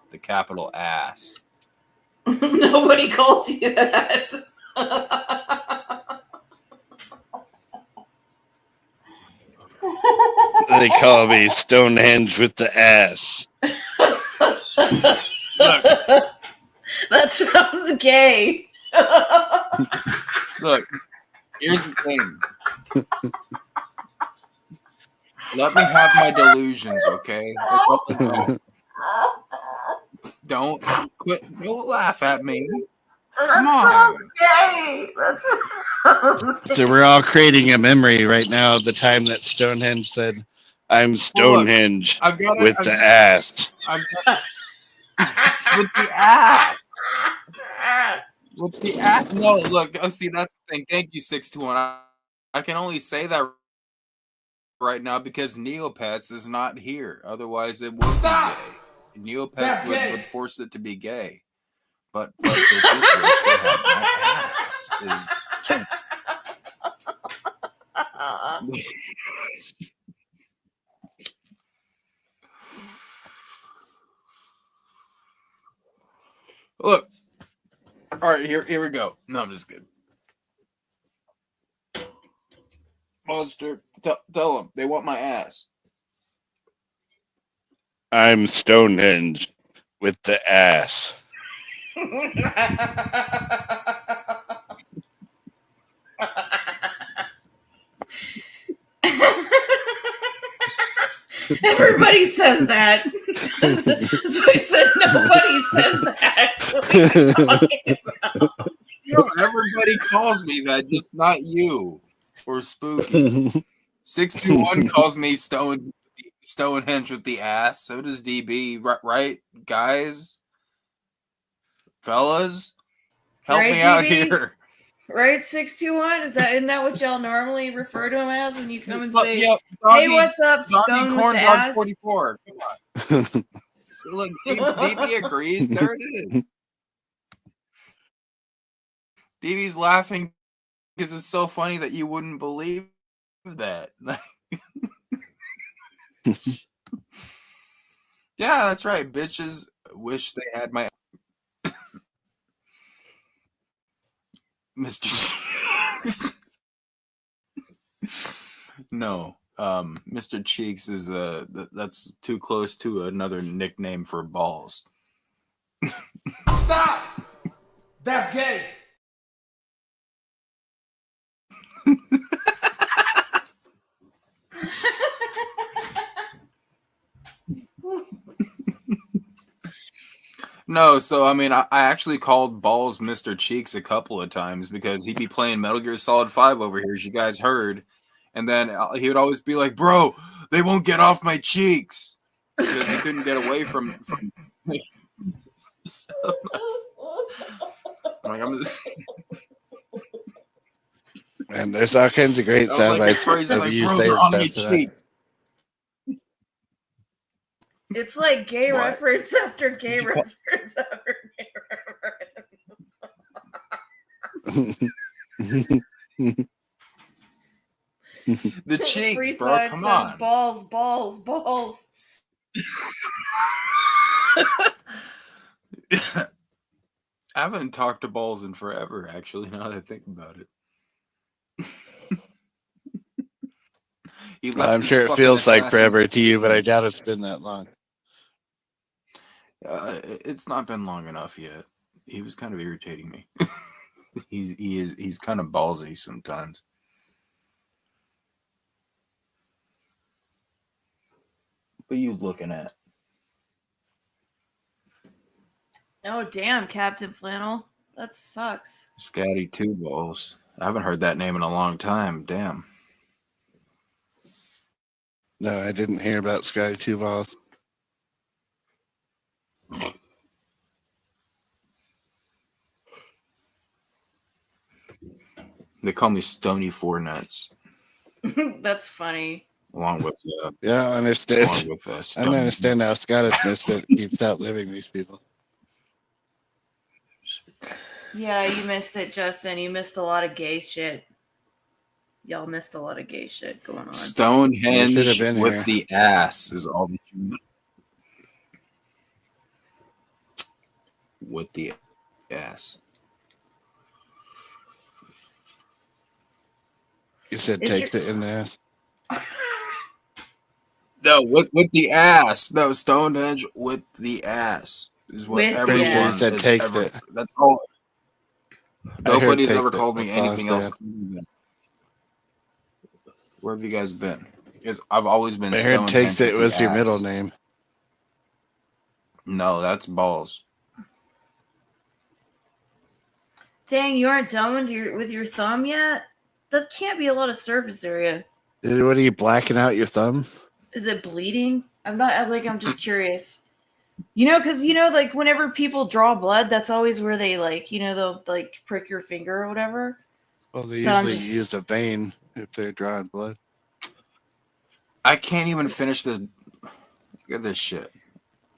The capital ass. Nobody calls you that. They call me Stonehenge with the ass. That sounds gay. Look, here's the thing. Let me have my delusions, okay? Don't quit. Don't laugh at me. Come on. Gay. So we're all creating a memory right now of the time that Stonehenge said, "I'm Stonehenge with the ass." With the ass. With the ass. No, look. Oh, see, that's the thing. Thank you, 621. I can only say that right now because Neopets is not here. Otherwise, it would be gay. Neopets would force it to be gay. but bitches wish they had my ass. Look. All right, here we go. No, I'm just kidding. Monster, tell them they want my ass. I'm Stonehenge with the ass. Everybody says that. That's why I said nobody says that. What are you talking about? No, everybody calls me that, just not you or Spooky. 621 calls me Stonehenge with the ass. So does DB, right, guys, fellas, help Right, me out DB? here. Right, 621? Isn't that what y'all normally refer to him as when you come and Well, say, yeah, "Hey, what's up, Doggy Stone with Corn the Dog ass?" 44. Come on. So look, DB agrees. There it is. DB's laughing because it's so funny that you wouldn't believe that. Yeah, that's right. Bitches wish they had my Mr. No, Mr. Cheeks is that's too close to another nickname for balls. Stop! That's gay. No, so I mean, I actually called Balls Mr. Cheeks a couple of times because he'd be playing Metal Gear Solid 5 over here, as you guys heard, and then he would always be like, "Bro, they won't get off my cheeks," because he couldn't get away from. So, like, I'm just. And there's all kinds of great sound bites of you saying stuff to that. It's like gay What? reference after gay reference after gay reference. The cheeks, Free bro. side Come says on. balls, balls, balls. I haven't talked to Balls in forever, actually, now that I think about it. I'm sure it feels like forever to you, but I doubt it's been that long. It's not been long enough yet. He was kind of irritating me. He's kind of ballsy sometimes. What are you looking at? Oh, damn, Captain Flannel. That sucks. Scatty Two Balls. I haven't heard that name in a long time. Damn. No, I didn't hear about Scotty Two Balls. They call me Stony Four Nuts. That's funny. Along with yeah, I understand. Along with I don't understand how Scott has missed it. Keeps outliving these people. Yeah, you missed it, Justin. You missed a lot of gay shit. Y'all missed a lot of gay shit going on. Stonehenge with here. the ass is all that you know. With the ass. You said takes it in the ass. No, with the ass. No, Stonehenge with the ass is what With the everyone ass. has Said takes ever. it. That's all. I heard Nobody's takes ever it. called me That's all I'm anything else. saying. Where have you guys been? Because I've always been I heard Stonehenge takes it with was the your ass. middle name. No, that's Balls. Dang, you aren't done with your thumb yet? That can't be a lot of surface area. What are you blacking out your thumb? Is it bleeding? I'm I'm just curious. You know, because, like, whenever people draw blood, that's always where they, they'll, prick your finger or whatever. Well, they So I'm usually use a vein if they're drawing blood. I can't even finish this. Look at this shit.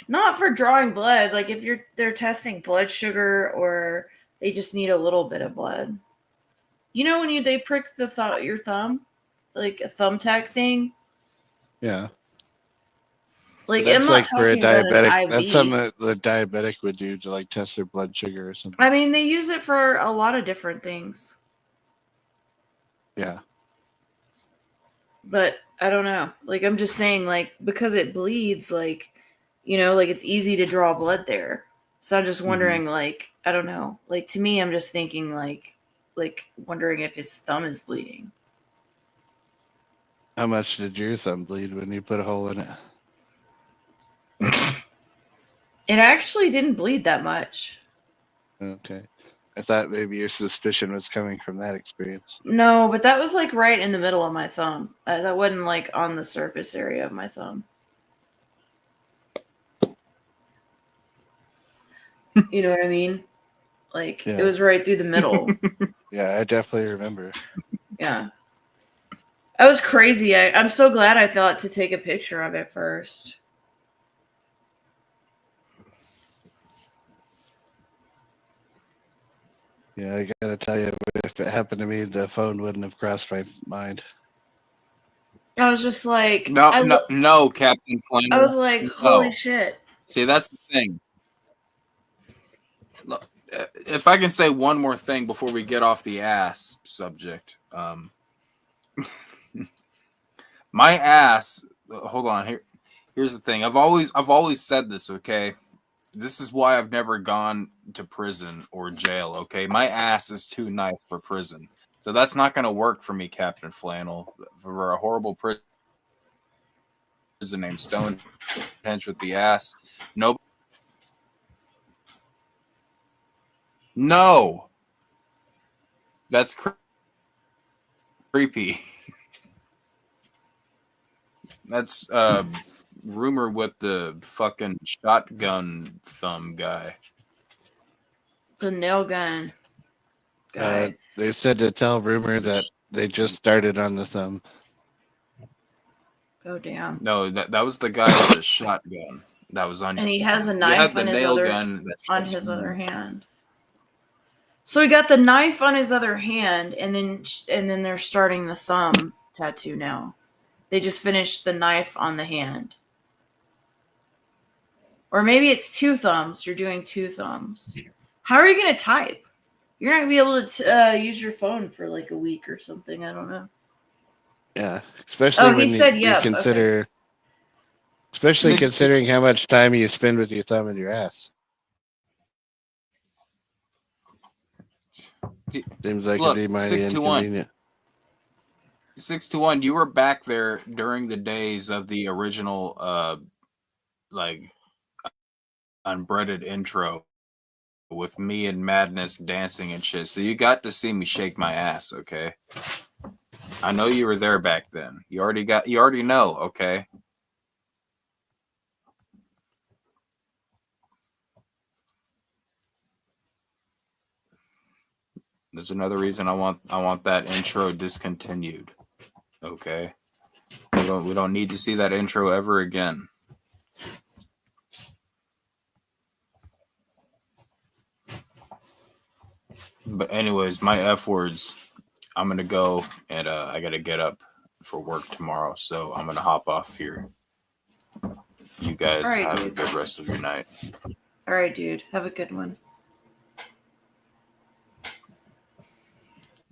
Not for drawing blood. Like if they're testing blood sugar or they just need a little bit of blood. You know when they prick your thumb, like a thumbtack thing. Yeah. Like That's I'm not like for a talking about diabetic. an IV. That's something that the diabetic would do to like test their blood sugar or something. I mean, they use it for a lot of different things, Yeah. but I don't know. Like I'm just saying, like because it bleeds, like like it's easy to draw blood there. So I'm just wondering, like I don't know. Like to me, I'm just thinking, like wondering if his thumb is bleeding. How much did your thumb bleed when you put a hole in it? It actually didn't bleed that much. Okay. I thought maybe your suspicion was coming from that experience. No, but that was like right in the middle of my thumb. That wasn't like on the surface area of my thumb. You know what I mean? Like it was right through the middle. Yeah, I definitely remember. Yeah. That was crazy. I'm so glad I thought to take a picture of it first. Yeah, I gotta tell you, if it happened to me, the phone wouldn't have crossed my mind. I was just like, No, Captain Flynn. I was like, holy shit. See, that's the thing. Look, if I can say one more thing before we get off the ass subject, my ass. Hold on. Here's the thing. I've always said this. Okay, this is why I've never gone to prison or jail. Okay, my ass is too nice for prison, so that's not going to work for me, Captain Flannel. For a horrible prison named Stonehenge with the ass. Nope. No. That's creepy. That's rumor with the fucking shotgun thumb guy. The nail gun guy. They said to tell rumor that they just started on the thumb. Oh damn. No, that was the guy with the shotgun. That was on. And he has a You knife had the on his nail other gun on his other hand. So he got the knife on his other hand, and then they're starting the thumb tattoo now. They just finished the knife on the hand. Or maybe it's two thumbs. You're doing two thumbs. How are you going to type? You're not going to be able to use your phone for like a week or something. I don't know. Yeah, especially when you yep. consider, especially considering how much time you spend with your thumb and your ass. Seems like it'd be mighty inconvenient. 621, you were back there during the days of the original like unbreaded intro with me and Madness dancing and shit. So you got to see me shake my ass, okay? I know you were there back then. You already know, okay? There's another reason I want that intro discontinued. Okay? We don't need to see that intro ever again. But anyways, my F words, I'm going to go and I got to get up for work tomorrow. So I'm going to hop off here. You guys have a good rest of your night. All right, dude. Have a good one.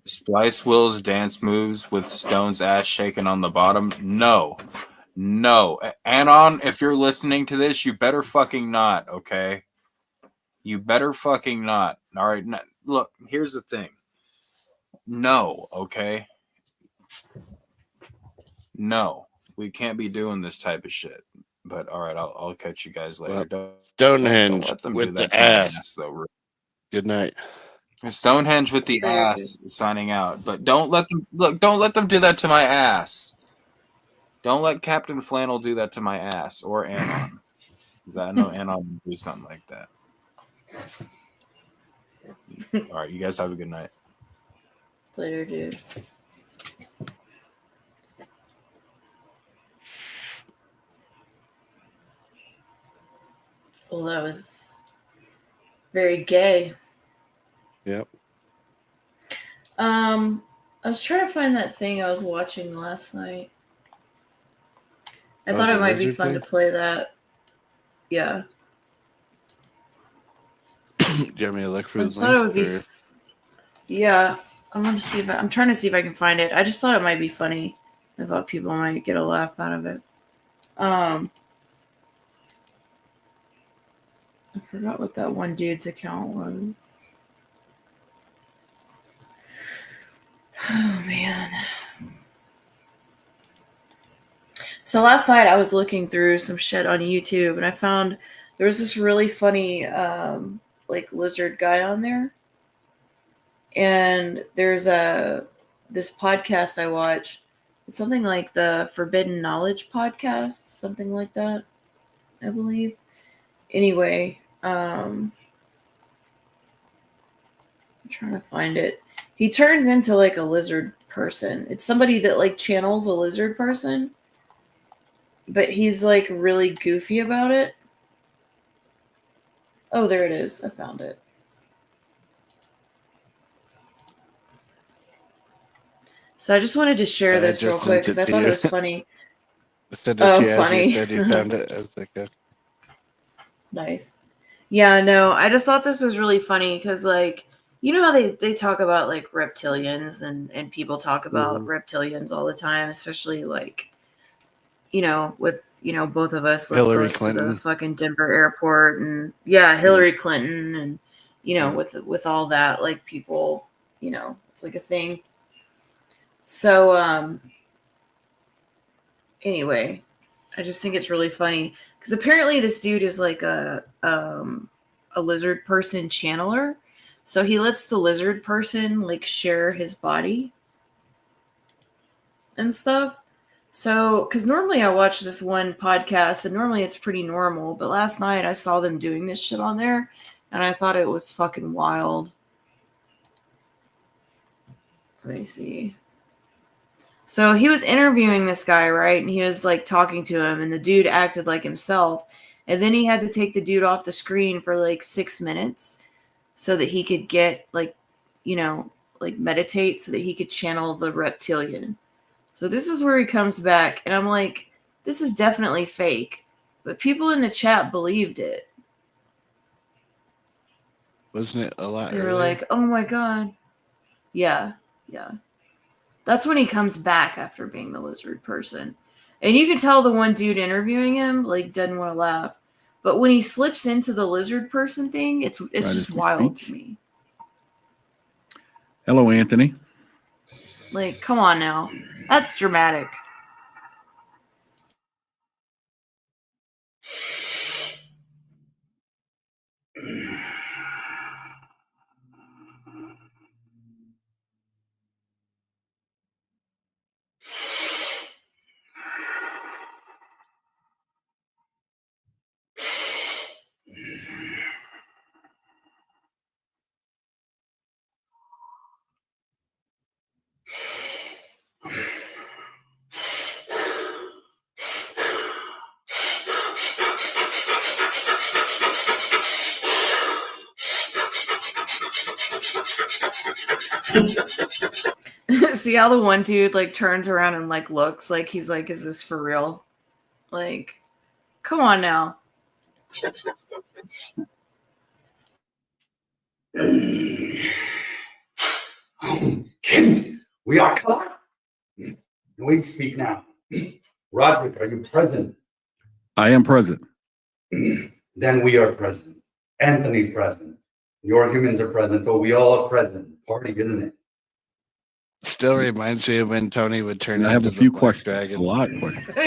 Splice Will's dance moves with Stone's ass shaking on the bottom? No. Anon, if you're listening to this, you better fucking not, okay? You better fucking not. All right. Look, here's the thing. No, okay? No. We can't be doing this type of shit. But all right, I'll catch you guys later. Well, Stonehenge with the ass. Though. Good night. Stonehenge with the ass signing out. But don't let them do that to my ass. Don't let Captain Flannel do that to my ass or Anon. Because I know Anon would do something like that. All right, you guys have a good night. Later, dude. Well, that was very gay. Yep. I was trying to find that thing I was watching last night. I Oh, thought the it might be lizard fun thing? to play that. Yeah. Do you want me to look for I the just thought it would link? be. Or... Yeah. I'm trying to see if I can find it. I just thought it might be funny. I thought people might get a laugh out of it. I forgot what that one dude's account was. Oh man. So last night I was looking through some shit on YouTube and I found there was this really funny like lizard guy on there. And there's this podcast I watch. It's something like the Forbidden Knowledge podcast, something like that, I believe. Anyway, I'm trying to find it. He turns into like a lizard person. It's somebody that like channels a lizard person, but he's like really goofy about it. Oh, there it is. I found it. So I just wanted to share this real quick because I thought it was funny. Funny. Funny. You said you found it. I was like, Nice. Yeah, no, I just thought this was really funny because, like, you know how they talk about, like, reptilians and people talk about reptilians all the time, especially, like, you know, with, you know, both of us live Hillary close Clinton. to the fucking Denver airport and, yeah, Hillary Clinton and, you know, with all that, like, people, you know, it's like a thing. So, anyway, I just think it's really funny because apparently this dude is like a lizard person channeler. So he lets the lizard person like share his body and stuff. So, because normally I watch this one podcast and normally it's pretty normal, but last night I saw them doing this shit on there and I thought it was fucking wild. Let me see. So he was interviewing this guy, right? And he was like talking to him and the dude acted like himself. And then he had to take the dude off the screen for like 6 minutes so that he could get like, you know, like meditate so that he could channel the reptilian. So this is where he comes back. And I'm like, this is definitely fake. But people in the chat believed it. wasn't it a lot They were earlier? like, oh my God. Yeah, yeah. That's when he comes back after being the lizard person. And you can tell the one dude interviewing him, like, doesn't want to laugh. But when he slips into the lizard person thing, it's just wild to me. Hello, Anthony. Like, come on now. That's dramatic. See how the one dude like turns around and like looks like he's like, is this for real? Like, come on now. King, we are caught. We speak now. Roderick, are you present? I am present. Then we are present. Anthony's present. Your humans are present, so we all are present. Party, isn't it? Still reminds me of when Tony would turn I have into a few the Black questions. Dragon. A lot of questions.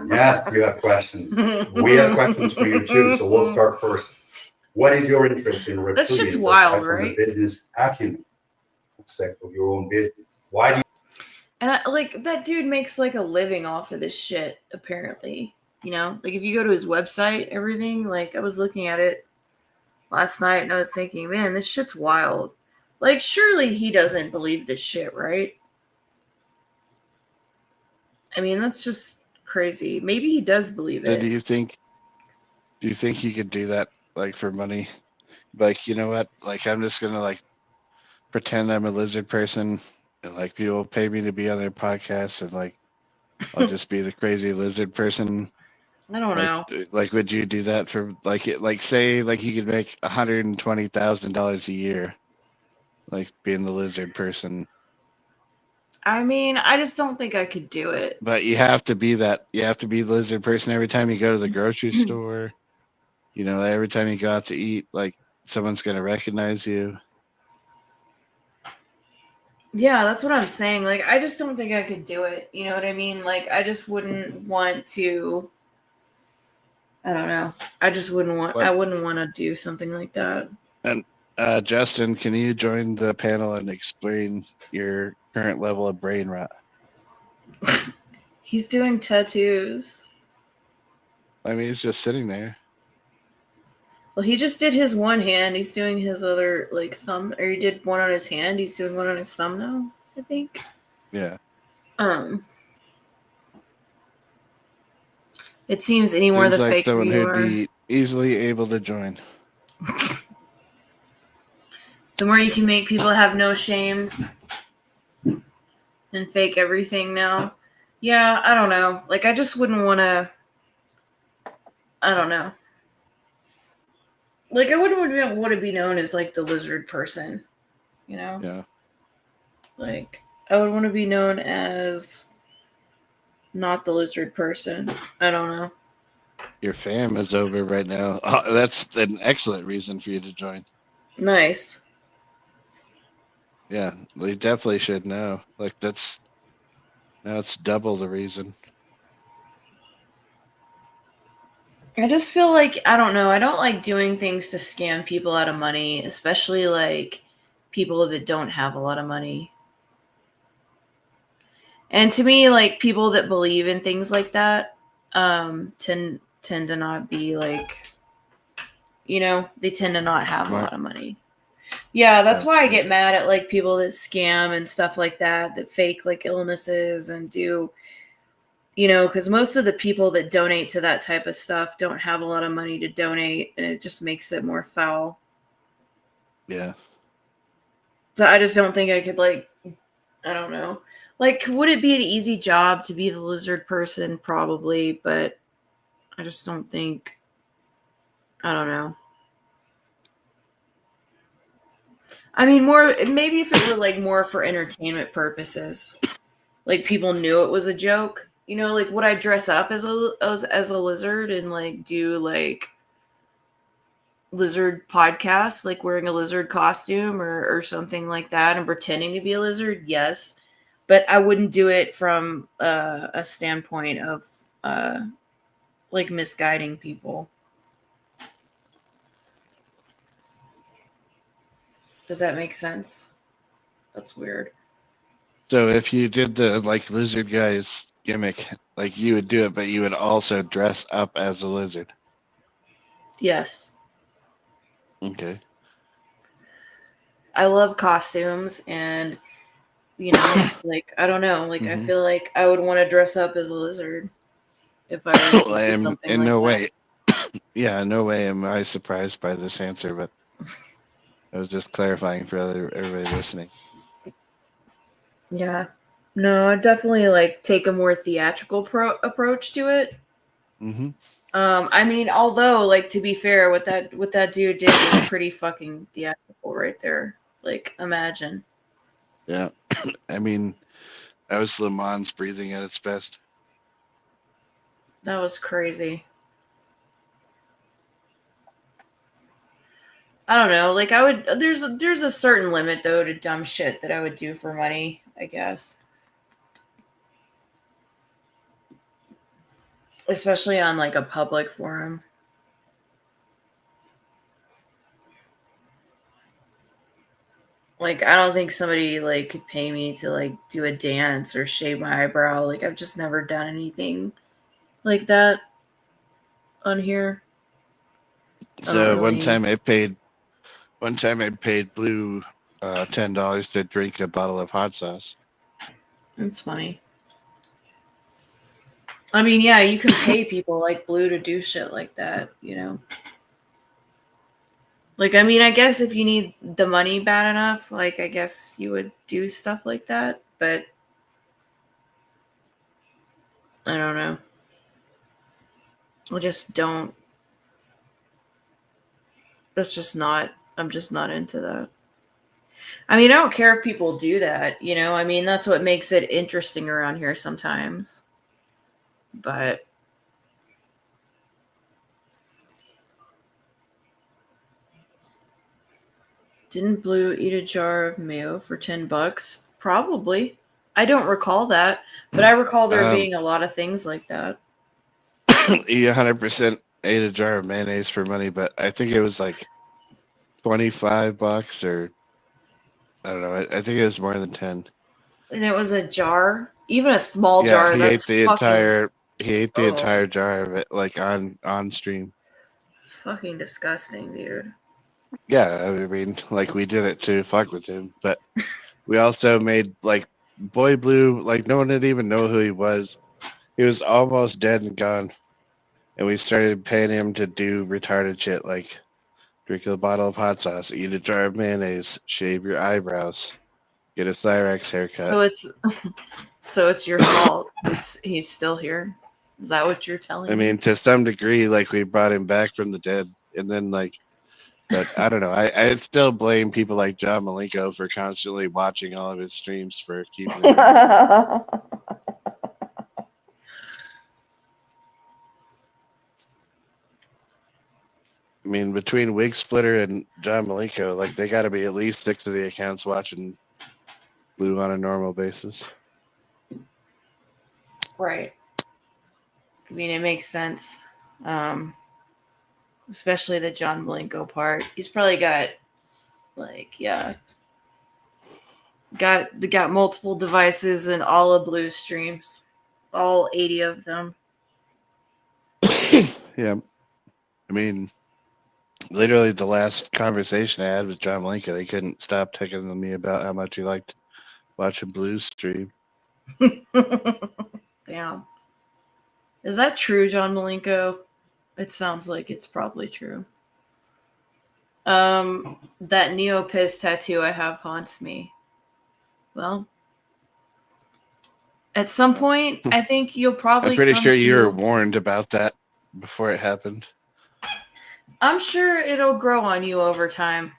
Yes, you have questions. We have questions for you too, so we'll start first. What is your interest in reptilians? That shit's wild, aside from right? The business acumen aspect of your own business. Why do you? And like that dude makes like a living off of this shit, apparently. You know, like if you go to his website, everything, like I was looking at it last night and I was thinking, man, this shit's wild. Like, surely he doesn't believe this shit, right? I mean, that's just crazy. Maybe he does believe So it. do you think Do you think you could do that like for money? Like, you know what? Like, I'm just gonna like pretend I'm a lizard person, and like people pay me to be on their podcast, and like I'll just be the crazy lizard person. I don't know. Like, would you do that for like it? Like, say, like you could make $120,000 a year, like being the lizard person. I mean, I just don't think I could do it. But you have to be that. You have to be the lizard person every time you go to the grocery store. You know, every time you go out to eat, like someone's gonna recognize you. Yeah, that's what I'm saying. Like, I just don't think I could do it. You know what I mean? Like, I just wouldn't want to. I don't know. I just wouldn't want. What? I wouldn't want to do something like that. And Justin, can you join the panel and explain your current level of brain rot? He's doing tattoos. I mean, he's just sitting there. Well, he just did his one hand. He's doing his other like thumb, or he did one on his hand. He's doing one on his thumb now, I think. Yeah. It seems any more Seems the like fake someone you who'd are, be easily able to join. the more you can make people have no shame and fake everything now. Yeah, I don't know. Like, I just wouldn't want to. I don't know. Like, I wouldn't want to be known as like the lizard person, you know? Yeah. Like, I would want to be known as not the lizard person. I don't know. Your fam is over right now. Oh, that's an excellent reason for you to join. Nice. Yeah, they definitely should know. Like, now it's double the reason. I just feel like, I don't know, I don't like doing things to scam people out of money, especially like people that don't have a lot of money. And to me, like, people that believe in things like that tend to not be like, you know, they tend to not have a lot of money. Yeah, that's why I get mad at like people that scam and stuff like that, that fake like illnesses and do, you know, because most of the people that donate to that type of stuff don't have a lot of money to donate, and it just makes it more foul. Yeah. So I just don't think I could, like, I don't know. Like, would it be an easy job to be the lizard person? Probably, but I just don't think, I don't know. I mean, more, maybe if it were like more for entertainment purposes, like people knew it was a joke. You know, like, would I dress up as a lizard and like do like lizard podcasts, like wearing a lizard costume or something like that and pretending to be a lizard? Yes, but I wouldn't do it from a standpoint of like misguiding people. Does that make sense? That's weird. So if you did the like lizard guy's gimmick, like you would do it, but you would also dress up as a lizard. Yes. Okay. I love costumes, and you know, like, I don't know, like I feel like I would want to dress up as a lizard if I were to do something in like no that. way. Yeah, in no way am I surprised by this answer, but I was just clarifying for everybody listening. Yeah. No, I definitely like take a more theatrical approach to it. Mm-hmm. I mean, although, like, to be fair, what that dude did was pretty fucking theatrical right there. Like, imagine. Yeah. I mean, that was Le Mans breathing at its best. That was crazy. I don't know. Like, I would. There's a certain limit though to dumb shit that I would do for money, I guess. Especially on like a public forum. Like, I don't think somebody like could pay me to like do a dance or shave my eyebrow. Like, I've just never done anything like that on here. So one time I paid Blue $10 to drink a bottle of hot sauce. That's funny. I mean, yeah, you can pay people like Blue to do shit like that, you know. Like, I mean, I guess if you need the money bad enough, like, I guess you would do stuff like that, but I don't know. I just don't. That's just not, I'm just not into that. I mean, I don't care if people do that, you know? I mean, that's what makes it interesting around here sometimes. But didn't Blue eat a jar of mayo for $10? Probably. I don't recall that, but I recall there being a lot of things like that. He 100% ate a jar of mayonnaise for money, but I think it was like $25 or I don't know. I think it was more than 10. And it was a jar, even a small jar. He That's ate the fucking, entire jar of it, like on stream. it's fucking disgusting, dude. Yeah, I mean, like we did it to fuck with him, but we also made like Boy Blue, like no one didn't even know who he was. He was almost dead and gone, and we started paying him to do retarded shit like drink a bottle of hot sauce, eat a jar of mayonnaise, shave your eyebrows, get a Cyrex haircut. So it's your fault. He's still here. Is that what you're telling me? I mean, to some degree, like we brought him back from the dead, and then like, but I don't know. I still blame people like John Malenko for constantly watching all of his streams for keeping him. I mean, between Wig Splitter and John Malenko, like they got to be at least 6 of the accounts watching Blue on a normal basis. Right. I mean, it makes sense. Especially the John Malenko part. He's probably got, like, yeah, got multiple devices and all of Blue streams, all 80 of them. Yeah, I mean, literally the last conversation I had with John Malenko, he couldn't stop texting me about how much he liked watching Blue stream. Damn. Is that true, John Malenko? It sounds like it's probably true. That Neopiss tattoo I have haunts me. Well, at some point, I think you'll probably I'm pretty come sure you were to- warned about that before it happened. I'm sure it'll grow on you over time.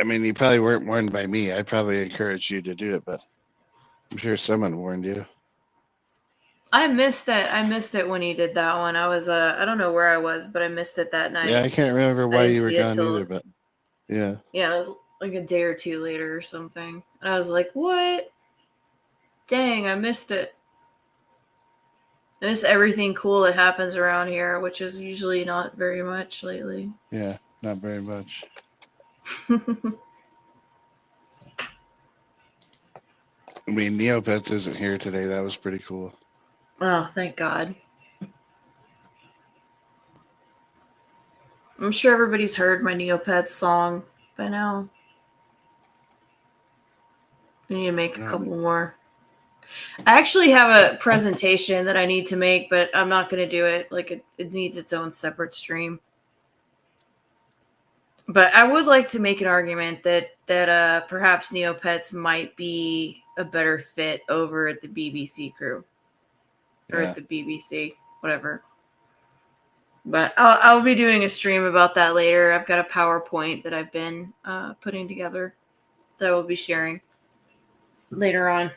I mean, you probably weren't warned by me. I probably encouraged you to do it, but I'm sure someone warned you. I missed it. I missed it when he did that one. I was I don't know where I was, but I missed it that night. Yeah, I can't remember why didn't you were see it gone till- either, but yeah. Yeah, it was like a day or two later or something. And I was like, what? Dang, I missed it. And it's everything cool that happens around here, which is usually not very much lately. Yeah, not very much. I mean, Neopets isn't here today. That was pretty cool. Oh, thank God. I'm sure everybody's heard my Neopets song by now. I need to make a couple more. I actually have a presentation that I need to make, but I'm not going to do it. Like, it needs its own separate stream. But I would like to make an argument that perhaps Neopets might be a better fit over at the BBC crew. Or Yeah. at the BBC, whatever. But I'll be doing a stream about that later. I've got a PowerPoint that I've been putting together that I will be sharing later on.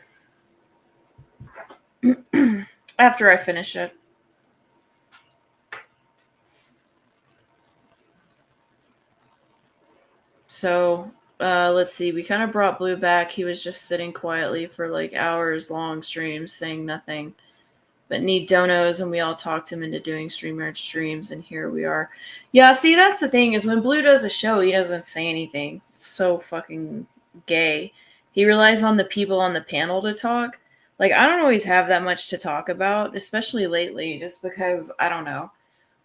After I finish it. So, let's see. We kind of brought Blue back. He was just sitting quietly for like hours long streams saying nothing. But need donos, and we all talked him into doing StreamYard streams, and here we are. Yeah, see, that's the thing, is when Blue does a show, he doesn't say anything. It's so fucking gay. He relies on the people on the panel to talk. Like, I don't always have that much to talk about, especially lately, just because, I don't know.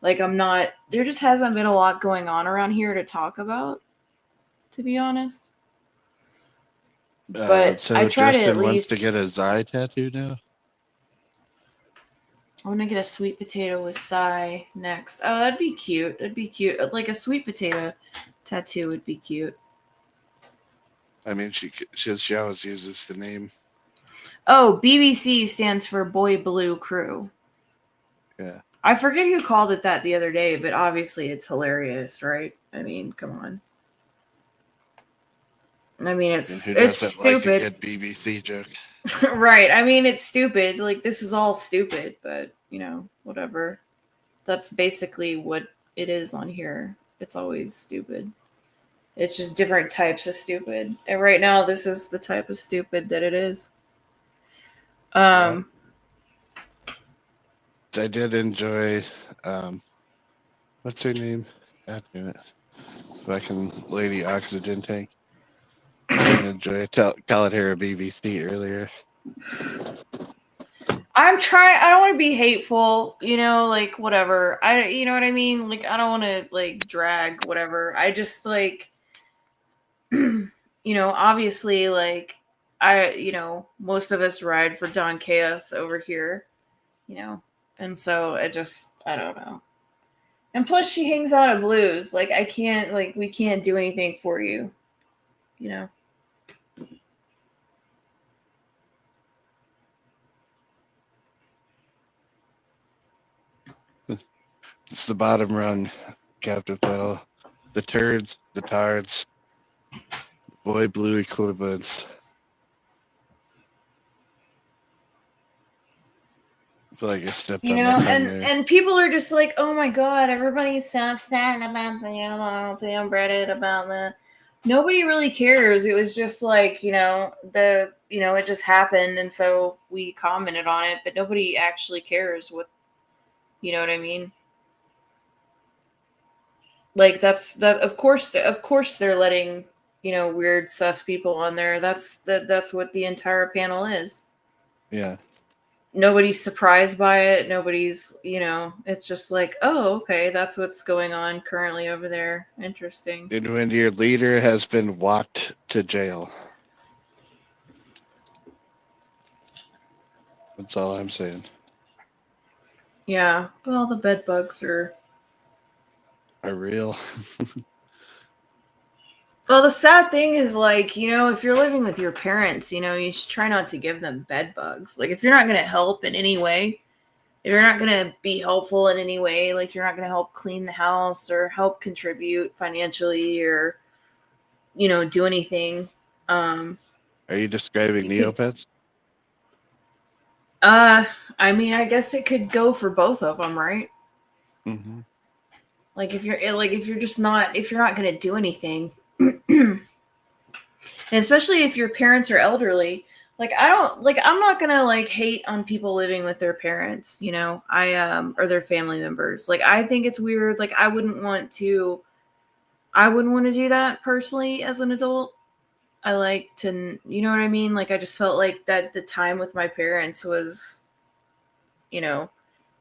Like, there just hasn't been a lot going on around here to talk about, to be honest. But So I try Justin to at wants least... to get a Zai tattoo now? I want to get a sweet potato with Psy next. Oh, that'd be cute. That'd be cute. Like a sweet potato tattoo would be cute. I mean, she always uses the name. Oh, BBC stands for Boy Blue Crew. Yeah. I forget who called it that the other day, but obviously it's hilarious, right? I mean, come on. I mean, it's And who doesn't stupid. like a good BBC joke? Right. I mean, it's stupid. Like, this is all stupid, but, you know, whatever. That's basically what it is on here. It's always stupid. It's just different types of stupid. And right now, this is the type of stupid that it is. I did enjoy, what's her name? God damn it. Fucking Lady Oxygen Tank. I did enjoy calling her a BBC earlier. I'm trying. I don't want to be hateful, you know, like whatever. You know what I mean? Like, I don't want to like drag whatever. I just like, you know, obviously, like, you know, most of us ride for Don Chaos over here, you know, and so I don't know. And plus, she hangs out at Blues. Like, I can't, like, we can't do anything for you, you know. It's the bottom rung, Captain Pedal. The turds, the tards, Boy Blue equivalents. I feel like I stepped You on know, my tongue there. and people are just like, oh my god, everybody's so upset about the Reddit about the. Nobody really cares. It was just like, you know, it just happened, and so we commented on it, but nobody actually cares what, you know what I mean? Like that's of course they're letting, you know, weird sus people on there. That's what the entire panel is. Yeah. Nobody's surprised by it. Nobody's, you know, it's just like, oh, okay, that's what's going on currently over there. Interesting. And when your leader has been walked to jail. That's all I'm saying. Yeah. Well, the bed bugs are real. Well, the sad thing is, like, you know, if you're living with your parents, you know, you should try not to give them bed bugs. Like, if you're not going to help in any way, if you're not going to be helpful in any way, like you're not going to help clean the house or help contribute financially or, you know, do anything. Are you describing Neopets? I mean, I guess it could go for both of them, right? Mm-hmm. Like if you're just not, if you're not going to do anything, and especially if your parents are elderly, like I'm not going to like hate on people living with their parents, you know, or their family members. Like, I think it's weird. Like, I wouldn't want to do that personally as an adult. I like to, you know what I mean? Like, I just felt like that the time with my parents was, you know,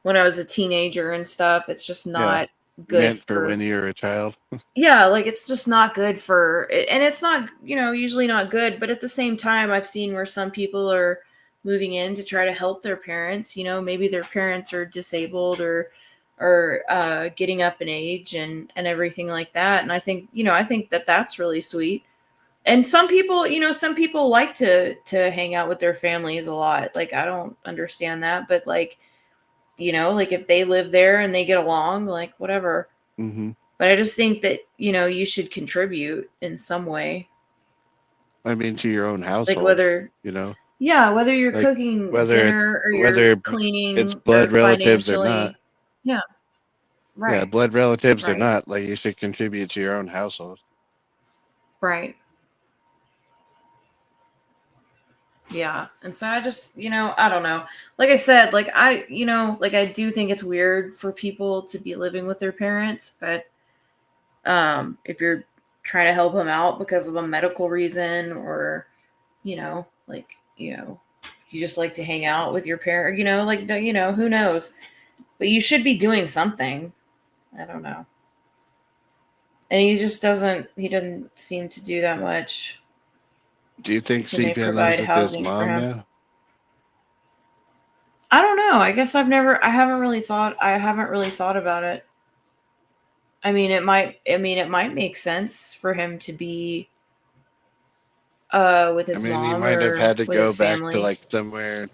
when I was a teenager and stuff, it's just not good meant for when you're a child. Yeah, like it's just not good for, and it's not, you know, usually not good, but at the same time, I've seen where some people are moving in to try to help their parents, you know, maybe their parents are disabled or getting up in age and everything like that. And I think, you know, I think that that's really sweet. And some people, you know, some people like to hang out with their families a lot. Like, I don't understand that, but like, you know, like if they live there and they get along, like whatever. Mm-hmm. But I just think that, you know, you should contribute in some way. I mean, to your own household. Like whether, you know. Yeah, whether you're like cooking dinner or you're cleaning. It's blood relatives or not. Yeah. Right. Yeah, blood relatives or Right. not, like you should contribute to your own household. Right. Yeah. And so I just, you know, I don't know. Like I said, like I do think it's weird for people to be living with their parents, but if you're trying to help them out because of a medical reason or, you know, like, you know, you just like to hang out with your parent, you know, like, you know, who knows, but you should be doing something. I don't know. And he doesn't seem to do that much. Do you think Can they CPN provide lives with his housing for mom him? now? I don't know. I guess I haven't really thought about it. I mean, it might make sense for him to be with his I mean, mom he might have or had to with go his back family. to like somewhere.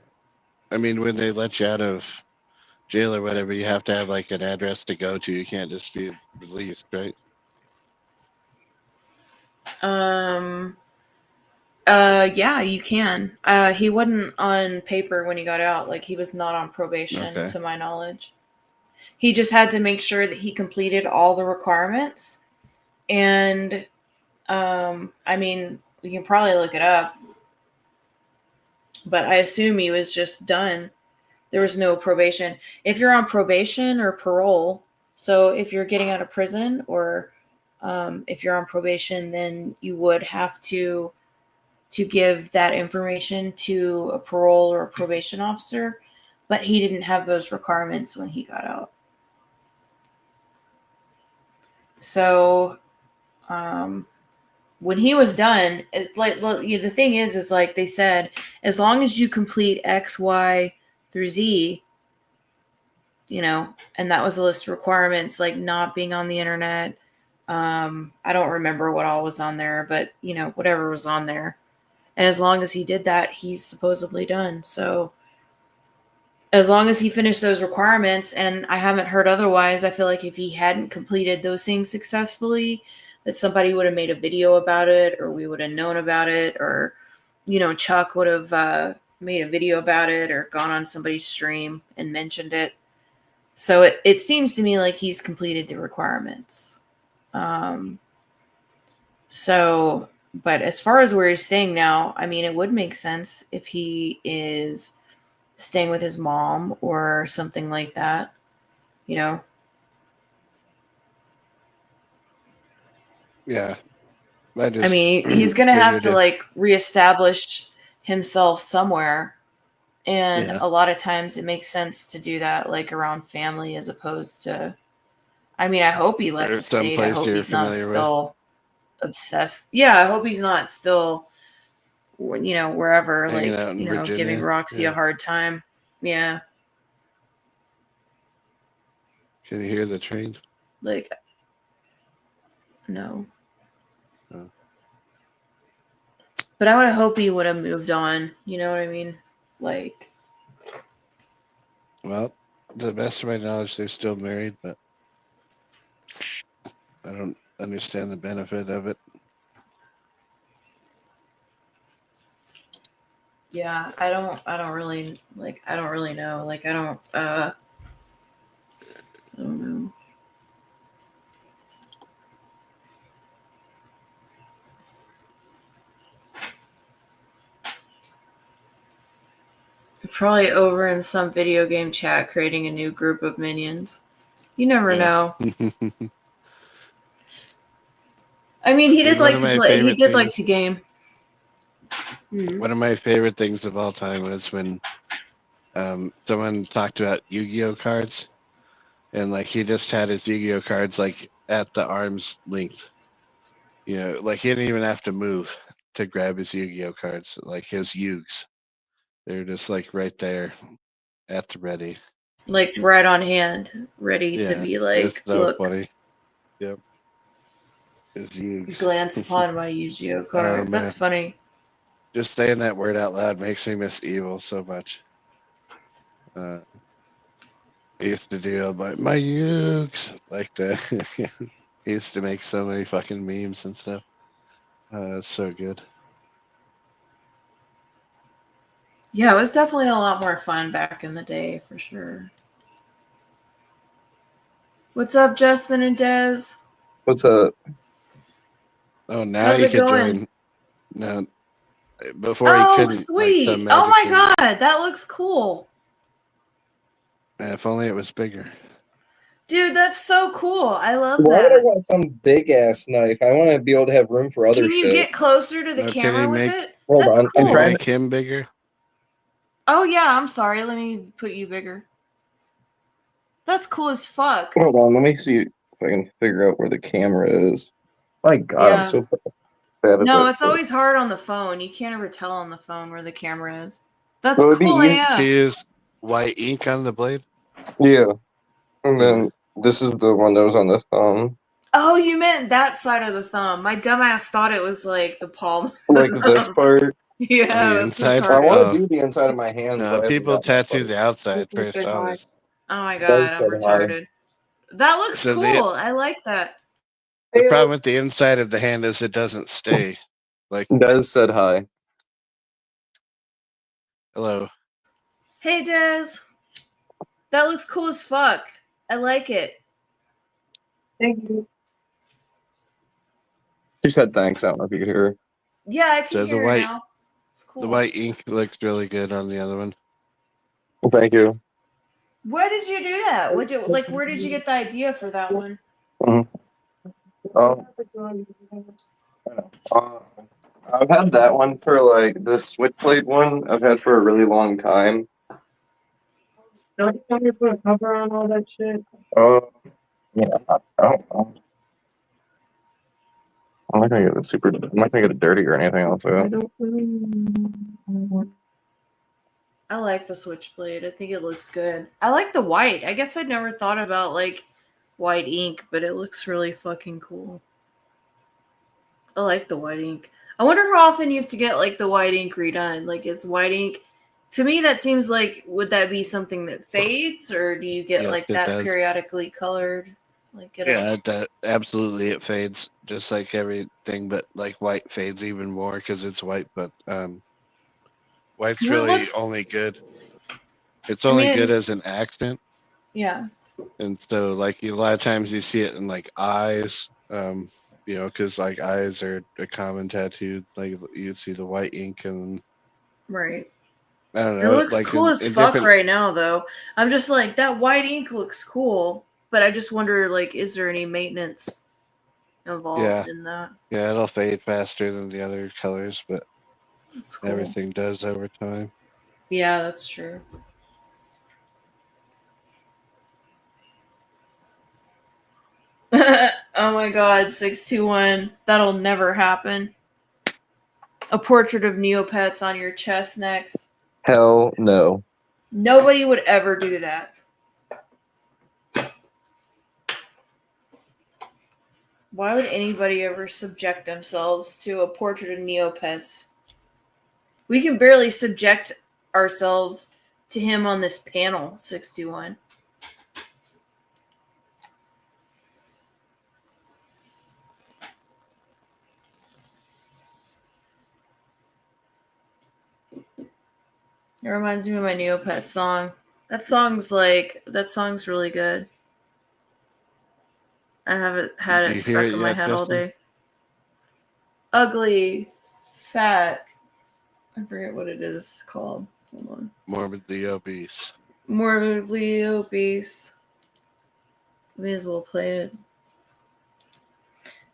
I mean, when they let you out of jail or whatever, you have to have like an address to go to. You can't just be released, right? Yeah, you can. He wasn't on paper when he got out. Like, he was not on probation, Okay. to my knowledge. He just had to make sure that he completed all the requirements. And, I mean, we can probably look it up. But I assume he was just done. There was no probation. If you're on probation or parole, so if you're getting out of prison or if you're on probation, then you would have to give that information to a parole or a probation officer, but he didn't have those requirements when he got out. So when he was done, the thing is like they said, as long as you complete X, Y through Z, and that was the list of requirements, like not being on the internet. I don't remember what all was on there, but whatever was on there. And as long as he did that, he's supposedly done. So as long as he finished those requirements, and I haven't heard otherwise, I feel like if he hadn't completed those things successfully, that somebody would have made a video about it, or we would have known about it, or, Chuck would have made a video about it or gone on somebody's stream and mentioned it. So it seems to me like he's completed the requirements. But as far as where he's staying now, I mean, it would make sense if he is staying with his mom or something like that, Yeah. I mean, he's going to have to like reestablish himself somewhere. And a lot of times it makes sense to do that like around family as opposed to, I mean, I hope he left the state. I hope he's not still obsessed. Yeah, I hope he's not still, wherever, hanging like, out in Virginia. giving Roxy a hard time. Yeah. Can you hear the train? Like, no. Oh. But I would hope he would have moved on. You know what I mean? Like, Well, to the best of my knowledge, they're still married, but I don't understand the benefit of it. yeah, I don't really know. Like, I don't know. Probably over in some video game chat creating a new group of minions. You never know. I mean, he did like to play. He did like to game. One of my favorite things of all time was when someone talked about Yu-Gi-Oh cards, and like he just had his Yu-Gi-Oh cards like at the arm's length. Like he didn't even have to move to grab his Yu-Gi-Oh cards, like his Yugs. They're just like right there at the ready. Like right on hand, ready to be like, it's so look. funny. Yep. His Yugs. Glance upon my Yu-Gi-Oh card. Oh, That's funny. Just saying that word out loud makes me miss Evil so much. I used to do my Yugs like that. He used to make so many fucking memes and stuff. It's so good. Yeah, it was definitely a lot more fun back in the day, for sure. What's up, Justin and Dez? What's up? Oh, now How's you it can going? join. No, before you Oh, couldn't. sweet. Like, the Oh my magic god, that looks cool. if only it was bigger. Dude, that's so cool. I love Why would I that. want some big ass knife? I want to be able to have room for other Can you shit. get closer to the Can camera you with make- it? Hold That's on, Can cool. you make him bigger? Oh yeah, I'm sorry. Let me put you bigger. That's cool as fuck. Hold on, let me see if I can figure out where the camera is. My God, Yeah. I'm so bad at No, that it's shit. always hard on the phone. You can't ever tell on the phone where the camera is. That's Well, it'd be cool easy- AF. white ink on the blade? Yeah. And then this is the one that was on the thumb. Oh, you meant that side of the thumb. My dumbass thought it was like the palm. Like this part. Yeah, The that's inside? I retarded. want to do the inside of my hands. No, but I haven't people gotten that tattoo far. the outside first, always. Oh my It does god, I'm say hi. retarded. That looks So cool. I like that. The problem with the inside of the hand is it doesn't stay. Like, Des said hi. hello. Hey, Des. That looks cool as fuck. I like it. Thank you. She said thanks. I don't know if you could hear her. Yeah, I can So the hear white, it now. It's cool. the white ink looks really good on the other one. Well, thank you. Where did you do that? Where did you get the idea for that one? I've had that one for like the Switchblade one. I've had for a really long time. Don't you want me to put a cover on all that shit? Yeah, I don't know. I'm not gonna get it dirty or anything else. I like the Switchblade. I think it looks good. I like the white. I guess I'd never thought about like white ink, but it looks really fucking cool. I like the white ink. I wonder how often you have to get like the white ink redone. Like, is white ink, to me that seems like, would that be something that fades, or do you get Yes, like it that does. periodically colored? Like, Yeah, absolutely it fades just like everything, but like white fades even more because it's white. But white's It really looks- only good. It's only mean- good as an accent, Yeah. and so like a lot of times you see it in like eyes, you know, because like eyes are a common tattoo. Like you see the white ink, and Right. I don't It know. looks like cool in as fuck different- right now, though. I'm just like, that white ink looks cool, but I just wonder, like, is there any maintenance involved Yeah. in that? Yeah, it'll fade faster than the other colors, but That's cool. everything does over time. Yeah, that's true. Oh my god, 621. That'll never happen. A portrait of Neopets on your chest next. Hell no. Nobody would ever do that. Why would anybody ever subject themselves to a portrait of Neopets? We can barely subject ourselves to him on this panel, 621. It reminds me of my Neopets song. That song's really good. I haven't had Did it you stuck hear it in my yet, head all Justin? day. Ugly, fat. I forget what it is called. Hold on. Morbidly obese. Morbidly obese. May as well play it.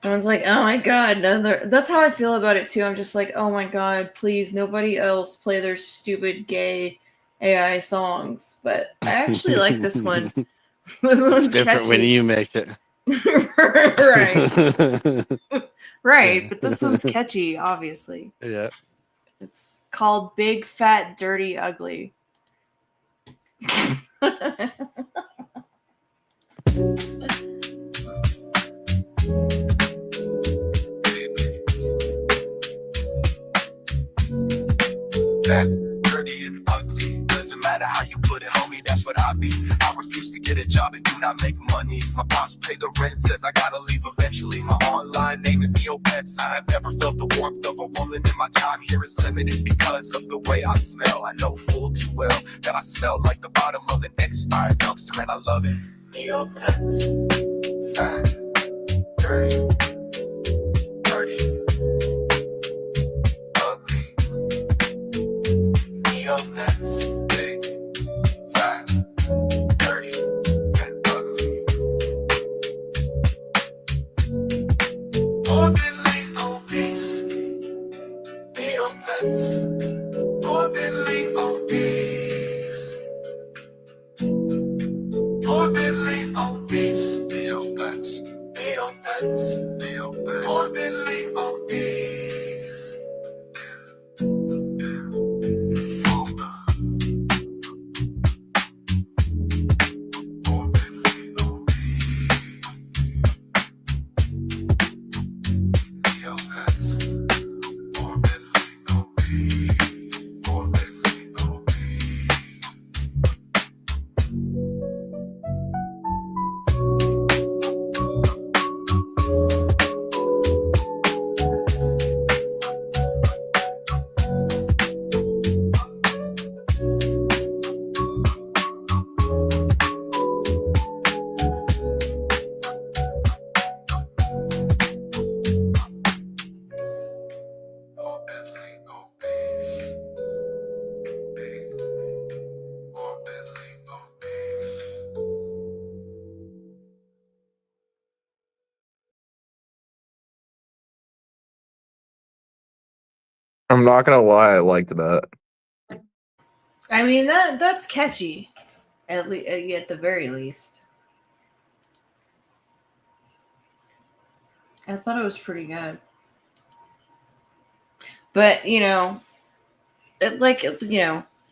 Everyone's like, oh my god, that's how I feel about it too. I'm just like, oh my god, please, nobody else play their stupid gay AI songs. But I actually like this one. This one's It's different catchy. when you make it. Right. Right, but this one's catchy, obviously. Yeah. It's called Big Fat Dirty Ugly. That dirty and ugly. Doesn't matter how you put it, homie, that's what I be. I refuse to get a job and do not make money. My boss pay the rent, says I gotta leave eventually. My online name is Neopets. I have never felt the warmth of a woman, and my time here is limited because of the way I smell. I know full too well that I smell like the bottom of an expired dumpster, and I love it. Neopets. Fat. Dirty. Dirty. Neopets, big, fat, dirty, and ugly. Morbidly obese. Neopets, morbidly obese. Morbidly obese. Neopets, Neopets, Neopets, morbidly obese. I'm not gonna lie, I liked that. I mean that's catchy, at the very least. I thought it was pretty good, but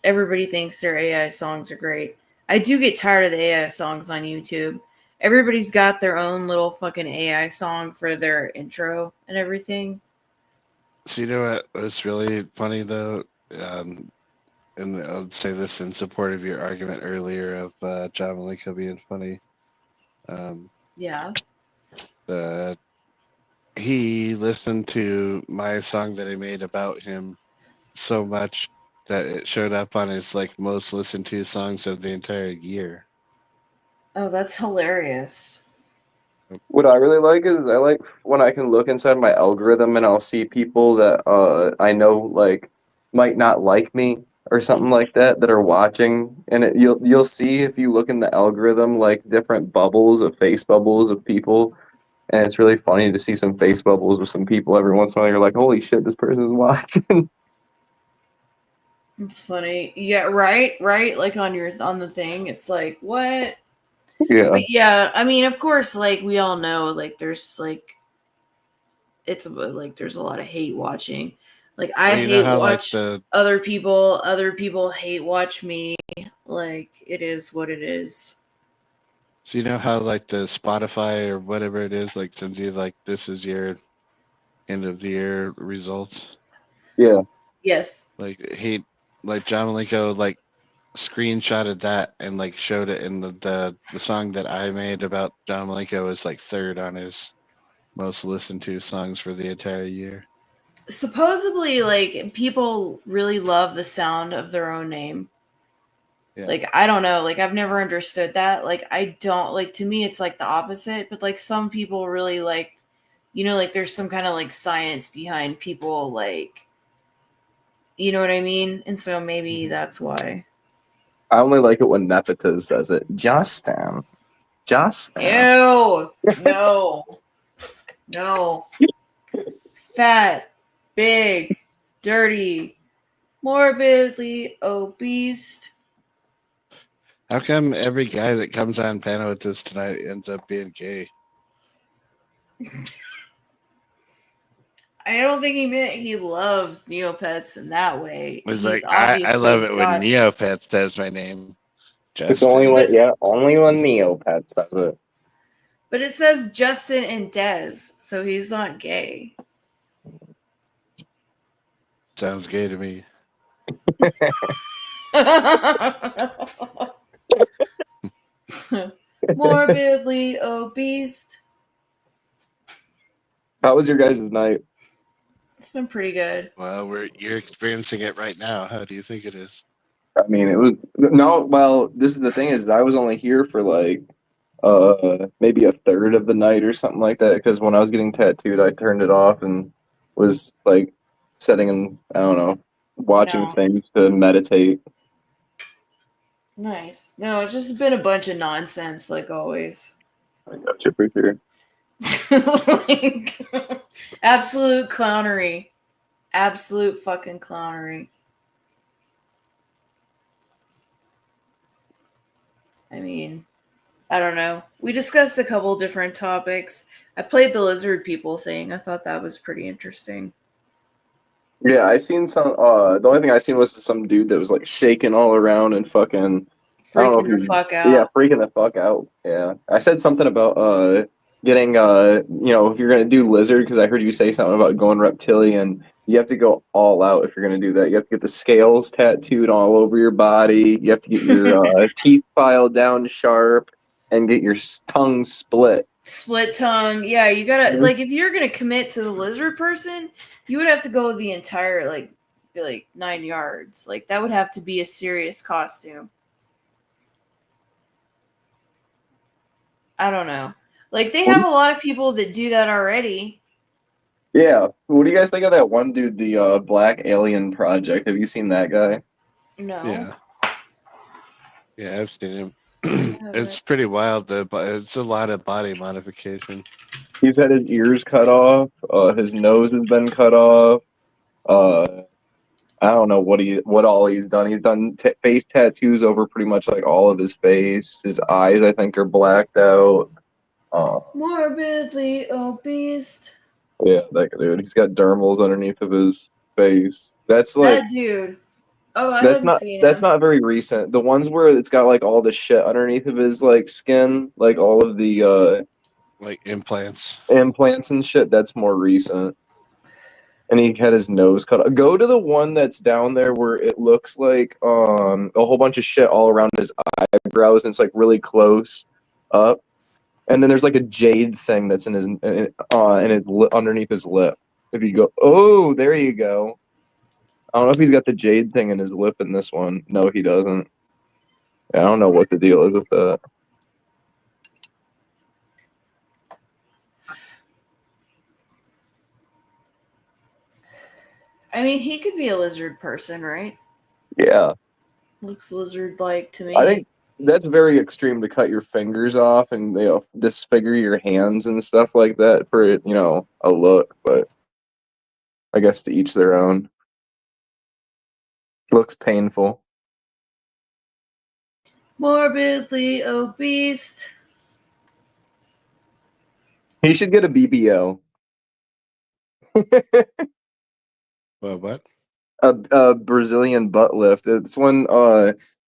everybody thinks their AI songs are great. I do get tired of the AI songs on YouTube. Everybody's got their own little fucking AI song for their intro and everything. So you know what was really funny though, and I'll say this in support of your argument earlier of John Malenko being funny. Yeah. He listened to my song that I made about him so much that it showed up on his like most listened to songs of the entire year. Oh, that's hilarious. What I really like is I like when I can look inside my algorithm and I'll see people that I know like might not like me or something like that are watching, and you'll see if you look in the algorithm like different bubbles of face bubbles of people, and it's really funny to see some face bubbles with some people every once in a while. You're like, holy shit, this person's watching. It's funny. Yeah, right. Like on the thing, it's like, what? Yeah. But yeah, I mean, of course, like we all know, like there's like there's a lot of hate watching. Like I hate watch other people hate watch me. Like it is what it is. So you know how like the Spotify or whatever it is like sends you like this is your end of the year results? Yeah. Yes. Like John Malenko like screenshotted that and like showed it in the song that I made about John Malenko is like third on his most listened to songs for the entire year. Supposedly, like people really love the sound of their own name. Yeah. Like I don't know, like I've never understood that. Like I don't like, to me it's like the opposite, but like some people really like, like there's some kind of like science behind people, like, you know what I mean? And so maybe that's why. I only like it when Nepeta says it. Justin. Ew. No. Fat, big, dirty, morbidly obese. How come every guy that comes on panel with us tonight ends up being gay? I don't think he meant he loves Neopets in that way. It's He's like I love it when not- Neopets says my name. It's only when Neopets does it. But it says Justin and Dez, so he's not gay. Sounds gay to me. Morbidly obese. How was your guys' night? It's been pretty good. Well, you're experiencing it right now. How do you think it is? I mean, it was well, this is the thing is I was only here for like maybe a third of the night or something like that, because when I was getting tattooed I turned it off and was like sitting and I don't know, watching things to meditate. Nice. No, it's just been a bunch of nonsense like always. I got you for sure. Like, absolute clownery. Absolute fucking clownery. I mean, I don't know. We discussed a couple different topics. I played the lizard people thing. I thought that was pretty interesting. Yeah, I seen some the only thing I seen was some dude that was like shaking all around and fucking Freaking the fuck out. Yeah, freaking the fuck out. Yeah. I said something about getting if you're gonna do lizard, because I heard you say something about going reptilian, you have to go all out if you're gonna do that. You have to get the scales tattooed all over your body. You have to get your teeth filed down sharp and get your tongue split. Split tongue. Yeah, you gotta like if you're gonna commit to the lizard person, you would have to go the entire like 9 yards. Like that would have to be a serious costume. I don't know. Like they have a lot of people that do that already. Yeah. What do you guys think of that one dude, the Black Alien Project? Have you seen that guy? No. Yeah, I've seen him. It's pretty wild though, but it's a lot of body modification. He's had his ears cut off. His nose has been cut off. I don't know what all he's done. He's done face tattoos over pretty much like all of his face. His eyes, I think, are blacked out. Morbidly obese. Yeah, that dude. He's got dermals underneath of his face. That's like That dude. Oh, I that's haven't not seen that's him. not very recent. The ones where it's got like all the shit underneath of his like skin, like all of the like implants and shit, that's more recent. And he had his nose cut off. Go to the one that's down there where it looks like a whole bunch of shit all around his eyebrows and it's like really close up. And then there's like a jade thing that's in his underneath his lip. If you go, oh, there you go. I don't know if he's got the jade thing in his lip in this one. No, he doesn't. Yeah, I don't know what the deal is with that. I mean, he could be a lizard person, right? Yeah, Looks lizard-like to me. I think that's very extreme to cut your fingers off and disfigure your hands and stuff like that for a look. But I guess to each their own. Looks painful. Morbidly obese. He should get a BBL. What? A Brazilian butt lift. It's when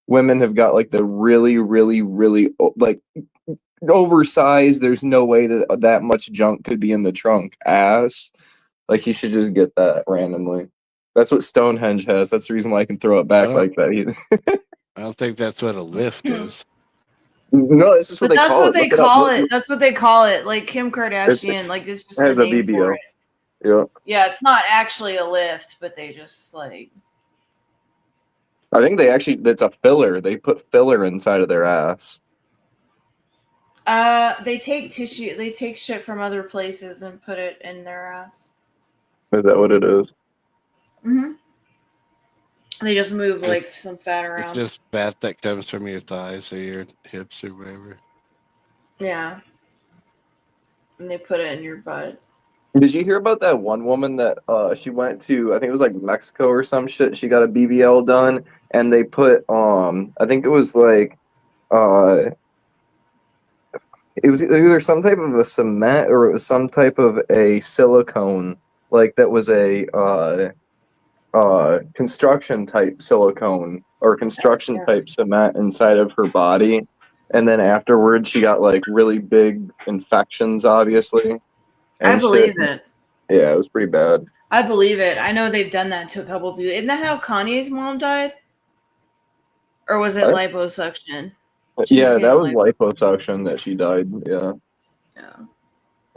women have got like the really, really, really like oversized. There's no way that much junk could be in the trunk. Ass. Like he should just get that randomly. That's what Stonehenge has. That's the reason why I can throw it back like that. I don't think that's what a lift is. No, it's just But what they that's call what it. they Look it up. call Look- it. That's what they call it. Like Kim Kardashian. Like it's just It the has a name for BBL. it. Yeah. Yeah, it's not actually a lift, but they just like. I think that's a filler. They put filler inside of their ass. They take tissue. They take shit from other places and put it in their ass. Is that what it is? Mm-hmm. They just move like some fat It's around. just fat that comes from your thighs or your hips or whatever. Yeah. And they put it in your butt. Did you hear about that one woman that she went to, I think it was like Mexico or some shit. She got a BBL done and they put I think it was like it was either some type of a cement or it was some type of a silicone, like that was a construction type silicone or construction type cement inside of her body. And then afterwards she got like really big infections, obviously. I and believe shit. it. Yeah, it was pretty bad. I believe it. I know they've done that to a couple of people. Isn't that how Kanye's mom died? Or was it What? liposuction? She Yeah, was that was getting liposuction that she died. Yeah. Yeah.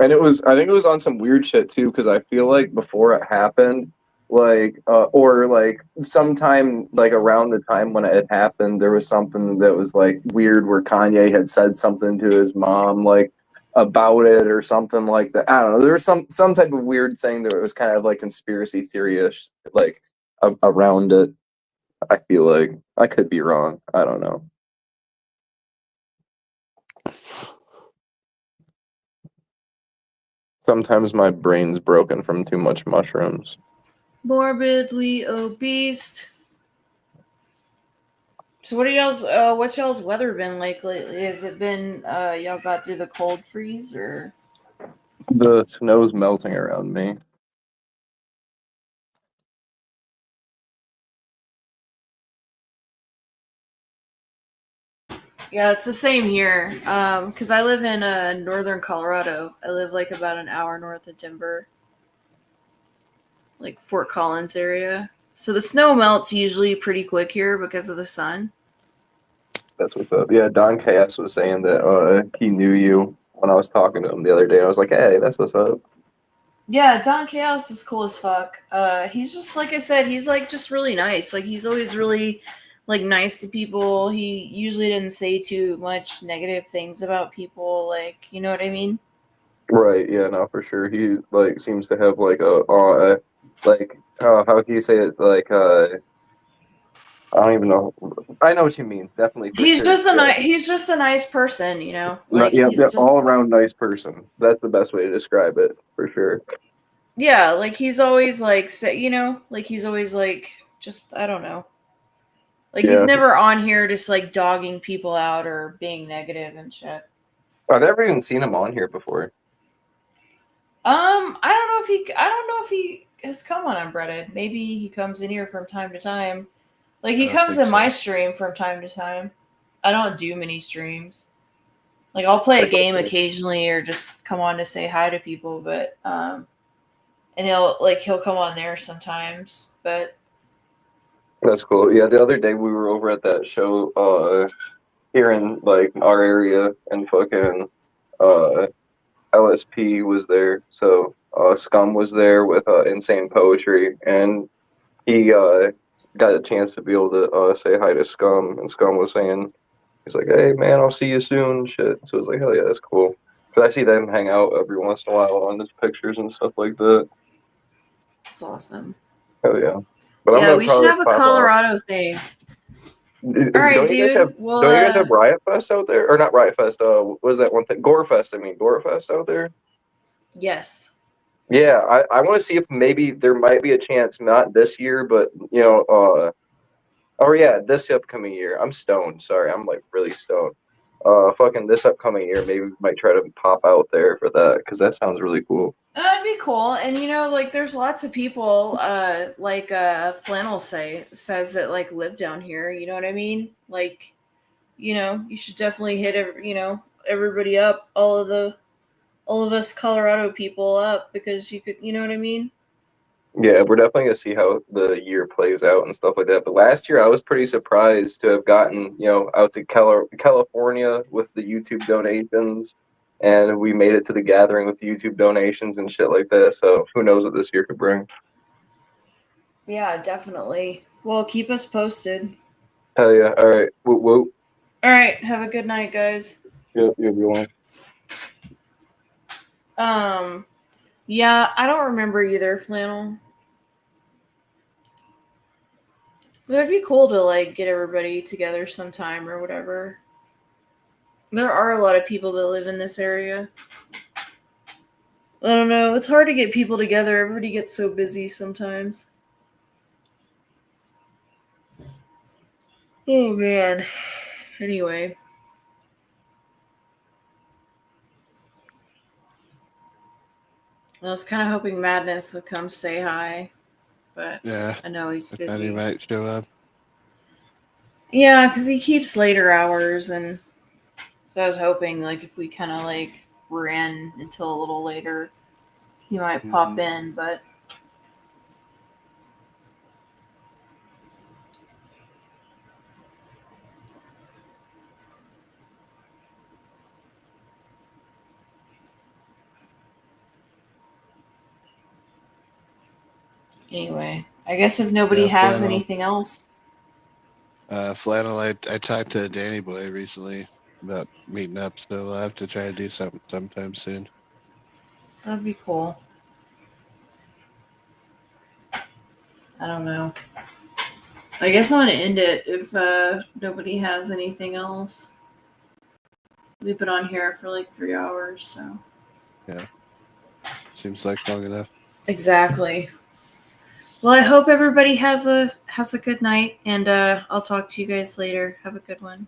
And I think it was on some weird shit too, because I feel like before it happened, like, or like sometime like around the time when it had happened, there was something that was like weird where Kanye had said something to his mom, like about it or something like that. I don't know. There was some type of weird thing that was kind of like conspiracy theory-ish, like around it. I feel like I could be wrong. I don't know. Sometimes my brain's broken from too much mushrooms. morbidly obese. So what are y'all's what's y'all's weather been like lately? Has it been y'all got through the cold freeze or The snow's melting around me. yeah, it's the same here. Because I live in northern Colorado. I live like about an hour north of Denver. Like Fort Collins area. So the snow melts usually pretty quick here because of the sun. That's what's up. Yeah, Don KS was saying that he knew you when I was talking to him the other day. I was like, hey, that's what's up. Yeah, Don Chaos is cool as fuck. He's just like I said, he's like just really nice. Like he's always really like nice to people. He usually didn't say too much negative things about people. Like, you know what I mean? Right, yeah, no, for sure. He like seems to have like how do you say it? Like I don't even know. I know what you mean. Definitely. for He's sure, just a yeah. nice. He's just a nice person, you know. Like yeah, he's yeah, just all around nice person. That's the best way to describe it, for sure. Yeah, like he's always like like he's always like just I don't know. Like he's Yeah. never on here just like dogging people out or being negative and shit. I've never even seen him on here before. I don't know if he has come on Unbreaded. Maybe he comes in here from time to time. Like he I don't comes think in my stream from time to time. I don't do many streams. Like I'll play a game occasionally or just come on to say hi to people, but and he'll come on there sometimes. But That's cool. Yeah, the other day we were over at that show here in like our area, and fucking LSP was there. So Scum was there with Insane Poetry, and he got a chance to be able to say hi to Scum, and Scum was saying, he's like, "Hey man, I'll see you soon." Shit. So I was like, "Hell yeah, that's cool." Cause I see them hang out every once in a while on his pictures and stuff like that. it's awesome. Hell yeah. But I'm Yeah, gonna we should probably have a pop off. Colorado thing. All right, Don't you guys dude. have, Well, don't you guys have Riot Fest out there? Or not Riot Fest, what was that one thing? Gore Fest, I mean. Gore Fest out there? yes. Yeah, I want to see if maybe there might be a chance, not this year, but, you know, oh yeah, this upcoming year. I'm stoned, sorry. I'm, like, really stoned. Fucking this upcoming year, maybe we might try to pop out there for that, because that sounds really cool. That'd be cool. And like there's lots of people like Flannel says that like live down here, you know what I mean? Like, you should definitely hit everybody up, all of us Colorado people up, because you could, you know what I mean? Yeah, we're definitely going to see how the year plays out and stuff like that. But last year, I was pretty surprised to have gotten, out to California with the YouTube donations. And we made it to the gathering with the YouTube donations and shit like that. So who knows what this year could bring. Yeah, definitely. Well, keep us posted. Hell yeah. All right. Whoop, whoop. All right. Have a good night, guys. Yep, everyone. Yeah, I don't remember either, Flannel. It would be cool to like get everybody together sometime or whatever. There are a lot of people that live in this area. I don't know. It's hard to get people together. Everybody gets so busy sometimes. Oh, man. Anyway. I was kind of hoping Madness would come say hi, but Yeah. I know he's I thought he busy. might show up. Yeah, because he keeps later hours, and so I was hoping, like, if we kind of, like, were in until a little later, he might pop in, but... Anyway, I guess if nobody Yeah, has Flannel. anything else... Flannel, I talked to Danny Boy recently about meeting up, so I'll have to try to do something sometime soon. That'd be cool. I don't know. I guess I'm going to end it if nobody has anything else. We've been on here for like 3 hours, so. Yeah. Seems like long enough. Exactly. Well, I hope everybody has a good night, and I'll talk to you guys later. Have a good one.